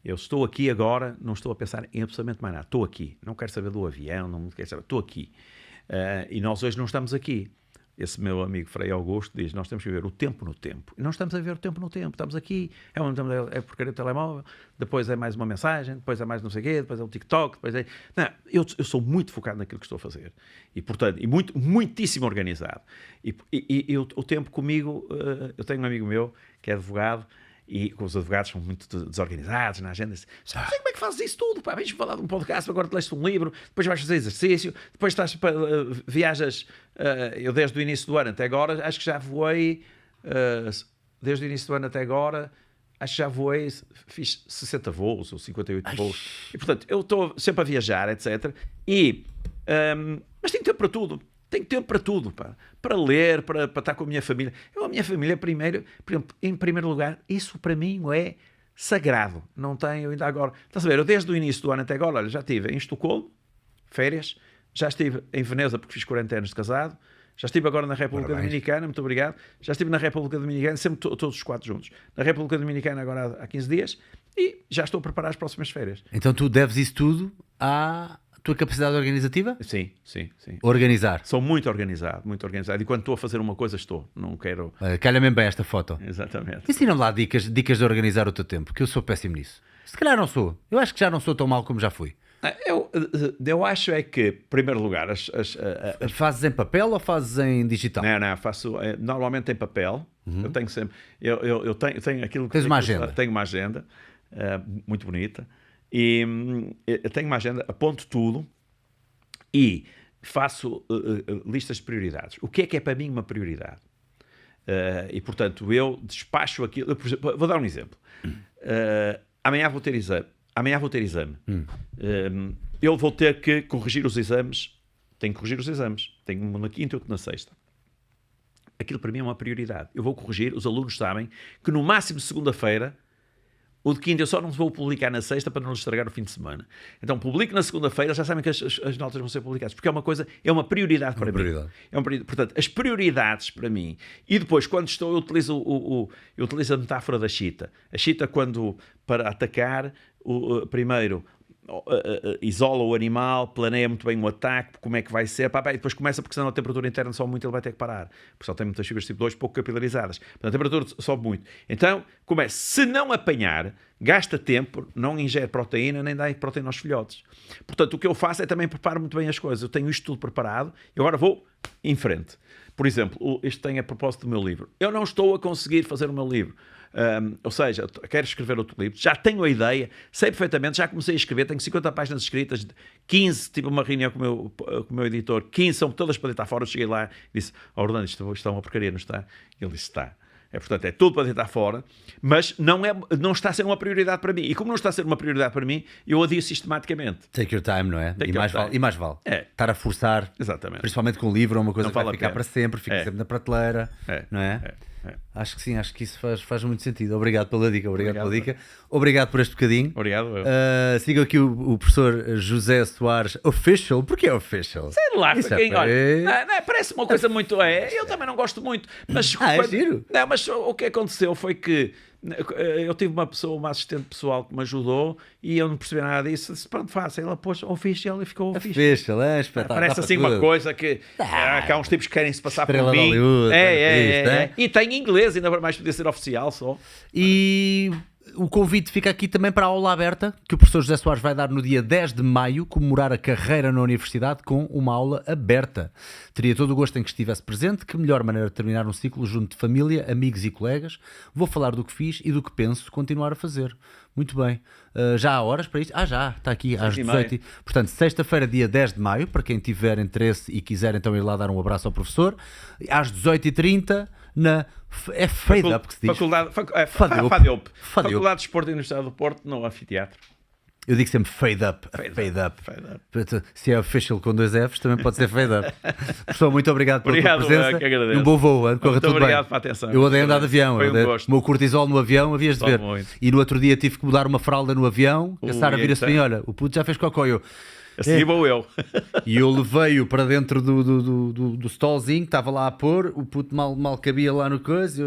Eu estou aqui agora, não estou a pensar em absolutamente mais nada. Estou aqui. Não quero saber do avião, não quero saber. Estou aqui. E nós hoje não estamos aqui. Esse meu amigo Frei Augusto diz, nós temos que ver o tempo no tempo. E não estamos a ver o tempo no tempo. Estamos aqui, é porcaria do telemóvel, depois é mais uma mensagem, depois é mais não sei o quê, depois é o TikTok, depois é... Não, eu sou muito focado naquilo que estou a fazer. E, portanto, muitíssimo organizado. E o tempo comigo, eu tenho um amigo meu que é advogado, e os advogados são muito desorganizados na agenda. Como é que fazes isso tudo? Pá, vens falar de um podcast, agora te leste um livro, depois vais fazer exercício, depois viajas. Eu desde o início do ano até agora, acho que já voei, desde o início do ano até agora, acho que já voei, fiz 60 voos ou 58 voos. E, portanto, eu estou sempre a viajar, etc. Mas tenho tempo para tudo. Tenho tempo para tudo, para ler, para estar com a minha família. A minha família, em primeiro lugar, isso para mim é sagrado. Não tenho ainda agora. Estás a ver, eu desde o início do ano até agora, olha, já estive em Estocolmo, férias, já estive em Veneza porque fiz 40 anos de casado, já estive agora na República Dominicana, muito obrigado, já estive na República Dominicana, sempre todos os 4 juntos. Na República Dominicana agora há 15 dias e já estou a preparar as próximas férias. Então tu deves isso tudo à tua capacidade organizativa? Sim. Organizar. Sou muito organizado. E quando estou a fazer uma coisa, não quero... Calha-me bem esta foto. Exatamente. Ensina-me lá dicas de organizar o teu tempo, que eu sou péssimo nisso. Se calhar não sou. Eu acho que já não sou tão mal como já fui. Eu acho é que, em primeiro lugar... Fazes em papel ou fazes em digital? Não, faço normalmente em papel. Eu tenho sempre... Eu tenho aquilo que... Tens uma agenda? Tenho uma agenda. muito bonita, e eu tenho uma agenda, aponto tudo e faço listas de prioridades. O que é para mim uma prioridade? E, portanto, eu despacho aquilo. Vou dar um exemplo. Amanhã vou ter exame. Eu vou ter que corrigir os exames. Tenho que corrigir os exames. Tenho um na quinta e outro na sexta. Aquilo para mim é uma prioridade. Eu vou corrigir. Os alunos sabem que no máximo segunda-feira, o de quinta eu só não vou publicar na sexta para não lhes estragar o fim de semana. Então publico na segunda-feira, já sabem que as notas vão ser publicadas, porque é uma prioridade para mim. Portanto, as prioridades para mim. E depois, quando eu utilizo a metáfora da chita. A chita, quando para atacar, primeiro isola o animal, planeia muito bem o ataque, como é que vai ser, e depois começa, porque senão a temperatura interna sobe muito, ele vai ter que parar, porque só tem muitas fibras tipo 2 pouco capilarizadas, portanto a temperatura sobe muito. Então, começa, se não apanhar, gasta tempo, não ingere proteína, nem dá proteína aos filhotes. Portanto, o que eu faço é também preparo muito bem as coisas. Eu tenho isto tudo preparado e agora vou em frente. Por exemplo, isto tem a propósito do meu livro. Eu não estou a conseguir fazer o meu livro. Ou seja, quero escrever outro livro, já tenho a ideia, sei perfeitamente, já comecei a escrever, tenho 50 páginas escritas, 15, tive uma reunião com o meu editor, 15 são todas para deitar fora. Eu cheguei lá e disse: Orlando, isto é uma porcaria, não está? Ele disse: está. Portanto, é tudo para deitar fora, mas não está a ser uma prioridade para mim. E como não está a ser uma prioridade para mim, eu adio sistematicamente. Take your time, não é? E mais vale. Estar a forçar, exatamente. Principalmente com o livro, é uma coisa não que vai ficar para sempre, fica sempre na prateleira, não é? Acho que sim, acho que isso faz muito sentido. Obrigado pela dica, obrigado por este bocadinho. Obrigado. Sigo aqui o professor José Soares Official. Porquê Official? Sei lá, olha, parece uma coisa muito. Eu também não gosto muito. Mas, é giro. Não, mas o que aconteceu foi que eu tive uma assistente pessoal que me ajudou e eu não percebi nada disso. Disse: pronto, faça. Ela pôs Official e ficou Official. Espetáculo. Parece assim uma coisa que há uns tipos que querem se passar por mim. Hollywood, E tem inglês, ainda mais podia ser oficial só. E o convite fica aqui também para a aula aberta que o professor José Soares vai dar no dia 10 de maio, comemorar a carreira na universidade com uma aula aberta. Teria todo o gosto em que estivesse presente. Que melhor maneira de terminar um ciclo junto de família, amigos e colegas. Vou falar do que fiz e do que penso continuar a fazer. Muito bem. Já há horas para isto? Já, está aqui às 18. Portanto, sexta-feira, dia 10 de maio, para quem tiver interesse e quiser então ir lá dar um abraço ao professor, às 18h30 na FADUP, que se diz. FADUP. Faculdade de Desporto da Universidade do Porto, no anfiteatro. Eu digo sempre FADUP. Se é official com 2 Fs, também pode ser FADUP. Professor, muito obrigado pela tua presença. E um bom voo, corra tudo bem. Obrigado pela atenção. Eu odeio andar de avião. Foi um gosto. O meu cortisol no avião, havias de ver. E no outro dia tive que mudar uma fralda no avião. A Sara vira-se bem: olha, o puto já fez cocó. Assim vou eu. E eu levei-o para dentro do stallzinho que estava lá a pôr. O puto mal cabia lá no coisa.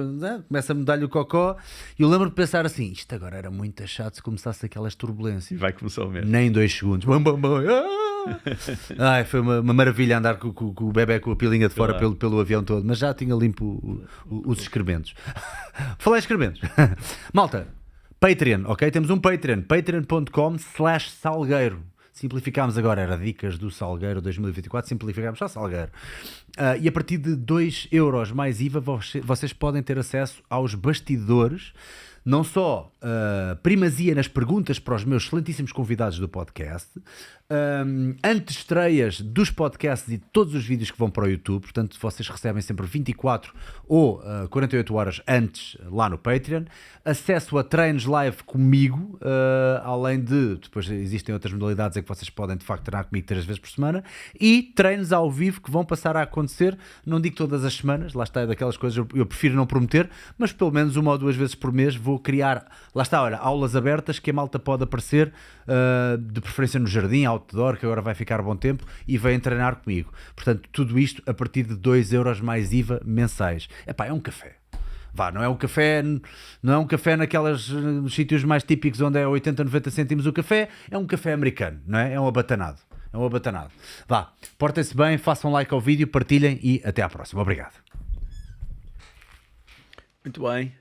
Começa a mudar-lhe o cocó. E eu lembro de pensar assim: isto agora era muito chato se começasse aquelas turbulências. Vai começar mesmo. Nem 2 segundos. Foi uma maravilha andar com o bebé com a pilinha de fora pelo avião todo. Mas já tinha limpo os excrementos. Falei excrementos. Malta, Patreon, ok? Temos um Patreon. Patreon.com/Salgueiro. Simplificámos agora, era Dicas do Salgueiro 2024, simplificámos só Salgueiro. E a partir de 2€ mais IVA, vocês podem ter acesso aos bastidores, não só primazia nas perguntas para os meus excelentíssimos convidados do podcast, antestreias dos podcasts e todos os vídeos que vão para o YouTube. Portanto, vocês recebem sempre 24 ou 48 horas antes lá no Patreon, acesso a treinos live comigo, além de, depois existem outras modalidades em que vocês podem de facto treinar comigo 3 vezes por semana, e treinos ao vivo que vão passar a acontecer, não digo todas as semanas, lá está, é daquelas coisas, eu prefiro não prometer, mas pelo menos 1 ou 2 vezes por mês vou criar, lá está, olha, aulas abertas que a malta pode aparecer, de preferência no jardim, outdoor, que agora vai ficar bom tempo, e vem treinar comigo. Portanto, tudo isto a partir de 2€ mais IVA mensais. É um café. Não é um café naqueles sítios mais típicos onde é 80, 90 cêntimos o café, é um café americano, não é? É um abatanado. Portem-se bem, façam like ao vídeo, partilhem e até à próxima. Obrigado. Muito bem.